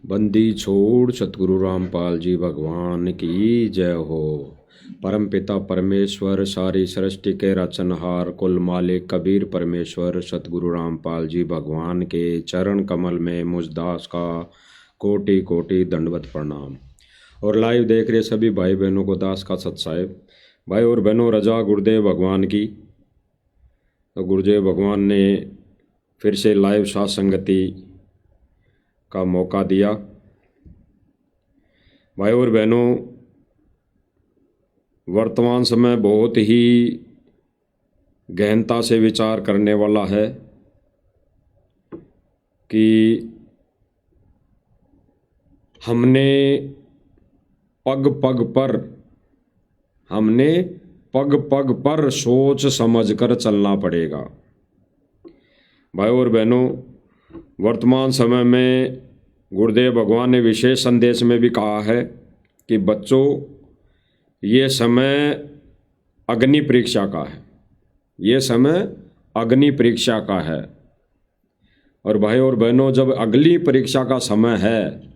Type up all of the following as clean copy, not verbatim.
बंदी छोड़ सतगुरु रामपाल जी भगवान की जय हो। परम पिता परमेश्वर सारी सृष्टि के रचनहार कुल मालिक कबीर परमेश्वर सतगुरु रामपाल जी भगवान के चरण कमल में मुझदास का कोटि कोटि दंडवत प्रणाम। और लाइव देख रहे सभी भाई बहनों को दास का सत साहेब। भाई और बहनों, रजा गुरुदेव भगवान की। तो गुरुदेव भगवान ने फिर से लाइव साथ संगति का मौका दिया। भाई और बहनों, वर्तमान समय बहुत ही गहनता से विचार करने वाला है कि हमने पग पग पर सोच समझ कर चलना पड़ेगा। भाई और बहनों, वर्तमान समय में गुरुदेव भगवान ने विशेष संदेश में भी कहा है कि बच्चों, ये समय अग्नि परीक्षा का है। ये समय अग्नि परीक्षा का है। और भाई और बहनों, जब अग्नि परीक्षा का समय है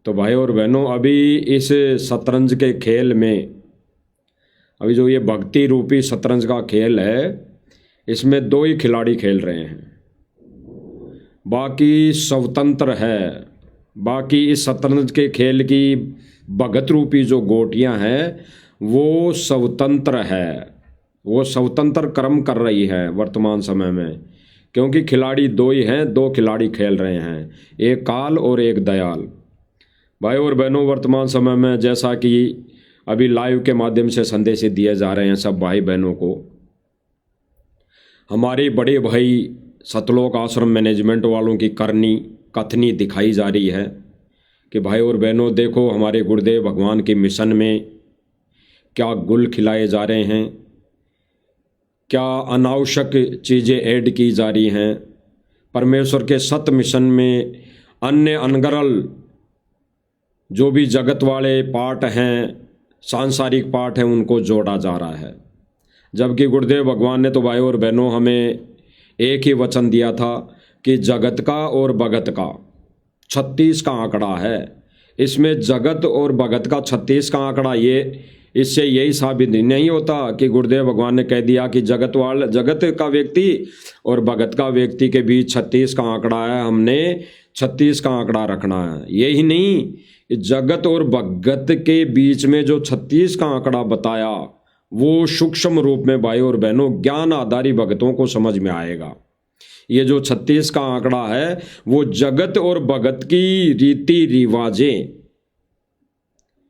तो भाई और बहनों, अभी इस शतरंज के खेल में, अभी जो ये भक्ति रूपी शतरंज का खेल है, इसमें दो ही खिलाड़ी खेल रहे हैं, बाकी स्वतंत्र है। बाकी इस शतरंज के खेल की भगत रूपी जो गोटियां हैं वो स्वतंत्र है, वो स्वतंत्र कर्म कर रही है वर्तमान समय में, क्योंकि खिलाड़ी दो ही हैं, दो खिलाड़ी खेल रहे हैं, एक काल और एक दयाल। भाई और बहनों, वर्तमान समय में जैसा कि अभी लाइव के माध्यम से संदेश दिए जा रहे हैं सब भाई बहनों को, हमारे बड़े भाई सतलोक आश्रम मैनेजमेंट वालों की करनी कथनी दिखाई जा रही है कि भाई और बहनों देखो, हमारे गुरुदेव भगवान के मिशन में क्या गुल खिलाए जा रहे हैं, क्या अनावश्यक चीज़ें ऐड की जा रही हैं। परमेश्वर के सत मिशन में अन्य अनगरल जो भी जगत वाले पार्ट हैं, सांसारिक पार्ट हैं, उनको जोड़ा जा रहा है। जबकि गुरुदेव भगवान ने तो भाई और बहनों हमें एक ही वचन दिया था कि जगत का और भगत का 36 का आंकड़ा है। इसमें जगत और भगत का 36 का आंकड़ा, ये इससे यही साबित नहीं होता कि गुरुदेव भगवान ने कह दिया कि जगत का व्यक्ति और भगत का व्यक्ति के बीच 36 का आंकड़ा है, हमने 36 का आंकड़ा रखना है। यही नहीं, जगत और भगत के बीच में जो 36 का आंकड़ा बताया वो सूक्ष्म रूप में भाई और बहनों ज्ञान आधारी भगतों को समझ में आएगा। ये जो 36 का आंकड़ा है वो जगत और भगत की रीति रिवाजें,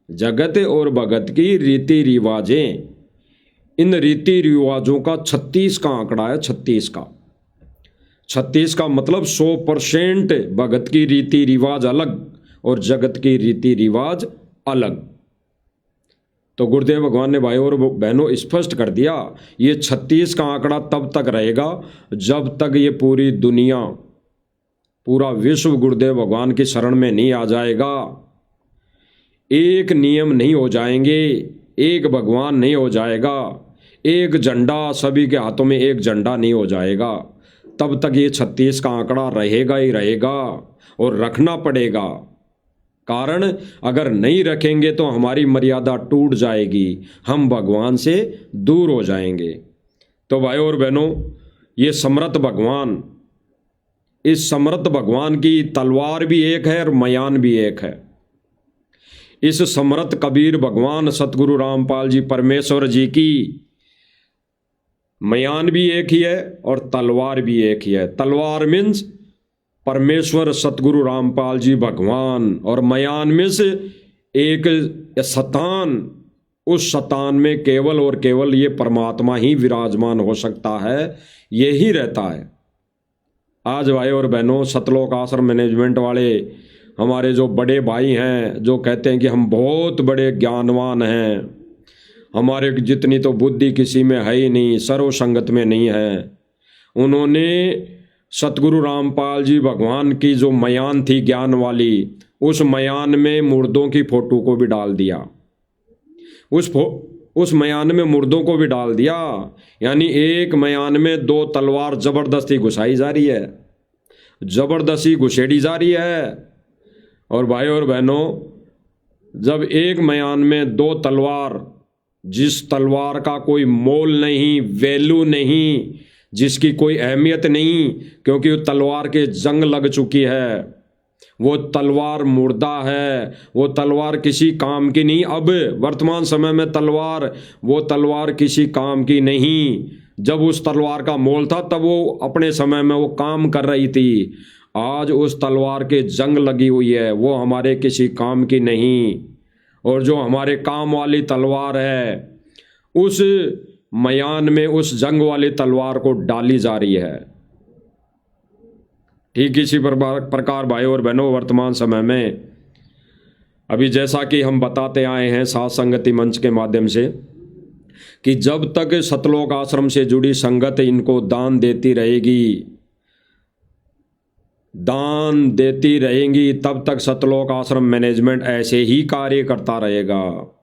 जगत और भगत की रीति रिवाजें, इन रीति रिवाजों का 36 का आंकड़ा है। 36 का 36 का मतलब 100% भगत की रीति रिवाज अलग और जगत की रीति रिवाज अलग। तो गुरुदेव भगवान ने भाई और बहनों स्पष्ट कर दिया, ये 36 का आंकड़ा तब तक रहेगा जब तक ये पूरी दुनिया, पूरा विश्व गुरुदेव भगवान की शरण में नहीं आ जाएगा। एक नियम नहीं हो जाएंगे, एक भगवान नहीं हो जाएगा, एक झंडा, सभी के हाथों में एक झंडा नहीं हो जाएगा, तब तक ये 36 का आंकड़ा रहेगा ही रहेगा और रखना पड़ेगा। कारण अगर नहीं रखेंगे तो हमारी मर्यादा टूट जाएगी, हम भगवान से दूर हो जाएंगे। तो भाई और बहनों, ये समर्थ भगवान, इस समर्थ भगवान की तलवार भी एक है और मयान भी एक है। इस समर्थ कबीर भगवान सतगुरु रामपाल जी परमेश्वर जी की मयान भी एक ही है और तलवार भी एक ही है। तलवार मीन्स परमेश्वर सतगुरु रामपाल जी भगवान, और मयान में से एक शतान, उस शतान में केवल और केवल ये परमात्मा ही विराजमान हो सकता है, यही रहता है। आज भाई और बहनों, सतलोक आश्रम मैनेजमेंट वाले हमारे जो बड़े भाई हैं, जो कहते हैं कि हम बहुत बड़े ज्ञानवान हैं, हमारे जितनी तो बुद्धि किसी में है ही नहीं, सर्वसंगत में नहीं है, उन्होंने सतगुरु रामपाल जी भगवान की जो मयान थी ज्ञान वाली, उस मयान में मुर्दों की फोटो को भी डाल दिया, उस मयान में मुर्दों को भी डाल दिया। यानी एक मयान में दो तलवार जबरदस्ती घुसाई जा रही है, जबरदस्ती घुसेड़ी जा रही है। और भाई और बहनों, जब एक म्यान में दो तलवार, जिस तलवार का कोई मोल नहीं, वैल्यू नहीं, जिसकी कोई अहमियत नहीं, क्योंकि वो तलवार के जंग लग चुकी है, वो तलवार मुर्दा है, वो तलवार किसी काम की नहीं। अब वर्तमान समय में तलवार, वो तलवार किसी काम की नहीं। जब उस तलवार का मोल था तब वो अपने समय में वो काम कर रही थी। आज उस तलवार के जंग लगी हुई है, वो हमारे किसी काम की नहीं। और जो हमारे काम वाली तलवार है, उस मयान में उस जंग वाली तलवार को डाली जा रही है। ठीक इसी प्रकार भाई और बहनों, वर्तमान समय में अभी जैसा कि हम बताते आए हैं साथ संगति मंच के माध्यम से, कि जब तक सतलोक आश्रम से जुड़ी संगत इनको दान देती रहेंगी, तब तक सतलोक आश्रम मैनेजमेंट ऐसे ही कार्य करता रहेगा,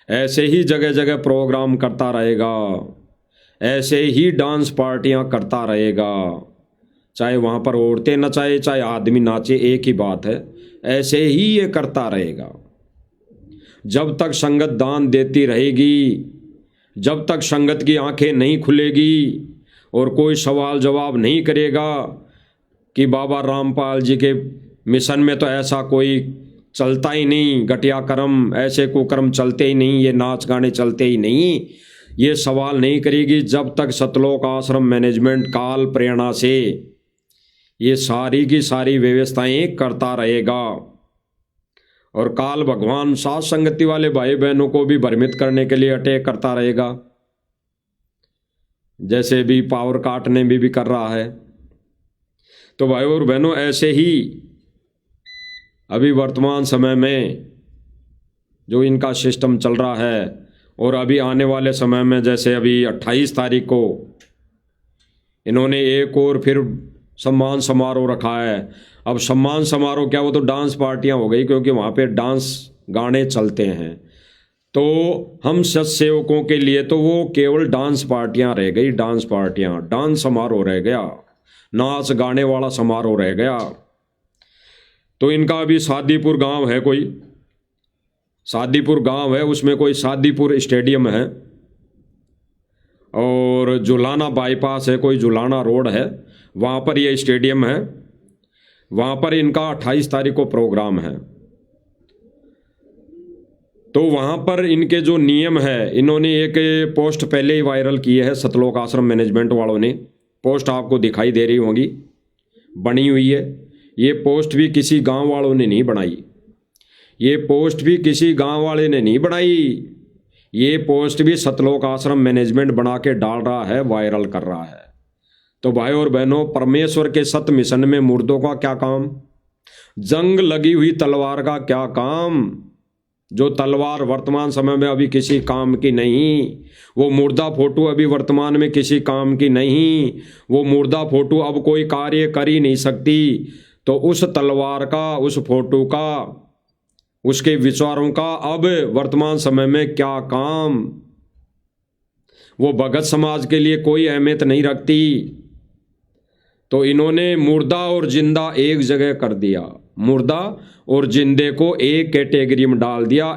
ऐसे ही जगह जगह प्रोग्राम करता रहेगा, ऐसे ही डांस पार्टियां करता रहेगा। चाहे वहाँ पर औरतें नचाए, चाहे आदमी नाचे, एक ही बात है, ऐसे ही ये करता रहेगा। जब तक संगत दान देती रहेगी, जब तक संगत की आंखें नहीं खुलेगी और कोई सवाल जवाब नहीं करेगा कि बाबा रामपाल जी के मिशन में तो ऐसा कोई चलता ही नहीं, घटिया कर्म, ऐसे कुकर्म चलते ही नहीं, ये नाच गाने चलते ही नहीं, ये सवाल नहीं करेगी, जब तक सतलोक आश्रम मैनेजमेंट काल प्रेरणा से ये सारी की सारी व्यवस्थाएं करता रहेगा। और काल भगवान साथ संगति वाले भाई बहनों को भी भ्रमित करने के लिए अटैक करता रहेगा, जैसे भी पावर काटने में भी कर रहा है। तो भाई और बहनों, ऐसे ही अभी वर्तमान समय में जो इनका सिस्टम चल रहा है, और अभी आने वाले समय में, जैसे अभी 28 तारीख को इन्होंने एक और फिर सम्मान समारोह रखा है। अब सम्मान समारोह क्या, वो तो डांस पार्टियां हो गई, क्योंकि वहाँ पे डांस गाने चलते हैं। तो हम सत्सेवकों के लिए तो वो केवल डांस पार्टियां रह गई, डांस पार्टियां, डांस समारोह रह गया, नाच गाने वाला समारोह रह गया। तो इनका अभी सादीपुर गांव है, कोई सादीपुर गांव है, उसमें कोई सादीपुर स्टेडियम है, और जुलाना बाईपास है, कोई जुलाना रोड है, वहाँ पर ये स्टेडियम है। वहाँ पर इनका 28 तारीख को प्रोग्राम है। तो वहाँ पर इनके जो नियम है, इन्होंने एक पोस्ट पहले ही वायरल की है, सतलोक आश्रम मैनेजमेंट वालों ने। पोस्ट आपको दिखाई दे रही होगी, बनी हुई है। ये पोस्ट भी किसी गांव वालों ने नहीं बनाई, ये पोस्ट भी किसी गांव वाले ने नहीं बनाई, ये पोस्ट भी सतलोक आश्रम मैनेजमेंट बना के डाल रहा है, वायरल कर रहा है। तो भाई और बहनों, परमेश्वर के सत मिशन में मुर्दों का क्या काम, जंग लगी हुई तलवार का क्या काम? जो तलवार वर्तमान समय में अभी किसी काम की नहीं, वो मुर्दा फोटो अभी वर्तमान में किसी काम की नहीं, वो मुर्दा फोटो अब कोई कार्य कर ही नहीं सकती। तो उस तलवार का, उस फोटो का, उसके विचारों का अब वर्तमान समय में क्या काम? वो भगत समाज के लिए कोई अहमियत नहीं रखती। तो इन्होंने मुर्दा और जिंदा एक जगह कर दिया, मुर्दा और जिंदे को एक कैटेगरी में डाल दिया,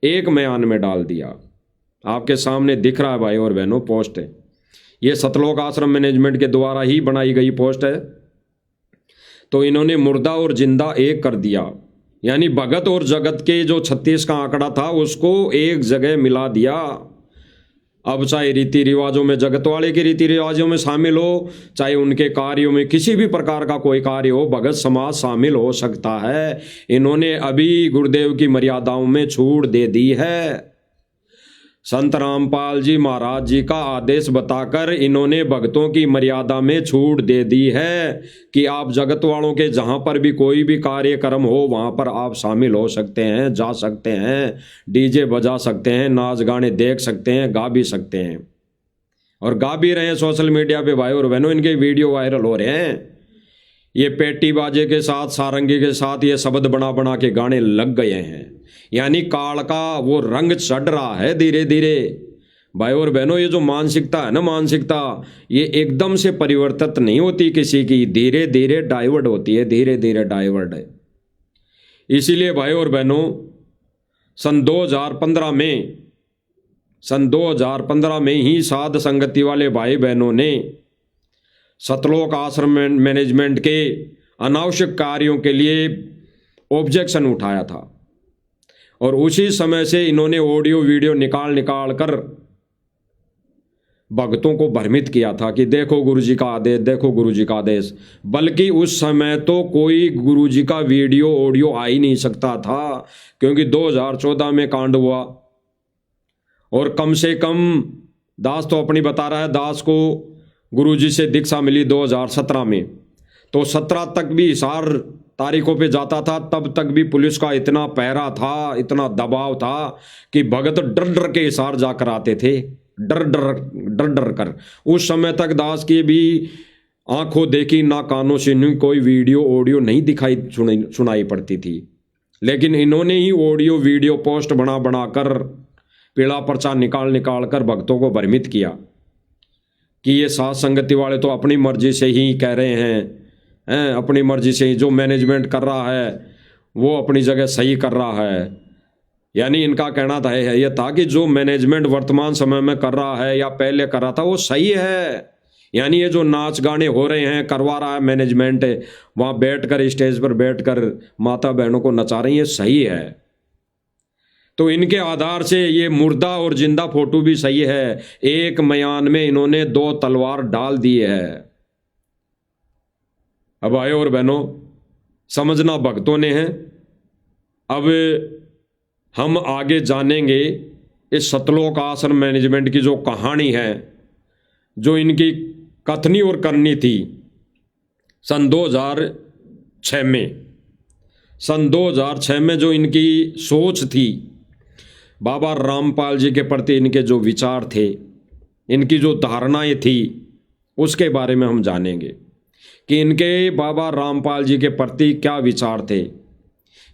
एक म्यान में डाल दिया। आपके सामने दिख रहा है भाई और बहनों, पोस्ट है ये, सतलोक आश्रम मैनेजमेंट के द्वारा ही बनाई गई पोस्ट है। तो इन्होंने मुर्दा और जिंदा एक कर दिया, यानी भगत और जगत के जो 36 का आंकड़ा था उसको एक जगह मिला दिया। अब चाहे रीति रिवाजों में जगत वाले के रीति रिवाजों में शामिल हो, चाहे उनके कार्यों में किसी भी प्रकार का कोई कार्य हो, भगत समाज शामिल हो सकता है। इन्होंने अभी गुरुदेव की मर्यादाओं में छूट दे दी है। संत रामपाल जी महाराज जी का आदेश बताकर इन्होंने भक्तों की मर्यादा में छूट दे दी है कि आप जगत वालों के जहाँ पर भी कोई भी कार्यक्रम हो वहाँ पर आप शामिल हो सकते हैं, जा सकते हैं, डीजे बजा सकते हैं, नाच गाने देख सकते हैं, गा भी सकते हैं, और गा भी रहे हैं सोशल मीडिया पे भाई और बहनों। इनके वीडियो वायरल हो रहे हैं, ये पेटी बाजे के साथ, सारंगी के साथ ये शब्द बना बना के गाने लग गए हैं। यानी काल का वो रंग चढ़ रहा है धीरे धीरे। भाई और बहनों, ये जो मानसिकता है ना, मानसिकता ये एकदम से परिवर्तित नहीं होती किसी की, धीरे धीरे डाइवर्ट होती है, धीरे धीरे डाइवर्ट है। इसीलिए भाई और बहनों, सन 2015 में ही साध संगति वाले भाई बहनों ने सतलोक आश्रम मैनेजमेंट के अनावश्यक कार्यों के लिए ऑब्जेक्शन उठाया था, और उसी समय से इन्होंने ऑडियो वीडियो निकाल कर भक्तों को भ्रमित किया था कि देखो गुरुजी का आदेश, देखो गुरुजी का आदेश। बल्कि उस समय तो कोई गुरुजी का वीडियो ऑडियो आ ही नहीं सकता था, क्योंकि 2014 में कांड हुआ, और कम से कम दास तो अपनी बता रहा है, दास को गुरुजी से दीक्षा मिली 2017 में, तो 17 तक भी हिसार तारीखों पे जाता था, तब तक भी पुलिस का इतना पहरा था, इतना दबाव था कि भगत डर डर के हिसार जाकर आते थे, डर डर कर। उस समय तक दास की भी आंखों देखी ना कानों सुनी कोई वीडियो ऑडियो नहीं दिखाई सुनाई पड़ती थी, लेकिन इन्होंने ही ऑडियो वीडियो पोस्ट बना कर पीला पर्चा निकाल कर भक्तों को भ्रमित किया कि ये साथ संगति वाले तो अपनी मर्जी से ही कह रहे हैं, अपनी मर्जी से ही जो मैनेजमेंट कर रहा है वो अपनी जगह सही कर रहा है। यानी इनका कहना था ये था कि जो मैनेजमेंट वर्तमान समय में कर रहा है या पहले कर रहा था वो सही है। यानी ये जो नाच गाने हो रहे हैं, करवा रहा है मैनेजमेंट, वहाँ बैठकर स्टेज पर बैठकर माता बहनों को नचा रही है, सही है। तो इनके आधार से ये मुर्दा और जिंदा फोटो भी सही है, एक मयान में इन्होंने 2 तलवार डाल दी है। अब भाई और बहनों, समझना भक्तों ने है। अब हम आगे जानेंगे इस सतलोक आश्रम मैनेजमेंट की जो कहानी है, जो इनकी कथनी और करनी थी सन 2006 में जो इनकी सोच थी, बाबा रामपाल जी के प्रति इनके जो विचार थे, इनकी जो धारणाएं थी, उसके बारे में हम जानेंगे कि इनके बाबा रामपाल जी के प्रति क्या विचार थे।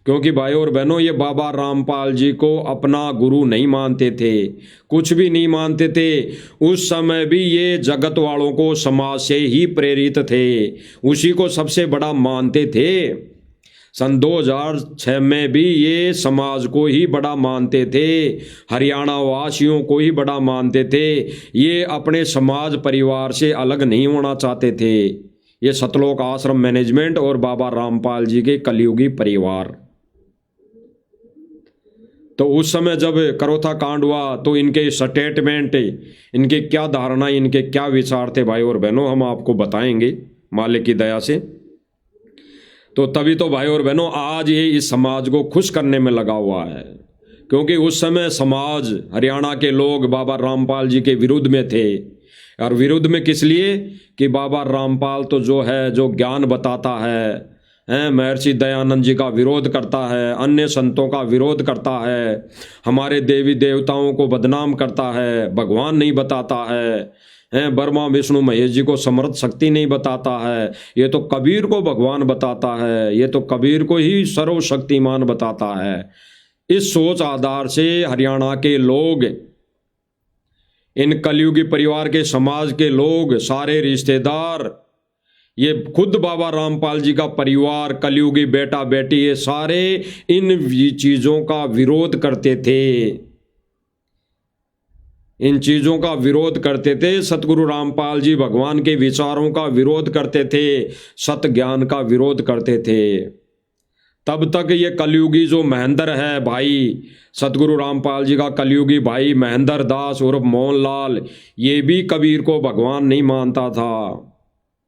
क्योंकि भाई और बहनों, ये बाबा रामपाल जी को अपना गुरु नहीं मानते थे, कुछ भी नहीं मानते थे। उस समय भी ये जगत वालों को समाज से ही प्रेरित थे, उसी को सबसे बड़ा मानते थे। सन 2006 में भी ये समाज को ही बड़ा मानते थे, हरियाणा वासियों को ही बड़ा मानते थे। ये अपने समाज परिवार से अलग नहीं होना चाहते थे, ये सतलोक आश्रम मैनेजमेंट और बाबा रामपाल जी के कलयुगी परिवार। तो उस समय जब करोथा कांड हुआ तो इनके स्टेटमेंट, इनके क्या धारणा, इनके क्या विचार थे भाई और बहनों, हम आपको बताएंगे मालिक की दया से। तो तभी तो भाई और बहनों आज ये इस समाज को खुश करने में लगा हुआ है, क्योंकि उस समय समाज, हरियाणा के लोग बाबा रामपाल जी के विरुद्ध में थे। और विरुद्ध में किस लिए कि बाबा रामपाल तो जो है, जो ज्ञान बताता है, महर्षि दयानंद जी का विरोध करता है, अन्य संतों का विरोध करता है, हमारे देवी देवताओं को बदनाम करता है, भगवान नहीं बताता है, ब्रह्मा विष्णु महेश जी को समर्थ शक्ति नहीं बताता है, ये तो कबीर को भगवान बताता है, ये तो कबीर को ही सर्वशक्तिमान बताता है। इस सोच आधार से हरियाणा के लोग, इन कलयुगी परिवार के समाज के लोग, सारे रिश्तेदार, ये खुद बाबा रामपाल जी का परिवार, कलयुगी बेटा बेटी, ये सारे इन चीज़ों का विरोध करते थे, इन चीज़ों का विरोध करते थे। सतगुरु रामपाल जी भगवान के विचारों का विरोध करते थे, सत ज्ञान का विरोध करते थे। तब तक ये कलयुगी जो महेंद्र है भाई, सतगुरु रामपाल जी का कलयुगी भाई महेंद्र दास उर्फ मोहनलाल, ये भी कबीर को भगवान नहीं मानता था।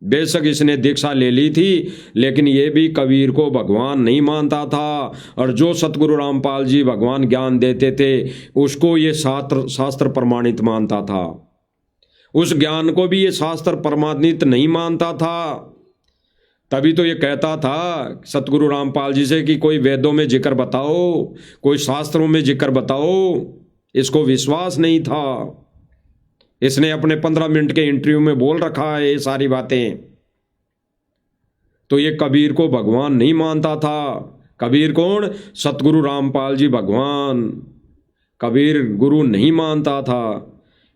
बेशक इसने दीक्षा ले ली थी, लेकिन ये भी कबीर को भगवान नहीं मानता था। और जो सतगुरु रामपाल जी भगवान ज्ञान देते थे, उसको ये शास्त्र प्रमाणित मानता था, उस ज्ञान को भी ये शास्त्र प्रमाणित नहीं मानता था। तभी तो ये कहता था सतगुरु रामपाल जी से कि कोई वेदों में जिक्र बताओ, कोई शास्त्रों में जिक्र बताओ। इसको विश्वास नहीं था। इसने अपने 15 मिनट के इंटरव्यू में बोल रखा है ये सारी बातें। तो ये कबीर को भगवान नहीं मानता था। कबीर कौन? सतगुरु रामपाल जी भगवान। कबीर गुरु नहीं मानता था।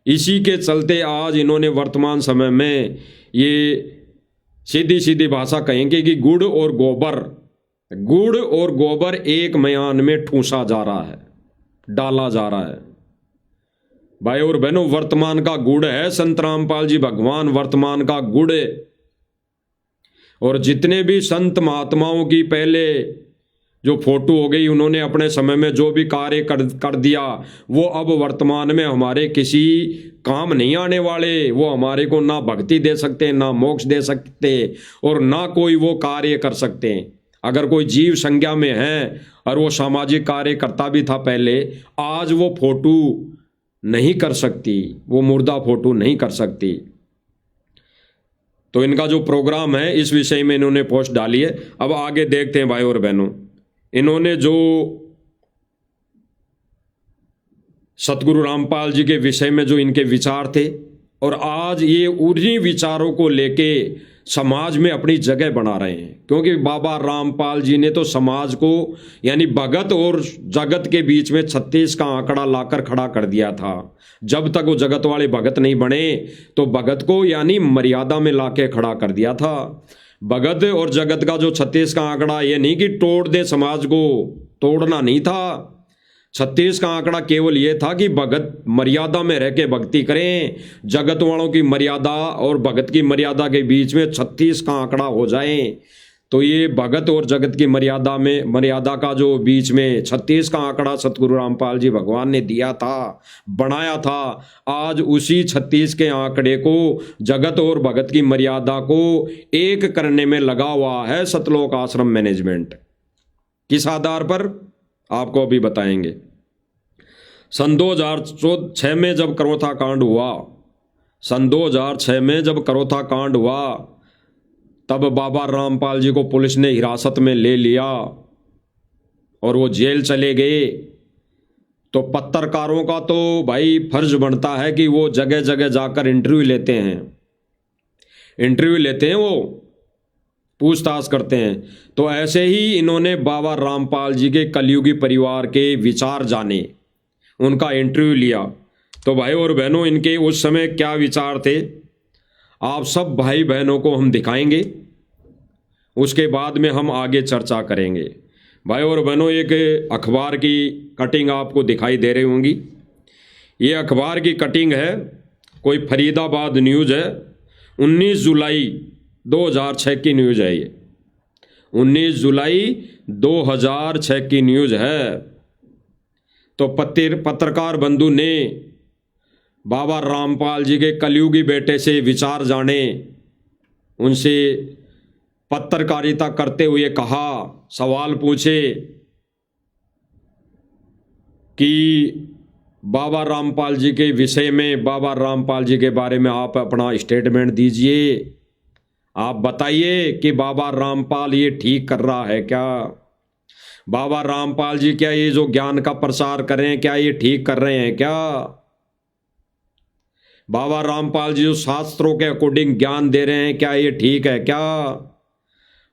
इसी के चलते आज इन्होंने वर्तमान समय में ये सीधी सीधी भाषा कहेंगे कि गुड़ और गोबर एक मयान में ठूंसा जा रहा है, डाला जा रहा है। भाई और बहनों, वर्तमान का गुड़ है संत रामपाल जी भगवान, वर्तमान का गुड़ है। और जितने भी संत महात्माओं की पहले जो फोटो हो गई, उन्होंने अपने समय में जो भी कार्य कर दिया, वो अब वर्तमान में हमारे किसी काम नहीं आने वाले। वो हमारे को ना भक्ति दे सकते, ना मोक्ष दे सकते, और ना कोई वो कार्य कर सकते। अगर कोई जीव संज्ञा में है और वो सामाजिक कार्य करता भी था पहले, आज वो फोटो नहीं कर सकती, वो मुर्दा फोटो नहीं कर सकती। तो इनका जो प्रोग्राम है इस विषय में इन्होंने पोस्ट डाली है। अब आगे देखते हैं भाई और बहनों, इन्होंने जो सतगुरु रामपाल जी के विषय में जो इनके विचार थे, और आज ये उन्हीं विचारों को लेके समाज में अपनी जगह बना रहे हैं। क्योंकि बाबा रामपाल जी ने तो समाज को यानी भगत और जगत के बीच में 36 का आंकड़ा लाकर खड़ा कर दिया था। जब तक वो जगत वाले भगत नहीं बने तो भगत को यानी मर्यादा में लाके खड़ा कर दिया था। भगत और जगत का जो 36 का आंकड़ा, ये नहीं कि तोड़ दे समाज को, तोड़ना नहीं था। 36 का आंकड़ा केवल ये था कि भगत मर्यादा में रह के भक्ति करें, जगत वालों की मर्यादा और भगत की मर्यादा के बीच में 36 का आंकड़ा हो जाए। तो ये भगत और जगत की मर्यादा का जो बीच में 36 का आंकड़ा सतगुरु रामपाल जी भगवान ने दिया था, बनाया था, आज उसी 36 के आंकड़े को, जगत और भगत की मर्यादा को एक करने में लगा हुआ है सतलोक आश्रम मैनेजमेंट। किस आधार पर आपको अभी बताएंगे। सन 2006 में जब करोथा कांड हुआ, सन 2006 में जब करोथा कांड हुआ, तब बाबा रामपाल जी को पुलिस ने हिरासत में ले लिया और वो जेल चले गए। तो पत्रकारों का तो भाई फर्ज बनता है कि वो जगह जगह जाकर इंटरव्यू लेते हैं, वो पूछताछ करते हैं। तो ऐसे ही इन्होंने बाबा रामपाल जी के कलयुगी परिवार के विचार जाने, उनका इंटरव्यू लिया। तो भाई और बहनों, इनके उस समय क्या विचार थे, आप सब भाई बहनों को हम दिखाएंगे, उसके बाद में हम आगे चर्चा करेंगे। भाई और बहनों, एक अखबार की कटिंग आपको दिखाई दे रही होंगी। ये अखबार की कटिंग है, कोई फरीदाबाद न्यूज़ है, 19 जुलाई 2006 की न्यूज़ है। ये 19 जुलाई 2006 की न्यूज़ है। तो पत्रकार बंधु ने बाबा रामपाल जी के कलयुगी बेटे से विचार जाने, उनसे पत्रकारिता करते हुए कहा, सवाल पूछे कि बाबा रामपाल जी के विषय में, बाबा रामपाल जी के बारे में आप अपना स्टेटमेंट दीजिए। आप बताइए कि बाबा रामपाल ये ठीक कर रहा है क्या? बाबा रामपाल जी क्या ये जो ज्ञान का प्रसार कर रहे हैं, क्या ये ठीक कर रहे हैं क्या? बाबा रामपाल जी जो शास्त्रों के अकॉर्डिंग ज्ञान दे रहे हैं, क्या ये ठीक है क्या?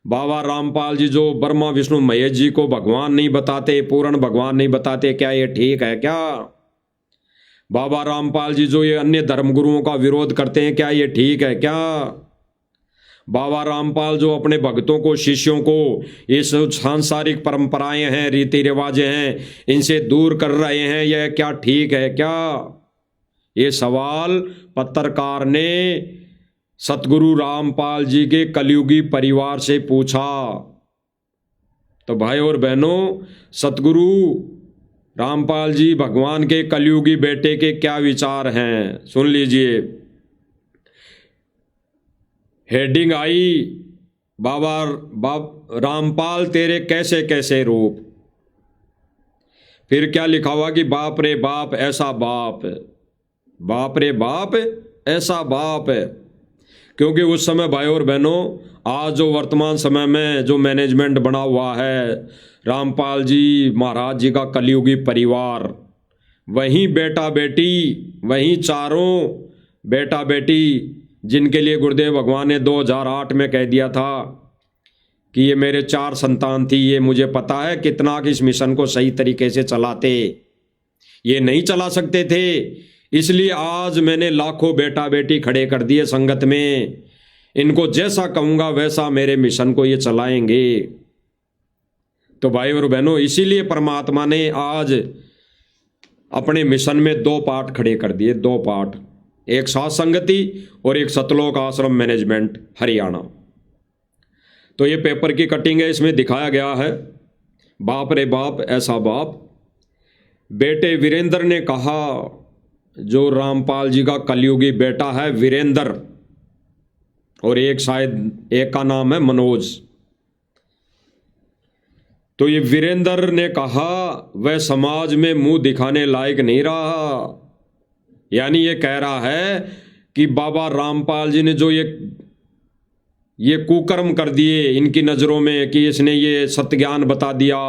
बाबा रामपाल जी जो ब्रह्मा विष्णु महेश जी को भगवान नहीं बताते, पूर्ण भगवान नहीं बताते, क्या ये ठीक है क्या? बाबा रामपाल जी जो ये अन्य धर्मगुरुओं का विरोध करते हैं, क्या ये ठीक है क्या? बाबा रामपाल जो अपने भक्तों को, शिष्यों को ये सांसारिक परंपराएं हैं, रीति रिवाजें हैं, इनसे दूर कर रहे हैं, यह क्या ठीक है क्या? ये सवाल पत्रकार ने सतगुरु रामपाल जी के कलयुगी परिवार से पूछा। तो भाई और बहनों, सतगुरु रामपाल जी भगवान के कलयुगी बेटे के क्या विचार हैं, सुन लीजिए। हेडिंग आई, बाबा रामपाल तेरे कैसे कैसे रूप। फिर क्या लिखा हुआ कि बाप रे बाप ऐसा बाप, बाप रे बाप ऐसा बाप है। क्योंकि उस समय भाई और बहनों, आज जो वर्तमान समय में जो मैनेजमेंट बना हुआ है, रामपाल जी महाराज जी का कलयुगी परिवार, वहीं बेटा बेटी, वहीं चारों बेटा बेटी, जिनके लिए गुरुदेव भगवान ने 2008 में कह दिया था कि ये मेरे 4 संतान थी, ये मुझे पता है कितना कि इस मिशन को सही तरीके से चलाते। ये नहीं चला सकते थे, इसलिए आज मैंने लाखों बेटा बेटी खड़े कर दिए संगत में, इनको जैसा कहूँगा वैसा मेरे मिशन को ये चलाएंगे। तो भाई और बहनों, इसीलिए परमात्मा ने आज अपने मिशन में 2 पार्ट खड़े कर दिए, 2 पार्ट, एक साथ संगति और एक सतलोक आश्रम मैनेजमेंट हरियाणा। तो ये पेपर की कटिंग है, इसमें दिखाया गया है, बाप रे बाप ऐसा बाप। बेटे वीरेंद्र ने कहा, जो रामपाल जी का कलयुगी बेटा है वीरेंद्र, और एक शायद एक का नाम है मनोज। तो ये वीरेंद्र ने कहा वह समाज में मुंह दिखाने लायक नहीं रहा। यानी ये कह रहा है कि बाबा रामपाल जी ने जो ये कुकर्म कर दिए इनकी नज़रों में, कि इसने ये सत्य ज्ञान बता दिया,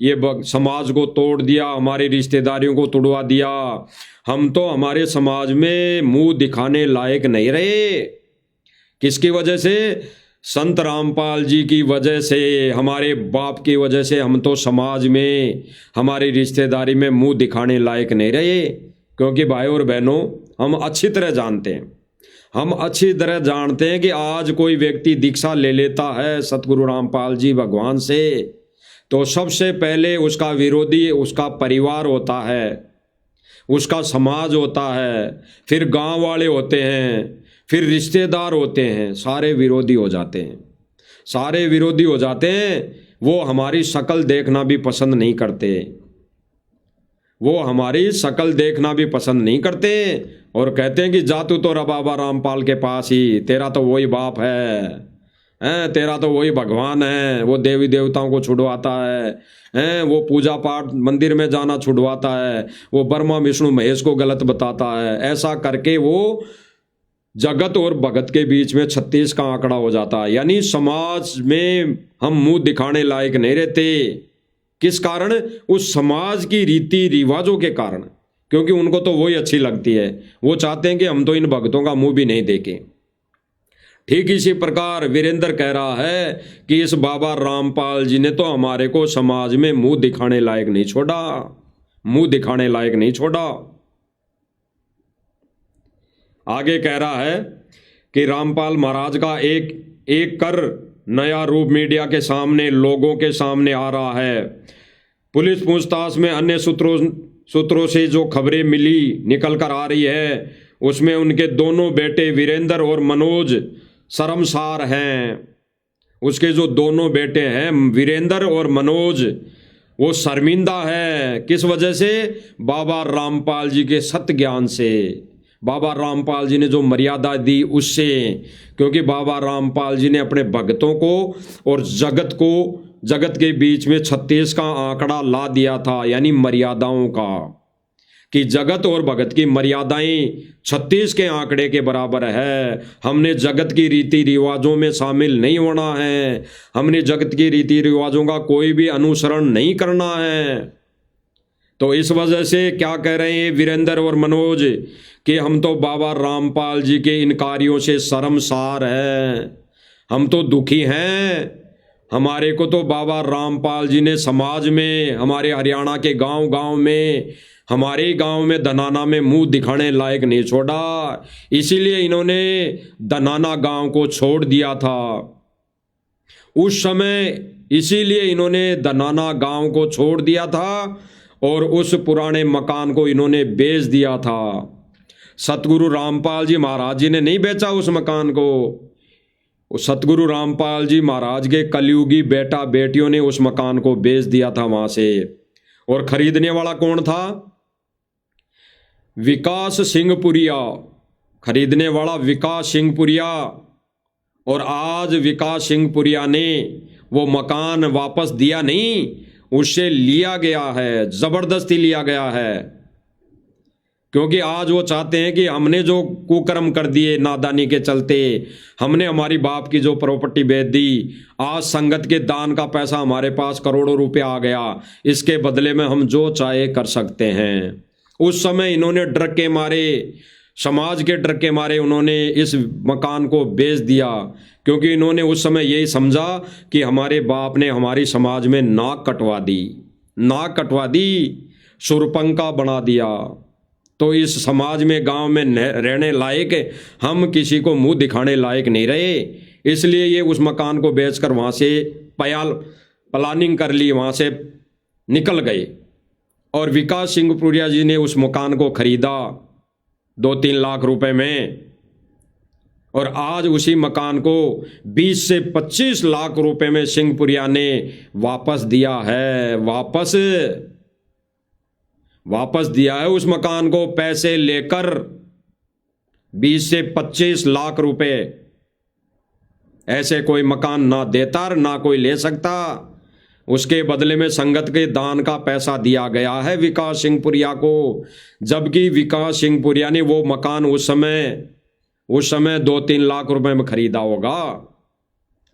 ये समाज को तोड़ दिया, हमारी रिश्तेदारियों को तोड़वा दिया, हम तो हमारे समाज में मुंह दिखाने लायक नहीं रहे। किसकी वजह से? संत रामपाल जी की वजह से, हमारे बाप की वजह से हम तो समाज में, हमारी रिश्तेदारी में मुंह दिखाने लायक नहीं रहे। क्योंकि भाई और बहनों, हम अच्छी तरह जानते हैं, हम अच्छी तरह जानते हैं कि आज कोई व्यक्ति दीक्षा ले लेता है सतगुरु रामपाल जी भगवान से, तो सबसे पहले उसका विरोधी उसका परिवार होता है, उसका समाज होता है, फिर गांव वाले होते हैं, फिर रिश्तेदार होते हैं, सारे विरोधी हो जाते हैं, सारे विरोधी हो जाते हैं। वो हमारी शक्ल देखना भी पसंद नहीं करते, वो हमारी शक्ल देखना भी पसंद नहीं करते, और कहते हैं कि जा तू तो बाबा रामपाल के पास ही, तेरा तो वही बाप है, तेरा तो वही भगवान है, वो देवी देवताओं को छुड़वाता है, वो पूजा पाठ मंदिर में जाना छुड़वाता है, वो ब्रह्मा विष्णु महेश को गलत बताता है। ऐसा करके वो जगत और भगत के बीच में 36 का आंकड़ा हो जाता है। यानी समाज में हम मुंह दिखाने लायक नहीं रहते। किस कारण? उस समाज की रीति रिवाजों के कारण, क्योंकि उनको तो वही अच्छी लगती है, वो चाहते हैं कि हम तो इन भक्तों का मुंह भी नहीं देखें। ठीक इसी प्रकार वीरेंद्र कह रहा है कि इस बाबा रामपाल जी ने तो हमारे को समाज में मुंह दिखाने लायक नहीं छोड़ा, मुंह दिखाने लायक नहीं छोड़ा। आगे कह रहा है कि रामपाल महाराज का एक एक कर नया रूप मीडिया के सामने, लोगों के सामने आ रहा है। पुलिस पूछताछ में अन्य सूत्रों से जो खबरें मिली निकल कर आ रही है, उसमें उनके दोनों बेटे वीरेंद्र और मनोज शर्मसार हैं। उसके जो दोनों बेटे हैं वीरेंद्र और मनोज, वो शर्मिंदा है। किस वजह से? बाबा रामपाल जी के सत्य ज्ञान से, बाबा रामपाल जी ने जो मर्यादा दी उससे। क्योंकि बाबा रामपाल जी ने अपने भक्तों को और जगत के बीच में 36 का आंकड़ा ला दिया था, यानी मर्यादाओं का, कि जगत और भगत की मर्यादाएं 36 के आंकड़े के बराबर है। हमने जगत की रीति रिवाजों में शामिल नहीं होना है, हमने जगत की रीति रिवाजों का कोई भी अनुसरण नहीं करना है। तो इस वजह से क्या कह रहे हैं वीरेंद्र और मनोज कि हम तो बाबा रामपाल जी के इन कार्यों से शर्मसार हैं, हम तो दुखी हैं। हमारे को तो बाबा रामपाल जी ने समाज में, हमारे हरियाणा के गांव गांव में, हमारे गांव में धनाना में मुंह दिखाने लायक नहीं छोड़ा, इसीलिए इन्होंने धनाना गांव को छोड़ दिया था उस समय, इसीलिए इन्होंने धनाना गांव को छोड़ दिया था और उस पुराने मकान को इन्होंने बेच दिया था। सतगुरु रामपाल जी महाराज जी ने नहीं बेचा उस मकान को, सतगुरु रामपाल जी महाराज के कलयुगी बेटा बेटियों ने उस मकान को बेच दिया था वहां से। और खरीदने वाला कौन था? विकास सिंहपुरिया, खरीदने वाला विकास सिंहपुरिया। और आज विकास सिंहपुरिया ने वो मकान वापस दिया नहीं, उससे लिया गया है, जबरदस्ती लिया गया है। क्योंकि आज वो चाहते हैं कि हमने जो कुकर्म कर दिए नादानी के चलते, हमने हमारी बाप की जो प्रॉपर्टी बेच दी, आज संगत के दान का पैसा हमारे पास करोड़ों रुपया आ गया, इसके बदले में हम जो चाहे कर सकते हैं। उस समय इन्होंने डर के मारे, समाज के डर के मारे उन्होंने इस मकान को बेच दिया, क्योंकि इन्होंने उस समय यही समझा कि हमारे बाप ने हमारी समाज में नाक कटवा दी, नाक कटवा दी, सुरपंका बना दिया। तो इस समाज में, गांव में रहने लायक हम किसी को मुंह दिखाने लायक नहीं रहे। इसलिए ये उस मकान को बेचकर वहाँ से प्लानिंग कर ली, वहाँ से निकल गए। और विकास सिंहपुरिया जी ने उस मकान को खरीदा 2-3 लाख रुपए में, और आज उसी मकान को 20 से 25 लाख रुपए में सिंहपुरिया ने वापस दिया है। वापस दिया है उस मकान को पैसे लेकर 20 से 25 लाख रुपए। ऐसे कोई मकान ना देता ना कोई ले सकता। उसके बदले में संगत के दान का पैसा दिया गया है विकास सिंहपुरिया को, जबकि विकास सिंहपुरिया ने वो मकान उस समय 2-3 लाख रुपए में खरीदा होगा,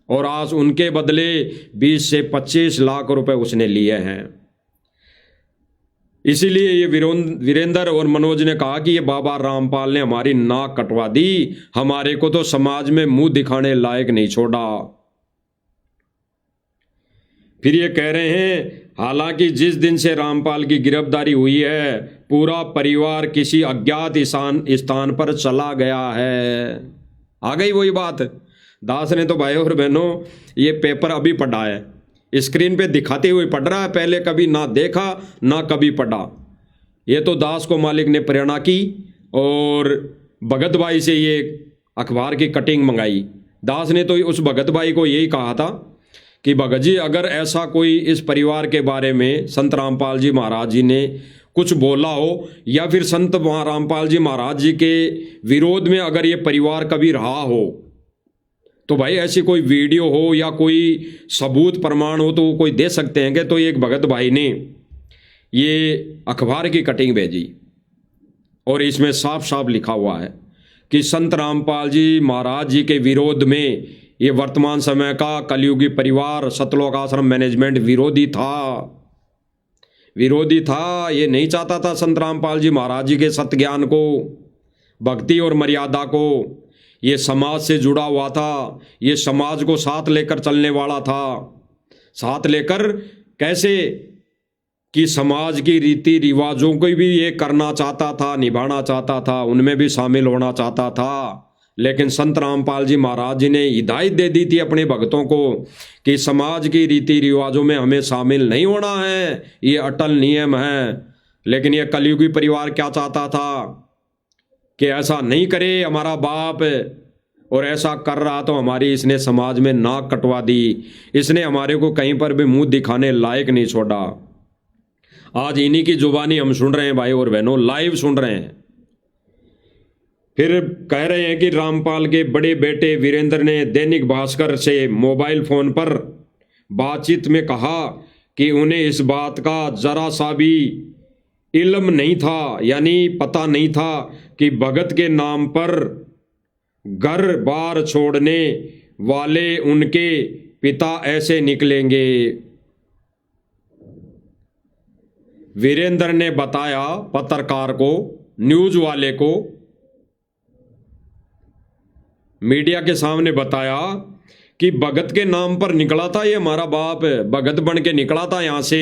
और आज उनके बदले 20 से 25 लाख रुपए उसने लिए हैं। इसीलिए ये वीरेंद्र और मनोज ने कहा कि ये बाबा रामपाल ने हमारी नाक कटवा दी, हमारे को तो समाज में मुंह दिखाने लायक नहीं छोड़ा। फिर ये कह रहे हैं, हालांकि जिस दिन से रामपाल की गिरफ्तारी हुई है पूरा परिवार किसी अज्ञात स्थान पर चला गया है। आ गई वही बात। दास ने तो भाई और बहनों ये पेपर अभी पढ़ा है, स्क्रीन पे दिखाते हुए पढ़ रहा है, पहले कभी ना देखा ना कभी पढ़ा। ये तो दास को मालिक ने प्रेरणा की और भगत भाई से ये अखबार की कटिंग मंगाई। दास ने तो उस भगत भाई को यही कहा था कि भगत जी अगर ऐसा कोई इस परिवार के बारे में संत रामपाल जी महाराज जी ने कुछ बोला हो, या फिर संत रामपाल जी महाराज जी के विरोध में अगर ये परिवार कभी रहा हो, तो भाई ऐसी कोई वीडियो हो या कोई सबूत प्रमाण हो तो वो कोई दे सकते हैं। तो एक भगत भाई ने ये अखबार की कटिंग भेजी और इसमें साफ साफ लिखा हुआ है कि संत रामपाल जी महाराज जी के विरोध में ये वर्तमान समय का कलयुगी परिवार सतलोक आश्रम मैनेजमेंट विरोधी था। ये नहीं चाहता था संत रामपाल जी महाराज जी के सत्य ज्ञान को, भक्ति और मर्यादा को। ये समाज से जुड़ा हुआ था, ये समाज को साथ लेकर चलने वाला था। साथ लेकर कैसे कि समाज की रीति रिवाजों को भी ये करना चाहता था, निभाना चाहता था, उनमें भी शामिल होना चाहता था। लेकिन संत रामपाल जी महाराज जी ने हिदायत दे दी थी अपने भक्तों को कि समाज की रीति रिवाजों में हमें शामिल नहीं होना है, ये अटल नियम है। लेकिन ये कलयुगी परिवार क्या चाहता था कि ऐसा नहीं करे हमारा बाप, और ऐसा कर रहा तो हमारी इसने समाज में नाक कटवा दी। इसने हमारे को कहीं पर भी मुंह दिखाने लायक नहीं छोड़ा। आज इन्हीं की जुबानी हम सुन रहे हैं भाई और बहनों, लाइव सुन रहे हैं। फिर कह रहे हैं कि रामपाल के बड़े बेटे वीरेंद्र ने दैनिक भास्कर से मोबाइल फोन पर बातचीत में कहा कि उन्हें इस बात का जरा सा भी इल्म नहीं था, यानी पता नहीं था कि भगत के नाम पर घर बार छोड़ने वाले उनके पिता ऐसे निकलेंगे। वीरेंद्र ने बताया पत्रकार को, न्यूज वाले को, मीडिया के सामने बताया कि भगत के नाम पर निकला था ये हमारा बाप, भगत बन के निकला था, यहां से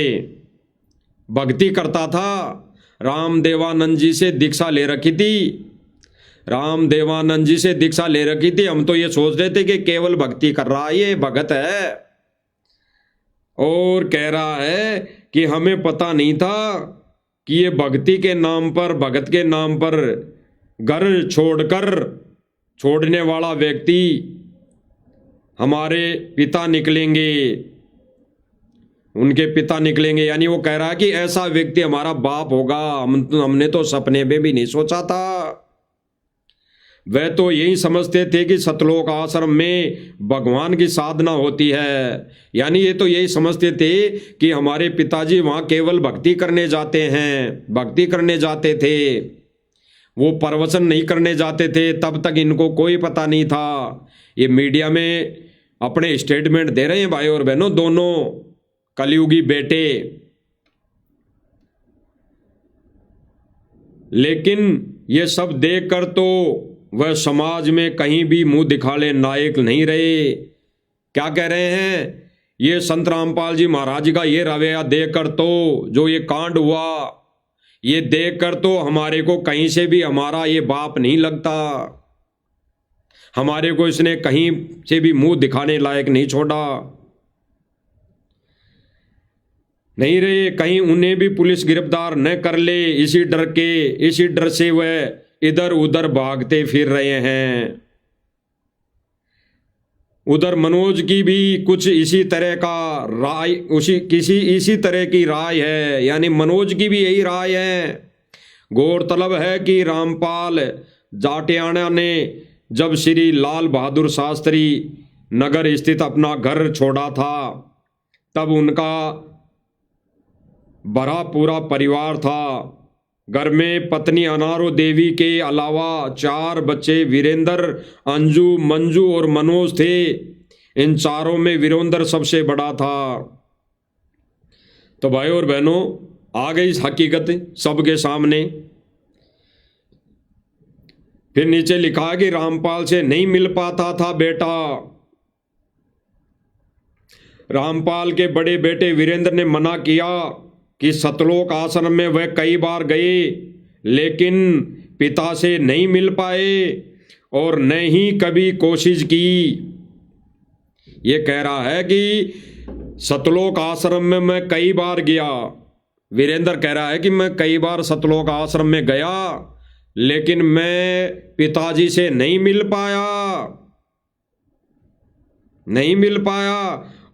भक्ति करता था। रामदेवानंद जी से दीक्षा ले रखी थी, रामदेवानंद जी से दीक्षा ले रखी थी। हम तो ये सोच रहे थे कि केवल भक्ति कर रहा है, ये भगत है। और कह रहा है कि हमें पता नहीं था कि ये भक्ति के नाम पर, भगत के नाम पर घर छोड़ने वाला व्यक्ति हमारे पिता निकलेंगे, उनके पिता निकलेंगे। यानी वो कह रहा है कि ऐसा व्यक्ति हमारा बाप होगा, हमने तो सपने में भी नहीं सोचा था। वह तो यही समझते थे कि सतलोक आश्रम में भगवान की साधना होती है, यानी ये तो यही समझते थे कि हमारे पिताजी वहाँ केवल भक्ति करने जाते हैं, भक्ति करने जाते थे, वो प्रवचन नहीं करने जाते थे। तब तक इनको कोई पता नहीं था। ये मीडिया में अपने स्टेटमेंट दे रहे हैं भाई और बहनों, दोनों कलयुगी बेटे। लेकिन ये सब देखकर तो वह समाज में कहीं भी मुंह दिखाने लायक नहीं रहे। क्या कह रहे हैं, ये संत रामपाल जी महाराज का ये रवैया देखकर तो, जो ये कांड हुआ, ये देखकर तो हमारे को कहीं से भी हमारा ये बाप नहीं लगता। हमारे को इसने कहीं से भी मुंह दिखाने लायक नहीं छोड़ा। नहीं रे, कहीं उन्हें भी पुलिस गिरफ्तार न कर ले, इसी डर से वह इधर उधर भागते फिर रहे हैं। उधर मनोज की भी कुछ इसी तरह का राय, इसी तरह की राय है, यानी मनोज की भी यही राय है। गौरतलब है कि रामपाल जाटियाना ने जब श्री लाल बहादुर शास्त्री नगर स्थित अपना घर छोड़ा था, तब उनका भरा पूरा परिवार था। घर में पत्नी अनारो देवी के अलावा 4 बच्चे वीरेंद्र, अंजू, मंजू और मनोज थे। इन चारों में वीरेंद्र सबसे बड़ा था। तो भाई और बहनों, आ गई हकीकत सबके सामने। फिर नीचे लिखा कि रामपाल से नहीं मिल पाता था बेटा। रामपाल के बड़े बेटे वीरेंद्र ने मना किया कि सतलोक आश्रम में वह कई बार गए, लेकिन पिता से नहीं मिल पाए और न ही कभी कोशिश की। ये कह रहा है कि सतलोक आश्रम में मैं कई बार गया। वीरेंद्र कह रहा है कि मैं कई बार सतलोक आश्रम में गया, लेकिन मैं पिताजी से नहीं मिल पाया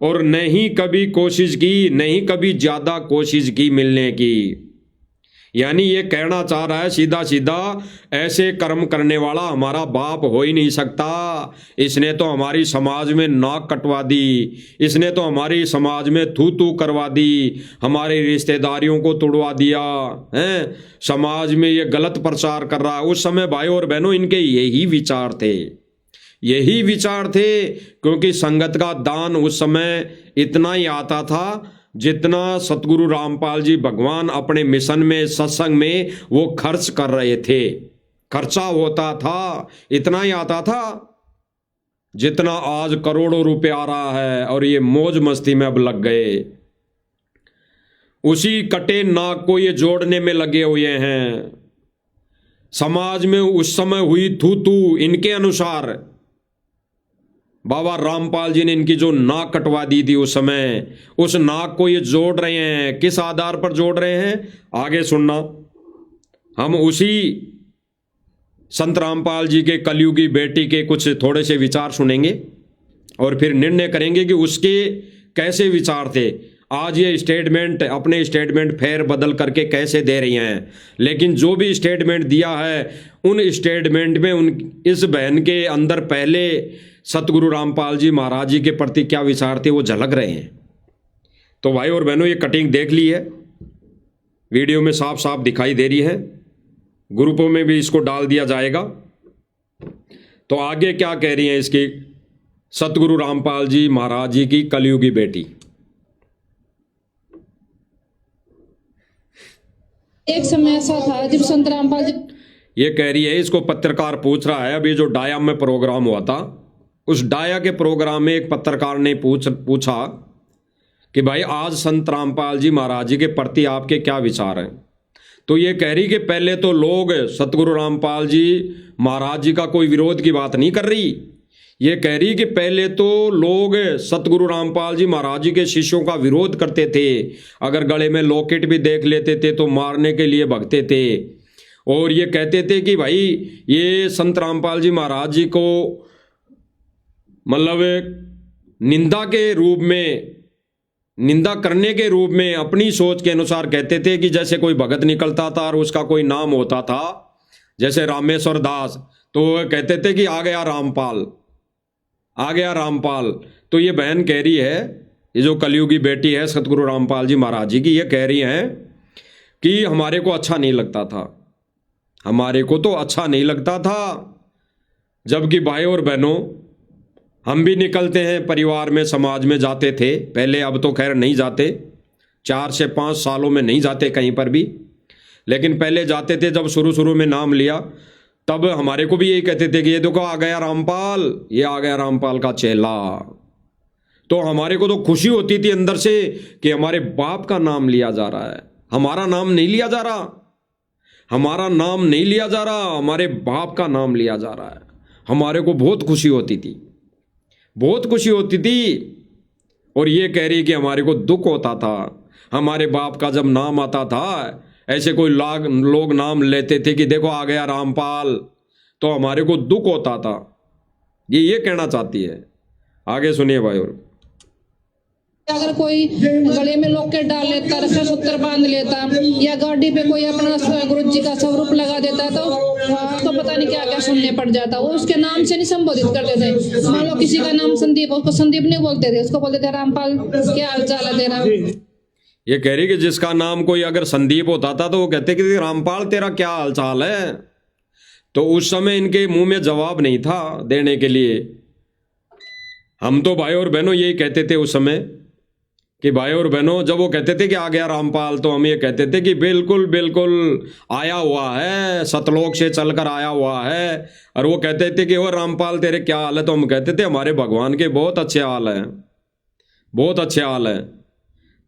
और नहीं कभी कोशिश की, नहीं कभी ज्यादा कोशिश की मिलने की। यानी ये कहना चाह रहा है सीधा सीधा, ऐसे कर्म करने वाला हमारा बाप हो ही नहीं सकता। इसने तो हमारी समाज में नाक कटवा दी, इसने तो हमारी समाज में थू थू करवा दी, हमारी रिश्तेदारियों को तोड़वा दिया है, समाज में ये गलत प्रचार कर रहा है। उस समय भाई और बहनों इनके यही विचार थे, क्योंकि संगत का दान उस समय इतना ही आता था जितना सतगुरु रामपाल जी भगवान अपने मिशन में, सत्संग में वो खर्च कर रहे थे। खर्चा होता था, इतना ही आता था जितना आज करोड़ों रुपए आ रहा है, और ये मौज मस्ती में अब लग गए। उसी कटे नाक को ये जोड़ने में लगे हुए हैं। समाज में उस समय हुई थू थू, इनके अनुसार बाबा रामपाल जी ने इनकी जो नाक कटवा दी थी उस समय, उस नाक को ये जोड़ रहे हैं। किस आधार पर जोड़ रहे हैं, आगे सुनना। हम उसी संत रामपाल जी के कलयुगी बेटी के कुछ थोड़े से विचार सुनेंगे और फिर निर्णय करेंगे कि उसके कैसे विचार थे। आज ये स्टेटमेंट, अपने स्टेटमेंट फेर बदल करके कैसे दे रही हैं, लेकिन जो भी स्टेटमेंट दिया है उन स्टेटमेंट में इस बहन के अंदर पहले सतगुरु रामपाल जी महाराज जी के प्रति क्या विचार थे वो झलक रहे हैं। तो भाई और बहनों, ये कटिंग देख ली है, वीडियो में साफ साफ दिखाई दे रही है, ग्रुपों में भी इसको डाल दिया जाएगा। तो आगे क्या कह रही हैं इसकी सतगुरु रामपाल जी महाराज जी की कलयुगी बेटी। एक समय ऐसा था जब संत रामपाल जी, ये कह रही है, इसको पत्रकार पूछ रहा है, अभी जो डाया में प्रोग्राम हुआ था, उस डाया के प्रोग्राम में एक पत्रकार ने पूछा कि भाई आज संत रामपाल जी महाराज जी के प्रति आपके क्या विचार हैं। तो ये कह रही कि पहले तो लोग सतगुरु रामपाल जी महाराज जी का कोई विरोध की बात नहीं कर रही। ये कह रही कि पहले तो लोग सतगुरु रामपाल जी महाराज जी के शिष्यों का विरोध करते थे, अगर गले में लॉकेट भी देख लेते थे तो मारने के लिए भगते थे, और ये कहते थे कि भाई ये संत रामपाल जी महाराज जी को मतलब निंदा के रूप में, निंदा करने के रूप में अपनी सोच के अनुसार कहते थे कि जैसे कोई भगत निकलता था और उसका कोई नाम होता था, जैसे रामेश्वर दास, तो वह कहते थे कि आ गया रामपाल, आ गया रामपाल। तो ये बहन कह रही है, ये जो कलयुगी बेटी है सतगुरु रामपाल जी महाराज जी की, ये कह रही है कि हमारे को अच्छा नहीं लगता था, हमारे को तो अच्छा नहीं लगता था। जबकि भाई और बहनों, हम भी निकलते हैं परिवार में, समाज में जाते थे पहले, अब तो खैर नहीं जाते, 4 से 5 सालों में नहीं जाते कहीं पर भी, लेकिन पहले जाते थे। जब शुरू शुरू में नाम लिया तब हमारे को भी यही कहते थे कि ये देखो आ गया रामपाल, ये आ गया रामपाल का चेला। तो हमारे को तो खुशी होती थी अंदर से कि हमारे बाप का नाम लिया जा रहा है, हमारा नाम नहीं लिया जा रहा। हमारा नाम नहीं लिया जा रहा, हमारे बाप का नाम लिया जा रहा है। हमारे को बहुत खुशी होती थी, बहुत खुशी होती थी। और ये कह रही कि हमारे को दुख होता था, हमारे बाप का जब नाम आता था, ऐसे कोई लोग नाम लेते थे कि देखो आ गया रामपाल, तो हमारे को दुख होता था। ये कहना चाहती है। आगे सुनिए भाई। और अगर कोई गले में लॉकेट डाल लेता, रक्षा सूत्र बांध लेता, या गाड़ी पे कोई अपना गुरु जी का स्वरूप लगा देता, तो पता नहीं क्या क्या सुनने पड़ जाता। वो उसके नाम से नहीं संबोधित करते थे। मान लो किसी का नाम संदीप, उसको संदीप नहीं बोलते थे, उसको बोलते थे रामपाल, क्या हाल चाल है तेरा। ये कह रही कि जिसका नाम कोई अगर संदीप होता था तो वो कहते कि रामपाल तेरा क्या हाल चाल है। तो उस समय इनके मुंह में जवाब नहीं था देने के लिए। हम तो भाई और बहनों यही कहते थे उस समय कि भाई और बहनों, जब वो कहते थे कि आ गया रामपाल, तो हम ये कहते थे कि बिल्कुल बिल्कुल आया हुआ है, सतलोक से चलकर आया हुआ है। और वो कहते थे कि वो रामपाल तेरे क्या हाल है, तो हम कहते थे हमारे भगवान के बहुत अच्छे हाल हैं, बहुत अच्छे हाल हैं।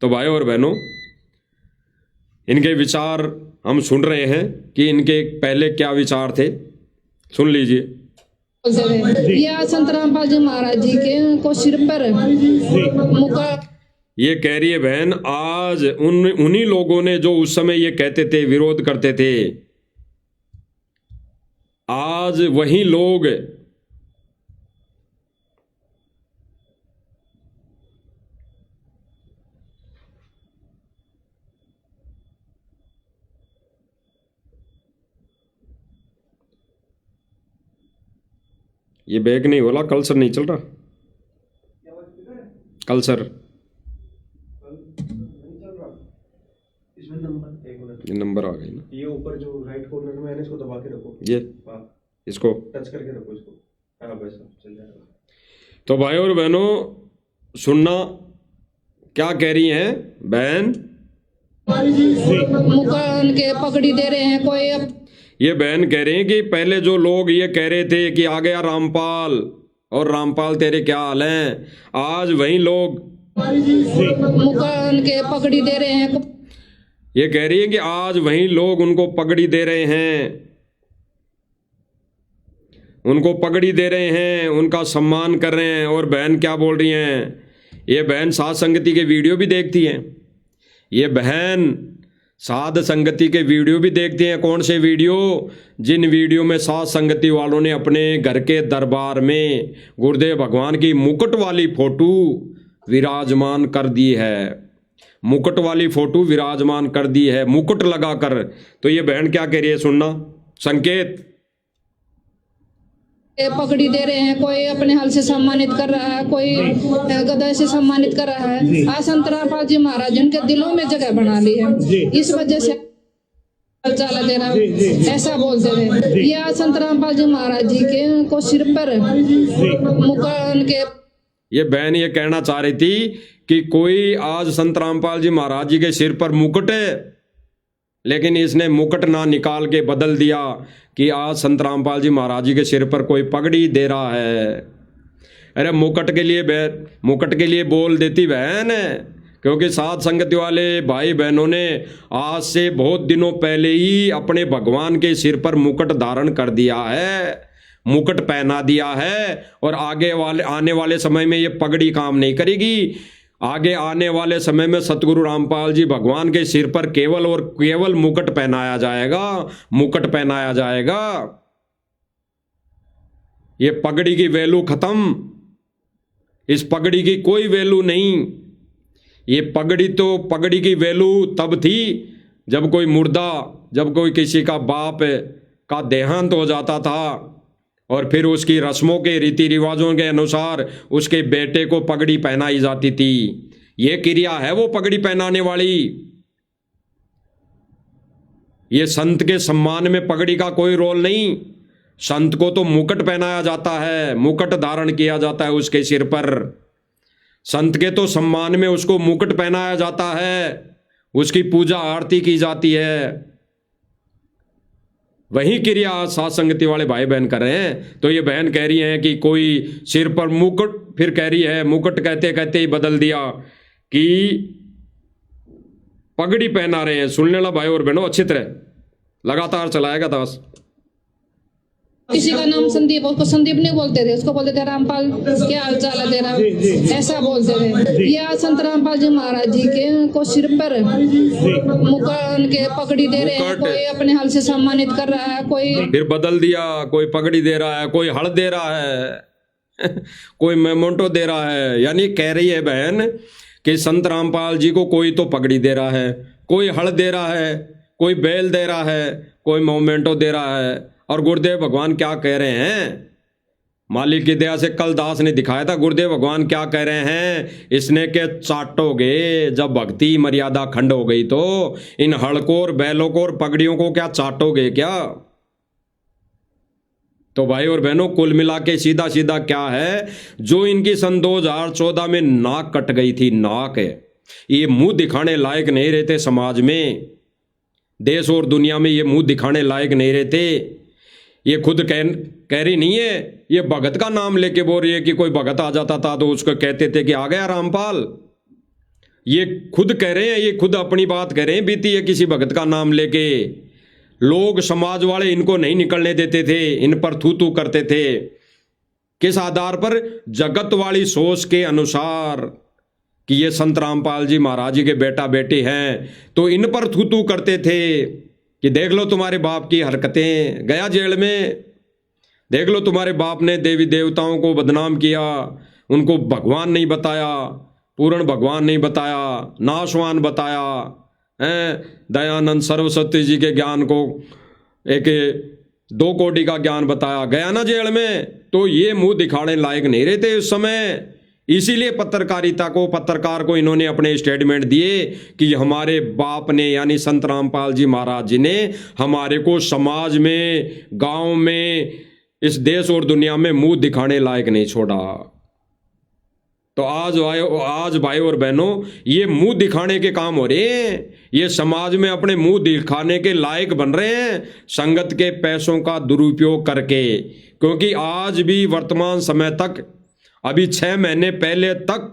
तो भाई और बहनों, इनके विचार हम सुन रहे हैं कि इनके पहले क्या विचार थे, सुन लीजिए। या संत रामपाल जी महाराज जी के को सिर पर मुका। ये कह रही है बहन, आज उन्हीं लोगों ने जो उस समय ये कहते थे, विरोध करते थे, आज वही लोग ये बैग नहीं बोला, कल्सर नहीं चल रहा, कल्सर ये नंबर आ गई ना, ये ऊपर जो राइट कॉर्नर में है इसको दबा के रखो, ये इसको टच करके रखो इसको। हाँ बस चल जाएगा। तो भाई और बहनों सुनना, क्या कह रही हैं बहन। मुकान के पकड़ी दे रहे हैं कोई। ये बहन कह रहे हैं कि पहले जो लोग ये कह रहे थे कि आ गया रामपाल और रामपाल तेरे क्या हाल हैं, आज वही लोग मुकान के पकड़ी दे रहे हैं। ये कह रही है कि आज वही लोग उनको पगड़ी दे रहे हैं, उनको पगड़ी दे रहे हैं, उनका सम्मान कर रहे हैं। और बहन क्या बोल रही हैं, ये बहन साध संगति के वीडियो भी देखती हैं, ये बहन साध संगति के वीडियो भी देखती हैं। कौन से वीडियो? जिन वीडियो में साध संगति वालों ने अपने घर के दरबार में गुरुदेव भगवान की मुकुट वाली फोटो विराजमान कर दी है, मुकुट वाली फोटो विराजमान कर दी है, मुकुट लगाकर। तो ये बहन क्या कह रही है, सुनना संकेत। पगड़ी दे रहे हैं, कोई अपने हल से सम्मानित कर रहा है, कोई गदा से सम्मानित कर रहा है। आज संत रामपाल जी महाराज उनके दिलों में जगह बना ली है, इस वजह से चला दे रहा ऐसा बोलते थे। ये आज संत रामपाल जी महाराज जी के को सिर पर मुकान के। ये बहन ये कहना चाह रही थी कि कोई आज संत रामपाल जी महाराज जी के सिर पर मुकुट है, लेकिन इसने मुकुट ना निकाल के बदल दिया कि आज संत रामपाल जी महाराज जी के सिर पर कोई पगड़ी दे रहा है। अरे मुकुट के लिए बोल देती बहन, क्योंकि साध संगति वाले भाई बहनों ने आज से बहुत दिनों पहले ही अपने भगवान के सिर पर मुकुट धारण कर दिया है, मुकुट पहना दिया है। और आने वाले समय में ये पगड़ी काम नहीं करेगी। आगे आने वाले समय में सतगुरु रामपाल जी भगवान के सिर पर केवल और केवल मुकुट पहनाया जाएगा, मुकुट पहनाया जाएगा। ये पगड़ी की वैल्यू खत्म, इस पगड़ी की कोई वैल्यू नहीं। ये पगड़ी की वैल्यू तब थी जब कोई किसी का बाप का देहांत हो जाता था और फिर उसकी रस्मों के रीति रिवाजों के अनुसार उसके बेटे को पगड़ी पहनाई जाती थी। ये क्रिया है वो पगड़ी पहनाने वाली। ये संत के सम्मान में पगड़ी का कोई रोल नहीं। संत को तो मुकुट पहनाया जाता है, मुकुट धारण किया जाता है उसके सिर पर। संत के तो सम्मान में उसको मुकुट पहनाया जाता है, उसकी पूजा आरती की जाती है। वही क्रिया साध संगति वाले भाई बहन कर रहे हैं। तो ये बहन कह रही हैं कि कोई सिर पर मुकुट, फिर कह रही है मुकुट कहते कहते ही बदल दिया कि पगड़ी पहना रहे हैं। सुनने वाला भाई और बहनों अच्छी तरह लगातार चलाएगा दास। किसी का नाम संदीप, उसको संदीप नहीं बोलते थे, उसको बोलते थे रामपाल, क्या हाल चाल है तेरा, ऐसा बोलते थे। ये आज संत रामपाल जी महाराज जी के को सिर पर मुकुट के पगड़ी दे रहे हैं, कोई अपने हाल से सम्मानित कर रहा है, कोई फिर बदल दिया, कोई पगड़ी दे रहा है, कोई हड़ दे रहा है कोई मेमोंटो दे रहा है। यानी कह रही है बहन कि संत रामपाल जी को कोई तो पगड़ी दे रहा है, कोई हड़ दे रहा है, कोई बैल दे रहा है, कोई मोमेंटो दे रहा है। और गुरुदेव भगवान क्या कह रहे हैं, मालिक की दया से कल दास ने दिखाया था, गुरुदेव भगवान क्या कह रहे हैं, इसने के चाटोगे जब भक्ति मर्यादा खंड हो गई तो इन हड़कों और बैलों को और पगड़ियों को क्या चाटोगे क्या। तो भाई और बहनों, कुल मिला के सीधा सीधा क्या है, जो इनकी सन 2014 में नाक कट गई थी, नाक है, ये मुंह दिखाने लायक नहीं रहते समाज में, देश और दुनिया में ये मुंह दिखाने लायक नहीं रहते। ये खुद कह रही नहीं है, ये भगत का नाम लेके बोल रही है कि कोई भगत आ जाता था तो उसको कहते थे कि आ गया रामपाल। ये खुद कह रहे हैं, ये खुद अपनी बात कह रहे हैं, बीती है किसी भगत का नाम लेके। लोग समाज वाले इनको नहीं निकलने देते थे, इन पर थू थू करते थे। किस आधार पर, जगत वाली सोच के अनुसार कि ये संत रामपाल जी महाराज जी के बेटा बेटी हैं, तो इन पर थू थू करते थे कि देख लो तुम्हारे बाप की हरकतें, गया जेल में, देख लो तुम्हारे बाप ने देवी देवताओं को बदनाम किया, उनको भगवान नहीं बताया, पूर्ण भगवान नहीं बताया, नाशवान बताया, दयानंद सरस्वती जी के ज्ञान को एक 2 कोटि का ज्ञान बताया, गया ना जेल में। तो ये मुंह दिखाने लायक नहीं रहते उस समय, इसीलिए पत्रकार को इन्होंने अपने स्टेटमेंट दिए कि हमारे बाप ने यानी संत रामपाल जी महाराज जी ने हमारे को समाज में, गांव में, इस देश और दुनिया में मुंह दिखाने लायक नहीं छोड़ा। तो आज भाई और बहनों, ये मुंह दिखाने के काम हो रहे हैं, ये समाज में अपने मुंह दिखाने के लायक बन रहे हैं संगत के पैसों का दुरुपयोग करके। क्योंकि आज भी वर्तमान समय तक, अभी 6 महीने पहले तक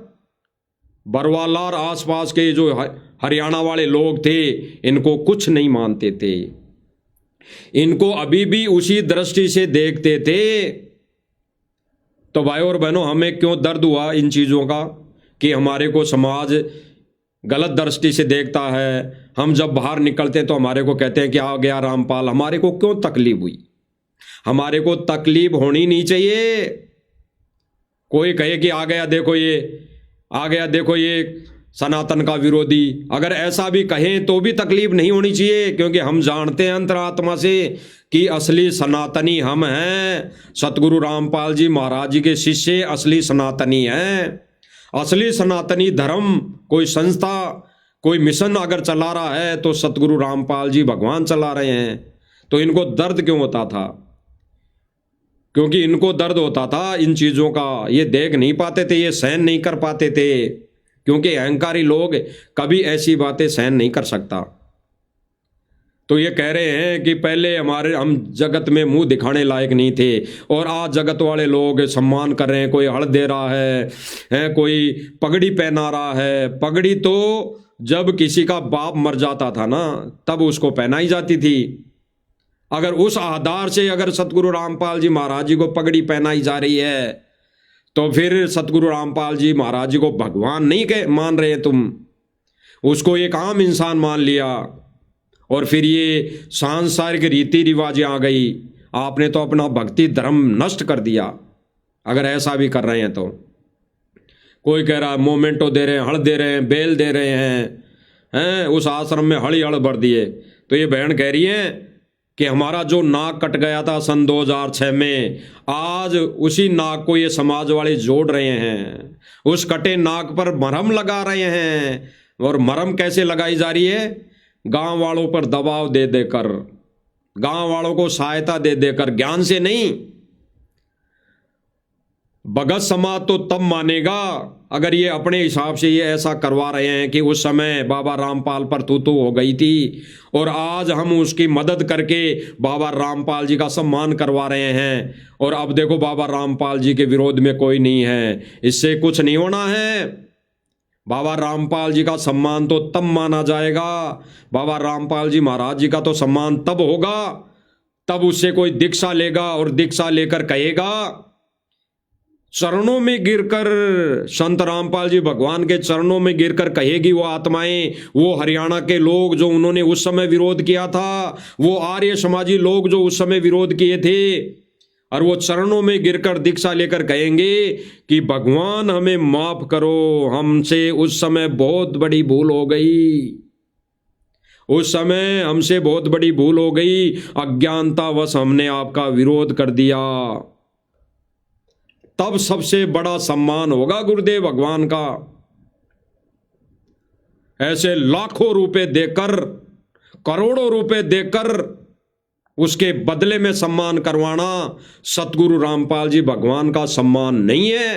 बरवाला और आसपास के जो हरियाणा वाले लोग थे, इनको कुछ नहीं मानते थे, इनको अभी भी उसी दृष्टि से देखते थे। तो भाई और बहनों, हमें क्यों दर्द हुआ इन चीज़ों का कि हमारे को समाज गलत दृष्टि से देखता है। हम जब बाहर निकलते हैं तो हमारे को कहते हैं कि आ गया रामपाल। हमारे को क्यों तकलीफ हुई? हमारे को तकलीफ होनी नहीं चाहिए। कोई कहे कि आ गया देखो ये, आ गया देखो ये सनातन का विरोधी, अगर ऐसा भी कहें तो भी तकलीफ नहीं होनी चाहिए, क्योंकि हम जानते हैं अंतरात्मा से कि असली सनातनी हम हैं। सतगुरु रामपाल जी महाराज जी के शिष्य असली सनातनी हैं। असली सनातनी धर्म, कोई संस्था, कोई मिशन अगर चला रहा है तो सतगुरु रामपाल जी भगवान चला रहे हैं। तो इनको दर्द क्यों होता था? क्योंकि इनको दर्द होता था इन चीज़ों का, ये देख नहीं पाते थे, ये सहन नहीं कर पाते थे, क्योंकि अहंकारी लोग कभी ऐसी बातें सहन नहीं कर सकता। तो ये कह रहे हैं कि पहले हम जगत में मुंह दिखाने लायक नहीं थे और आज जगत वाले लोग सम्मान कर रहे हैं। कोई हड़ दे रहा है, कोई पगड़ी पहना रहा है। पगड़ी तो जब किसी का बाप मर जाता था ना, तब उसको पहनाई जाती थी। अगर उस आधार से अगर सतगुरु रामपाल जी महाराज जी को पगड़ी पहनाई जा रही है, तो फिर सतगुरु रामपाल जी महाराज जी को भगवान नहीं मान रहे तुम, उसको एक आम इंसान मान लिया। और फिर ये सांसारिक रीति रिवाजें आ गई, आपने तो अपना भक्ति धर्म नष्ट कर दिया। अगर ऐसा भी कर रहे हैं तो कोई कह रहा है मोमेंटो दे रहे हैं, हड़ दे रहे हैं, बेल दे रहे हैं, उस आश्रम में हड़ ही हड़ भर दिए। तो ये बहन कह रही है कि हमारा जो नाक कट गया था सन 2006 में, आज उसी नाक को ये समाज वाले जोड़ रहे हैं, उस कटे नाक पर मरहम लगा रहे हैं। और मरहम कैसे लगाई जा रही है? गांव वालों पर दबाव दे देकर, गांव वालों को सहायता दे देकर, ज्ञान से नहीं। भगत समाज तो तब मानेगा अगर ये अपने हिसाब से ये ऐसा करवा रहे हैं कि उस समय बाबा रामपाल पर तू हो गई थी और आज हम उसकी मदद करके बाबा रामपाल जी का सम्मान करवा रहे हैं, और अब देखो बाबा रामपाल जी के विरोध में कोई नहीं है। इससे कुछ नहीं होना है। बाबा रामपाल जी का सम्मान तो तब माना जाएगा, बाबा रामपाल जी महाराज जी का तो सम्मान तब होगा तब उससे कोई दीक्षा लेगा और दीक्षा लेकर कहेगा, चरणों में गिरकर, संत रामपाल जी भगवान के चरणों में गिरकर कहेगी वो आत्माएं, वो हरियाणा के लोग जो उन्होंने उस समय विरोध किया था, वो आर्य समाजी लोग जो उस समय विरोध किए थे, और वो चरणों में गिरकर दीक्षा लेकर कहेंगे कि भगवान हमें माफ करो, हमसे उस समय बहुत बड़ी भूल हो गई, उस समय हमसे बहुत बड़ी भूल हो गई, अज्ञानतावश हमने आपका विरोध कर दिया। तब सबसे बड़ा सम्मान होगा गुरुदेव भगवान का। ऐसे लाखों रुपए देकर, करोड़ों रुपए देकर उसके बदले में सम्मान करवाना सतगुरु रामपाल जी भगवान का सम्मान नहीं है।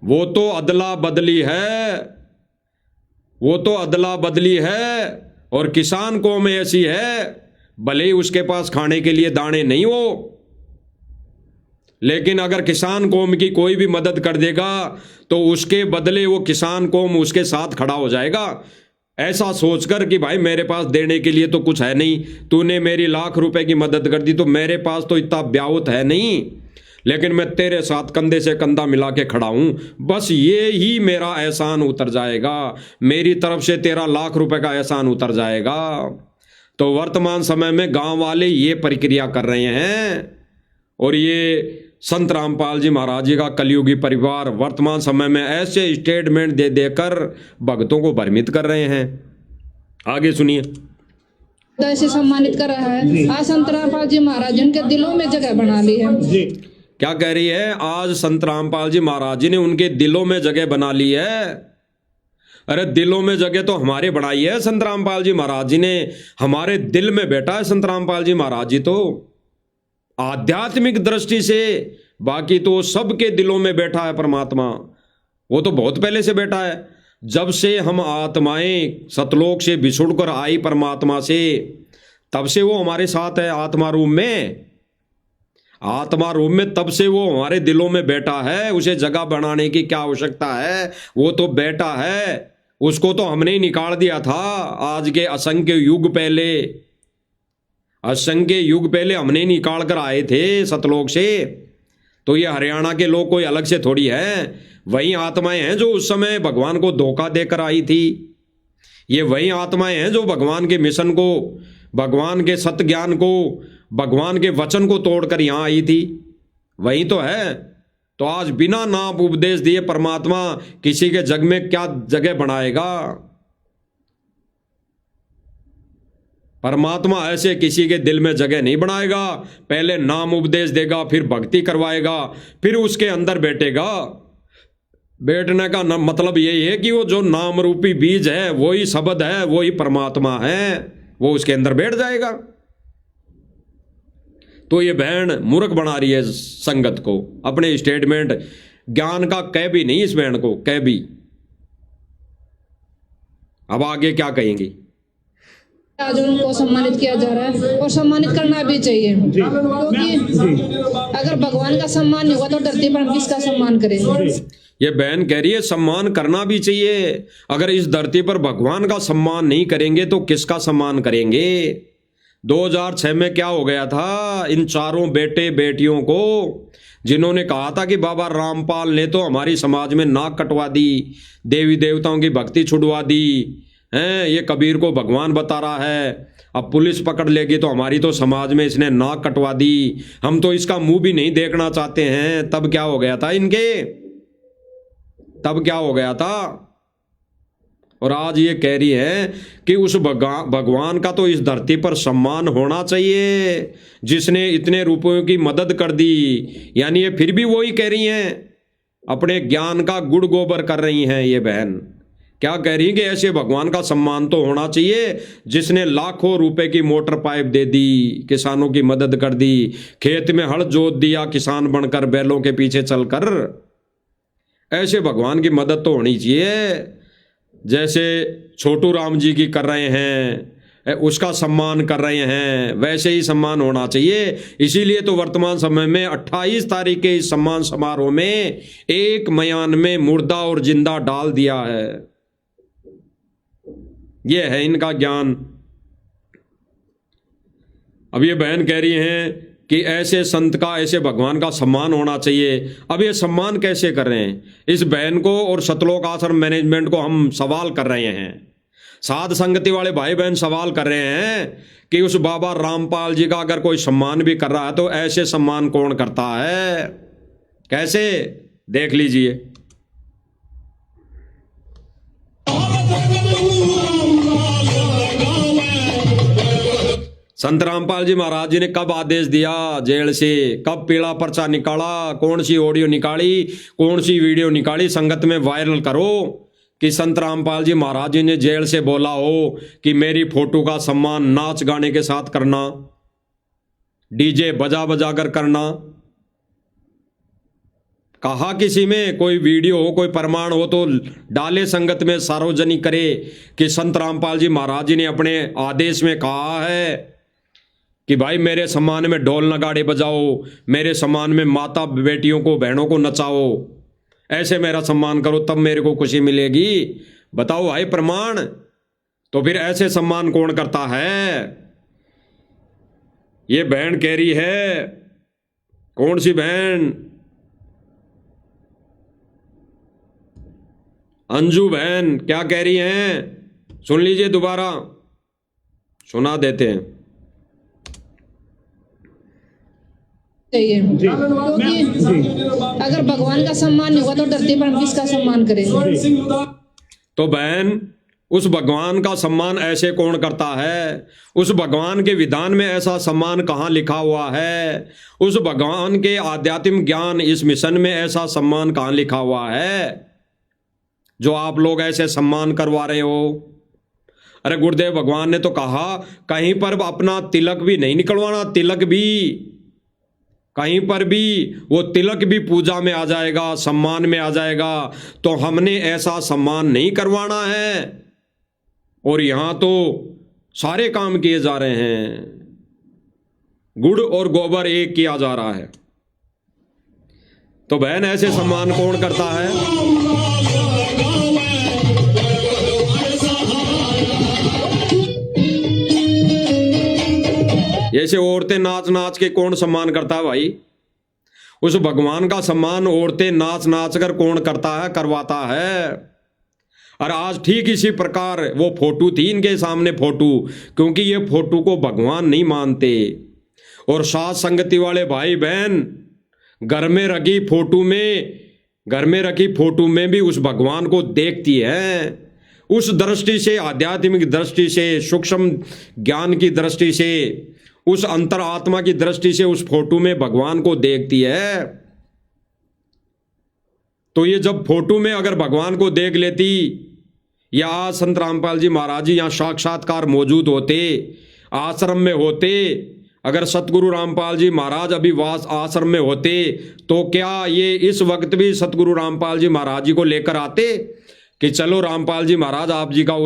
वो तो अदला बदली है, वो तो अदला बदली है। और किसान कौम ऐसी है, भले ही उसके पास खाने के लिए दाने नहीं हो, लेकिन अगर किसान कौम की कोई भी मदद कर देगा तो उसके बदले वो किसान कौम उसके साथ खड़ा हो जाएगा, ऐसा सोचकर कि भाई मेरे पास देने के लिए तो कुछ है नहीं, तूने मेरी लाख रुपए की मदद कर दी तो मेरे पास तो इतना ब्याउत है नहीं, लेकिन मैं तेरे साथ कंधे से कंधा मिला के खड़ा हूं, बस ये ही मेरा एहसान उतर जाएगा, मेरी तरफ से तेरा लाख रुपए का एहसान उतर जाएगा। तो वर्तमान समय में गांव वाले ये प्रक्रिया कर रहे हैं, और ये संत रामपाल जी महाराज जी का कलयुगी परिवार वर्तमान समय में ऐसे स्टेटमेंट दे देकर भक्तों को भ्रमित कर रहे हैं। आगे सुनिए। ऐसे सम्मानित कर रहा है, आज संत रामपाल जी महाराज उनके दिलों में जगह बना ली है। क्या कह रही है? आज संत रामपाल जी महाराज जी ने उनके दिलों में जगह बना ली है। अरे दिलों में जगह तो हमारे बनाई है संत रामपाल जी महाराज जी ने, हमारे दिल में बैठा है संत रामपाल जी महाराज जी तो आध्यात्मिक दृष्टि से, बाकी तो सबके दिलों में बैठा है परमात्मा, वो तो बहुत पहले से बैठा है। जब से हम आत्माएं सतलोक से बिछुड़ कर आई परमात्मा से, तब से वो हमारे साथ है आत्मा रूप में, आत्मा रूप में तब से वो हमारे दिलों में बैठा है। उसे जगह बनाने की क्या आवश्यकता है, वो तो बैठा है, उसको तो हमने ही निकाल दिया था। आज के असंख्य युग पहले, असंख्य युग पहले हमने निकाल कर आए थे सतलोक से। तो ये हरियाणा के लोग कोई अलग से थोड़ी है, वही आत्माएं हैं जो उस समय भगवान को धोखा देकर आई थी। ये वही आत्माएं हैं जो भगवान के मिशन को, भगवान के सत्य ज्ञान को, भगवान के वचन को तोड़कर यहाँ आई थी, वही तो है। तो आज बिना नाम उपदेश दिए परमात्मा किसी के जग में क्या जगह बनाएगा? परमात्मा ऐसे किसी के दिल में जगह नहीं बनाएगा। पहले नाम उपदेश देगा, फिर भक्ति करवाएगा, फिर उसके अंदर बैठेगा। बैठने का मतलब यही है कि वो जो नाम रूपी बीज है, वही शब्द है, वही परमात्मा है, वो उसके अंदर बैठ जाएगा। तो ये बहन मूर्ख बना रही है संगत को, अपने स्टेटमेंट ज्ञान का कह भी नहीं इस बहन को, कह भी। अब आगे क्या कहेंगी? आज उनको सम्मानित किया जा रहा है और सम्मानित करना भी चाहिए, क्योंकि अगर भगवान का सम्मान नहीं होगा तो धरती पर हम किसका सम्मान करेंगे? ये बहन कह रही है सम्मान करना भी चाहिए। अगर इस धरती पर भगवान का सम्मान नहीं करेंगे तो किसका सम्मान करेंगे? 2006 में क्या हो गया था इन चारों बेटे बेटियों को, जिन्होंने कहा था कि बाबा रामपाल ने तो हमारी समाज में नाक कटवा दी, देवी देवताओं की भक्ति छुड़वा दी हैं, ये कबीर को भगवान बता रहा है, अब पुलिस पकड़ लेगी तो हमारी तो समाज में इसने नाक कटवा दी, हम तो इसका मुंह भी नहीं देखना चाहते हैं। तब क्या हो गया था इनके, तब क्या हो गया था? और आज ये कह रही है कि उस भगवान का तो इस धरती पर सम्मान होना चाहिए जिसने इतने रुपयों की मदद कर दी। यानी ये फिर भी वही कह रही हैं, अपने ज्ञान का गुड़ गोबर कर रही हैं ये बहन। क्या कह रही है कि ऐसे भगवान का सम्मान तो होना चाहिए जिसने लाखों रुपए की मोटर पाइप दे दी, किसानों की मदद कर दी, खेत में हल जोत दिया किसान बनकर बैलों के पीछे चलकर। ऐसे भगवान की मदद तो होनी चाहिए, जैसे छोटू राम जी की कर रहे हैं, उसका सम्मान कर रहे हैं, वैसे ही सम्मान होना चाहिए। इसीलिए तो वर्तमान समय में 28 तारीख के इस सम्मान समारोह में एक मयान में मुर्दा और जिंदा डाल दिया है। यह है इनका ज्ञान। अब ये बहन कह रही हैं कि ऐसे संत का, ऐसे भगवान का सम्मान होना चाहिए। अब ये सम्मान कैसे कर रहे हैं? इस बहन को और सतलोक आश्रम मैनेजमेंट को हम सवाल कर रहे हैं, साध संगति वाले भाई बहन सवाल कर रहे हैं कि उस बाबा रामपाल जी का अगर कोई सम्मान भी कर रहा है तो ऐसे सम्मान कौन करता है? कैसे? देख लीजिए। संत रामपाल जी महाराज जी ने कब आदेश दिया जेल से, कब पीला पर्चा निकाला, कौन सी ऑडियो निकाली, कौन सी वीडियो निकाली, संगत में वायरल करो कि संत रामपाल जी महाराज जी ने जेल से बोला हो कि मेरी फोटो का सम्मान नाच गाने के साथ करना, डीजे बजा बजा कर करना। कहा किसी में कोई वीडियो हो, कोई प्रमाण हो तो डाले, संगत में सार्वजनिक करे कि संत रामपाल जी महाराज जी ने अपने आदेश में कहा है कि भाई मेरे सम्मान में ढोल नगाड़े बजाओ, मेरे सम्मान में माता बेटियों को, बहनों को नचाओ, ऐसे मेरा सम्मान करो तब मेरे को खुशी मिलेगी। बताओ भाई प्रमाण। तो फिर ऐसे सम्मान कौन करता है? ये बहन कह रही है। कौन सी बहन? अंजू बहन क्या कह रही हैं? सुन लीजिए, दोबारा सुना देते हैं। चाहिए, क्योंकि अगर भगवान का सम्मान नहीं होगा तो धरती पर हम किसका सम्मान करेंगे? तो बहन, उस भगवान का सम्मान ऐसे कौन करता है? उस भगवान के विधान में ऐसा सम्मान कहाँ लिखा हुआ है? उस भगवान के आध्यात्मिक ज्ञान इस मिशन में ऐसा सम्मान कहाँ लिखा हुआ है जो आप लोग ऐसे सम्मान करवा रहे हो? अरे गुरुदेव भगवान ने तो कहा कहीं पर अपना तिलक भी नहीं निकलवाना, तिलक भी कहीं पर भी, वो तिलक भी पूजा में आ जाएगा, सम्मान में आ जाएगा। तो हमने ऐसा सम्मान नहीं करवाना है। और यहां तो सारे काम किए जा रहे हैं, गुड़ और गोबर एक किया जा रहा है। तो बहन ऐसे सम्मान कौन करता है? जैसे औरतें नाच नाच के कौन सम्मान करता है भाई? उस भगवान का सम्मान औरतें नाच नाच कर कौन करता है, करवाता है। और आज ठीक इसी प्रकार वो फोटो थी इनके सामने, फोटो, क्योंकि ये फोटो को भगवान नहीं मानते। और साथ संगति वाले भाई बहन घर में रखी फोटो में भी उस भगवान को देखती है। उस दृष्टि से, आध्यात्मिक दृष्टि से, सूक्ष्म ज्ञान की दृष्टि से, उस अंतर आत्मा की दृष्टि से उस फोटो में भगवान को देखती है। तो ये जब फोटो में अगर भगवान को देख लेती, या आज संत रामपाल जी महाराज जी यहाँ साक्षात्कार मौजूद होते, आश्रम में होते, अगर सतगुरु रामपाल जी महाराज अभी वास आश्रम में होते, तो क्या ये इस वक्त भी सतगुरु रामपाल जी महाराज जी को लेकर आते कि चलो रामपाल जी महाराज आप जी का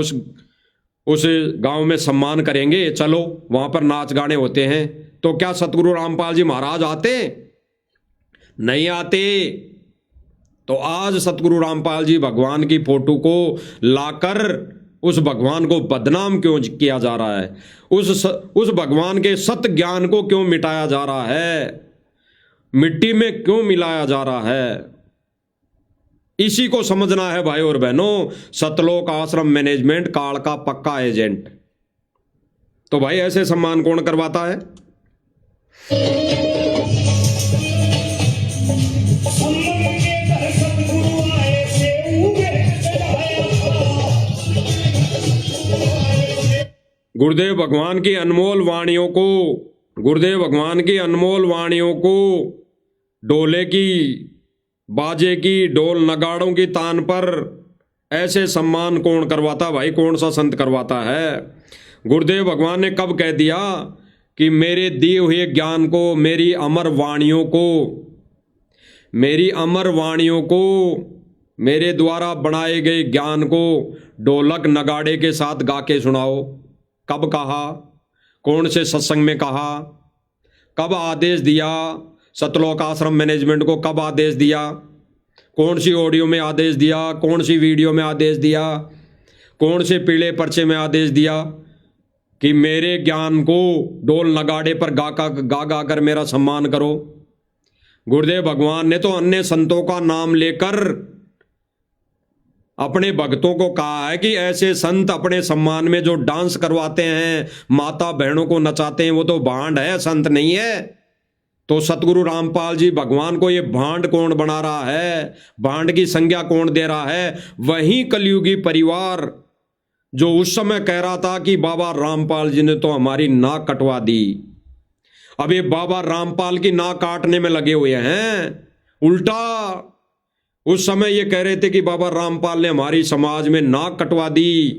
उस गांव में सम्मान करेंगे, चलो वहां पर नाच गाने होते हैं? तो क्या सतगुरु रामपाल जी महाराज आते? नहीं आते। तो आज सतगुरु रामपाल जी भगवान की फोटो को लाकर उस भगवान को बदनाम क्यों किया जा रहा है? उस भगवान के सत्य ज्ञान को क्यों मिटाया जा रहा है? मिट्टी में क्यों मिलाया जा रहा है? इसी को समझना है भाई और बहनों। सतलोक आश्रम मैनेजमेंट काल का पक्का एजेंट। तो भाई ऐसे सम्मान कौन करवाता है? गुरुदेव भगवान की अनमोल वाणियों को, गुरुदेव भगवान की अनमोल वाणियों को डोले की, बाजे की, ढोल नगाड़ों की तान पर ऐसे सम्मान कौन करवाता भाई? कौन सा संत करवाता है? गुरुदेव भगवान ने कब कह दिया कि मेरे दिए हुए ज्ञान को, मेरी अमर वाणियों को, मेरे द्वारा बनाए गए ज्ञान को ढोलक नगाड़े के साथ गा के सुनाओ? कब कहा, कौन से सत्संग में कहा, कब आदेश दिया, सतलोक आश्रम मैनेजमेंट को कब आदेश दिया, कौन सी ऑडियो में आदेश दिया, कौन सी वीडियो में आदेश दिया, कौन से पीले पर्चे में आदेश दिया कि मेरे ज्ञान को डोल नगाड़े पर गा कर मेरा सम्मान करो। गुरुदेव भगवान ने तो अन्य संतों का नाम लेकर अपने भक्तों को कहा है कि ऐसे संत अपने सम्मान में जो डांस करवाते हैं, माता बहनों को नचाते हैं, वो तो भांड है, संत नहीं है। तो सतगुरु रामपाल जी भगवान को ये भांड कौन बना रहा है, भांड की संज्ञा कौन दे रहा है? वही कलयुगी परिवार जो उस समय कह रहा था कि बाबा रामपाल जी ने तो हमारी नाक कटवा दी। अब ये बाबा रामपाल की नाक काटने में लगे हुए हैं। उल्टा उस समय ये कह रहे थे कि बाबा रामपाल ने हमारी समाज में नाक कटवा दी।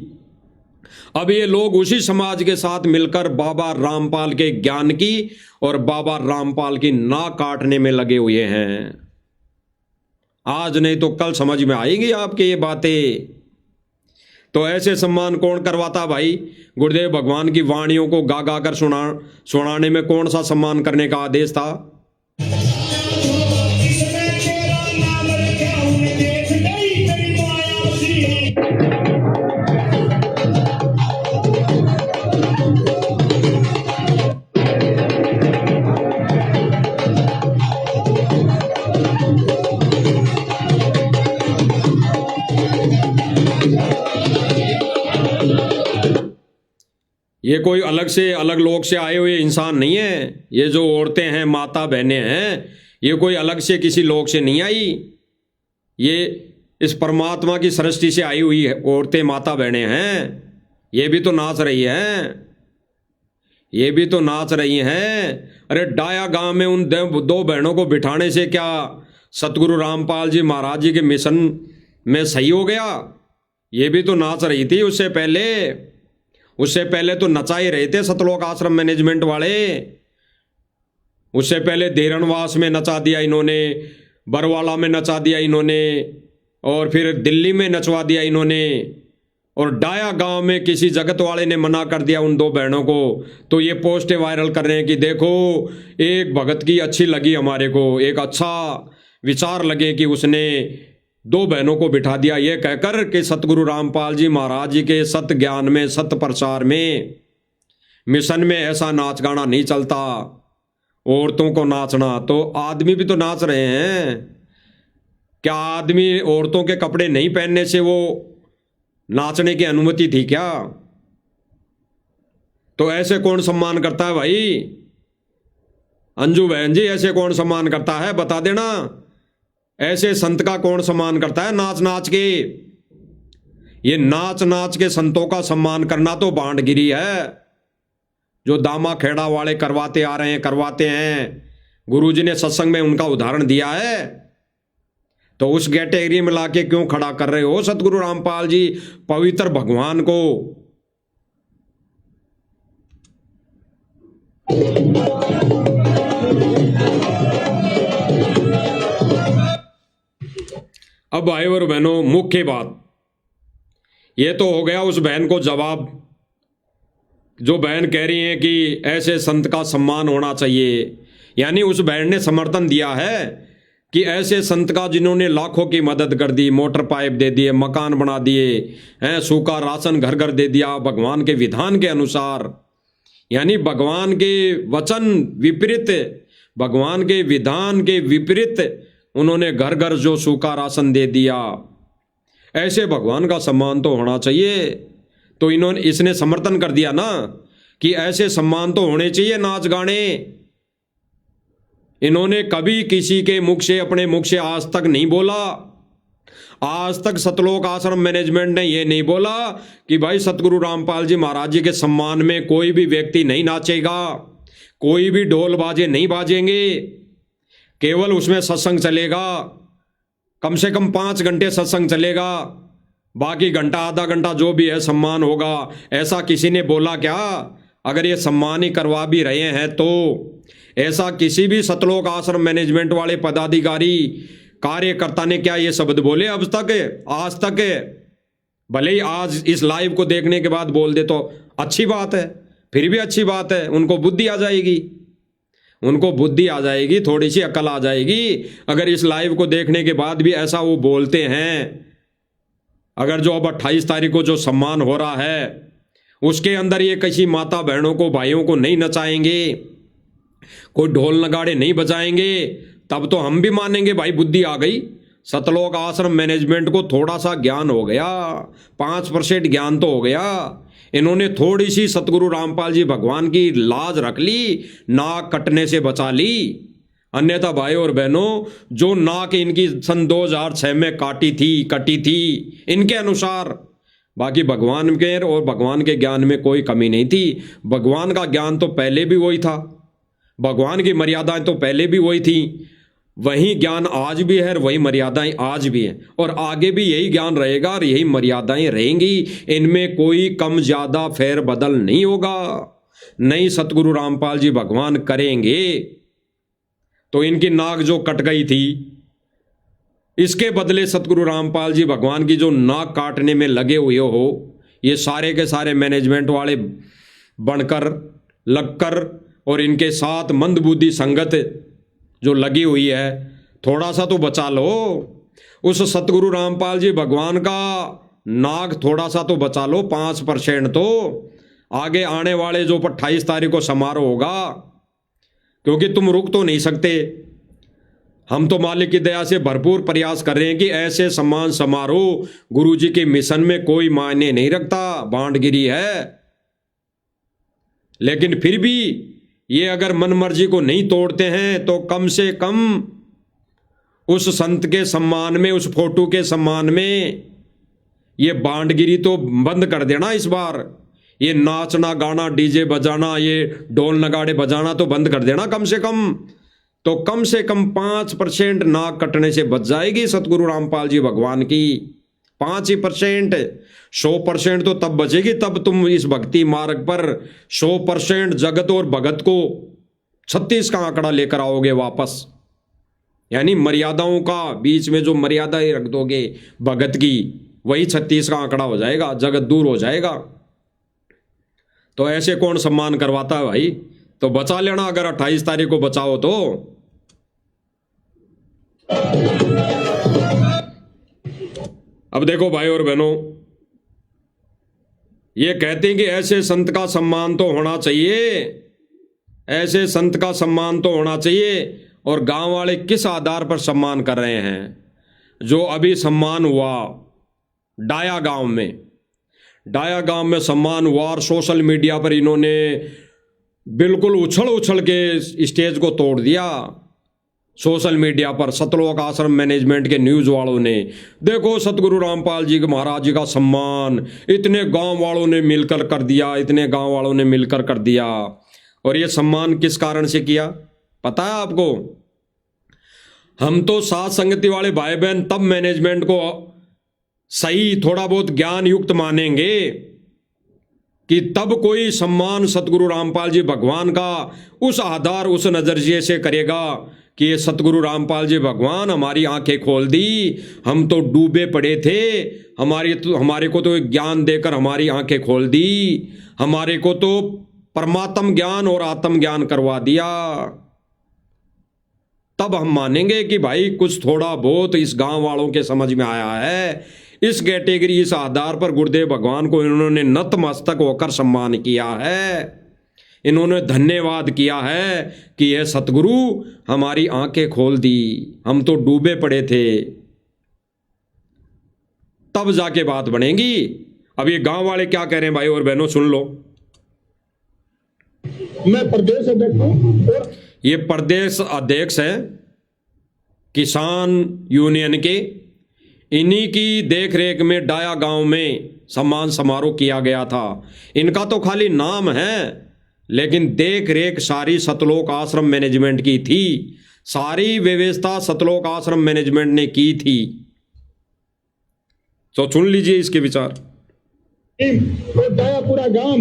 अब ये लोग उसी समाज के साथ मिलकर बाबा रामपाल के ज्ञान की और बाबा रामपाल की नाक काटने में लगे हुए हैं। आज नहीं तो कल समझ में आएगी आपके ये बातें। तो ऐसे सम्मान कौन करवाता भाई? गुरुदेव भगवान की वाणियों को गा गा कर सुनाने में कौन सा सम्मान करने का आदेश था? ये कोई अलग लोक से आए हुए इंसान नहीं है। ये जो औरतें हैं, माता बहनें हैं, ये कोई अलग से किसी लोक से नहीं आई। ये इस परमात्मा की सृष्टि से आई हुई औरतें, माता बहनें हैं। ये भी तो नाच रही हैं, ये भी तो नाच रही हैं। अरे डाया गांव में उन दो बहनों को बिठाने से क्या सतगुरु रामपाल जी महाराज जी के मिशन में सही हो गया? ये भी तो नाच रही थी। उससे पहले तो नचा ही रहे थे सतलोक आश्रम मैनेजमेंट वाले। उससे पहले देरणवास में नचा दिया इन्होंने, बरवाला में नचा दिया इन्होंने, और फिर दिल्ली में नचवा दिया इन्होंने, और डाया गांव में किसी जगत वाले ने मना कर दिया उन दो बहनों को। तो ये पोस्टें वायरल कर रहे हैं कि देखो एक भगत की अच्छी लगी हमारे को, एक अच्छा विचार लगे कि उसने दो बहनों को बिठा दिया, ये कहकर कि सतगुरु रामपाल जी महाराज जी के सत्य ज्ञान में, सत्य प्रचार में, मिशन में ऐसा नाच गाना नहीं चलता। औरतों को नाचना, तो आदमी भी तो नाच रहे हैं। क्या आदमी औरतों के कपड़े नहीं पहनने से वो नाचने की अनुमति थी क्या? तो ऐसे कौन सम्मान करता है भाई? अंजू बहन जी, ऐसे कौन सम्मान करता है? बता देना। ऐसे संत का कौन सम्मान करता है नाच नाच के? ये नाच नाच के संतों का सम्मान करना तो भांडगिरी है, जो दामा खेड़ा वाले करवाते आ रहे हैं, करवाते हैं। गुरुजी ने सत्संग में उनका उदाहरण दिया है। तो उस कैटेगरी में लाके क्यों खड़ा कर रहे हो सतगुरु रामपाल जी पवित्र भगवान को? अब भाई और बहनों, मुख्य बात ये तो हो गया उस बहन को जवाब, जो बहन कह रही है कि ऐसे संत का सम्मान होना चाहिए। यानी उस बहन ने समर्थन दिया है कि ऐसे संत का जिन्होंने लाखों की मदद कर दी, मोटर पाइप दे दिए, मकान बना दिए हैं, सूखा राशन घर घर दे दिया भगवान के विधान के अनुसार। यानी भगवान के वचन विपरीत, भगवान के विधान के विपरीत उन्होंने घर घर जो सूखा राशन दे दिया। ऐसे भगवान का सम्मान तो होना चाहिए। तो इसने समर्थन कर दिया ना कि ऐसे सम्मान तो होने चाहिए नाच गाने। इन्होंने कभी किसी के मुख से, अपने मुख से आज तक नहीं बोला। आज तक सतलोक आश्रम मैनेजमेंट ने यह नहीं बोला कि भाई सतगुरु रामपाल जी महाराज जी के सम्मान में कोई भी व्यक्ति नहीं नाचेगा, कोई भी ढोल बाजे नहीं बाजेंगे, केवल उसमें सत्संग चलेगा। कम से कम 5 घंटे सत्संग चलेगा, बाकी घंटा आधा घंटा जो भी है सम्मान होगा। ऐसा किसी ने बोला क्या? अगर ये सम्मान ही करवा भी रहे हैं तो ऐसा किसी भी सतलोक आश्रम मैनेजमेंट वाले पदाधिकारी कार्यकर्ता ने क्या ये शब्द बोले अब तक, आज तक? भले ही आज इस लाइव को देखने के बाद बोल दे तो अच्छी बात है, फिर भी अच्छी बात है, उनको बुद्धि आ जाएगी, उनको बुद्धि आ जाएगी, थोड़ी सी अकल आ जाएगी। अगर इस लाइव को देखने के बाद भी ऐसा वो बोलते हैं, अगर जो अब 28 तारीख को जो सम्मान हो रहा है उसके अंदर ये किसी माता बहनों को, भाइयों को नहीं नचाएंगे, कोई ढोल नगाड़े नहीं बजाएंगे, तब तो हम भी मानेंगे भाई बुद्धि आ गई। सतलोक आश्रम मैनेजमेंट को थोड़ा सा ज्ञान हो गया, 5% ज्ञान तो हो गया। इन्होंने थोड़ी सी सतगुरु रामपाल जी भगवान की लाज रख ली, नाक कटने से बचा ली। अन्यथा भाई और बहनों, जो नाक इनकी सन 2006 में कटी थी इनके अनुसार, बाकी भगवान के और भगवान के ज्ञान में कोई कमी नहीं थी। भगवान का ज्ञान तो पहले भी वही था, भगवान की मर्यादाएं तो पहले भी वही थी, वही ज्ञान आज भी है और वही मर्यादाएं आज भी हैं, और आगे भी यही ज्ञान रहेगा और यही मर्यादाएं रहेंगी। इनमें कोई कम ज्यादा फेर बदल नहीं होगा। नहीं सतगुरु रामपाल जी भगवान करेंगे तो इनकी नाक जो कट गई थी, इसके बदले सतगुरु रामपाल जी भगवान की जो नाक काटने में लगे हुए हो, ये सारे के सारे मैनेजमेंट वाले बनकर लगकर और इनके साथ मंदबुद्धि संगत जो लगी हुई है, थोड़ा सा तो बचा लो। उस सतगुरु रामपाल जी भगवान का नाक थोड़ा सा तो बचा लो, 5% तो। आगे आने वाले जो 28 तारीख को समारोह होगा, क्योंकि तुम रुक तो नहीं सकते। हम तो मालिक की दया से भरपूर प्रयास कर रहे हैं कि ऐसे सम्मान समारोह गुरुजी के मिशन में कोई मायने नहीं रखता, बांटगिरी है। लेकिन फिर भी ये अगर मन मर्जी को नहीं तोड़ते हैं तो कम से कम उस संत के सम्मान में, उस फोटो के सम्मान में ये बांटगिरी तो बंद कर देना इस बार। ये नाचना गाना, डीजे बजाना, ये ढोल नगाड़े बजाना तो बंद कर देना कम से कम। तो कम से कम 5% नाक कटने से बच जाएगी सतगुरु रामपाल जी भगवान की। 5% 100% तो तब बचेगी, तब तुम इस भक्ति मार्ग पर 100% जगत और भगत को 36 का आंकड़ा लेकर आओगे वापस। यानी मर्यादाओं का बीच में जो मर्यादाएं रख दोगे भगत की, वही 36 का आंकड़ा हो जाएगा, जगत दूर हो जाएगा। तो ऐसे कौन सम्मान करवाता है भाई? तो बचा लेना, अगर 28 तारीख को बचाओ तो। अब देखो भाई और बहनों, ये कहते हैं कि ऐसे संत का सम्मान तो होना चाहिए, ऐसे संत का सम्मान तो होना चाहिए। और गांव वाले किस आधार पर सम्मान कर रहे हैं? जो अभी सम्मान हुआ डाया गांव में सम्मान हुआ और सोशल मीडिया पर इन्होंने बिल्कुल उछल के स्टेज को तोड़ दिया। सोशल मीडिया पर सतलोक आश्रम मैनेजमेंट के न्यूज़ वालों ने, देखो सतगुरु रामपाल जी के महाराज जी का सम्मान इतने गांव वालों ने मिलकर कर दिया, इतने गांव वालों ने मिलकर कर दिया। और ये सम्मान किस कारण से किया पता है आपको? हम तो साथ संगति वाले भाई बहन तब मैनेजमेंट को सही थोड़ा बहुत ज्ञान युक्त मानेंगे कि तब कोई सम्मान सतगुरु रामपाल जी भगवान का उस आधार, उस नजरिए से करेगा कि ये सतगुरु रामपाल जी भगवान हमारी आंखें खोल दी, हम तो डूबे पड़े थे, हमारे को तो ज्ञान देकर हमारी आंखें खोल दी, हमारे को तो परमात्म ज्ञान और आत्म ज्ञान करवा दिया। तब हम मानेंगे कि भाई कुछ थोड़ा बहुत इस गांव वालों के समझ में आया है। इस कैटेगरी, इस आधार पर गुरुदेव भगवान को इन्होंने नतमस्तक होकर सम्मान किया है, इन्होंने धन्यवाद किया है कि यह सतगुरु हमारी आंखें खोल दी, हम तो डूबे पड़े थे। तब जाके बात बनेगी। अब ये गांव वाले क्या कह रहे हैं भाई और बहनों, सुन लो। मैं प्रदेश अध्यक्ष हूं और ये प्रदेश अध्यक्ष है किसान यूनियन के, इन्हीं की देखरेख में डाया गांव में सम्मान समारोह किया गया था। इनका तो खाली नाम है, लेकिन देख रेख सारी सतलोक आश्रम मैनेजमेंट की थी, सारी व्यवस्था सतलोक आश्रम मैनेजमेंट ने की थी। तो सुन लीजिए इसके विचार। और डायापुरा गांव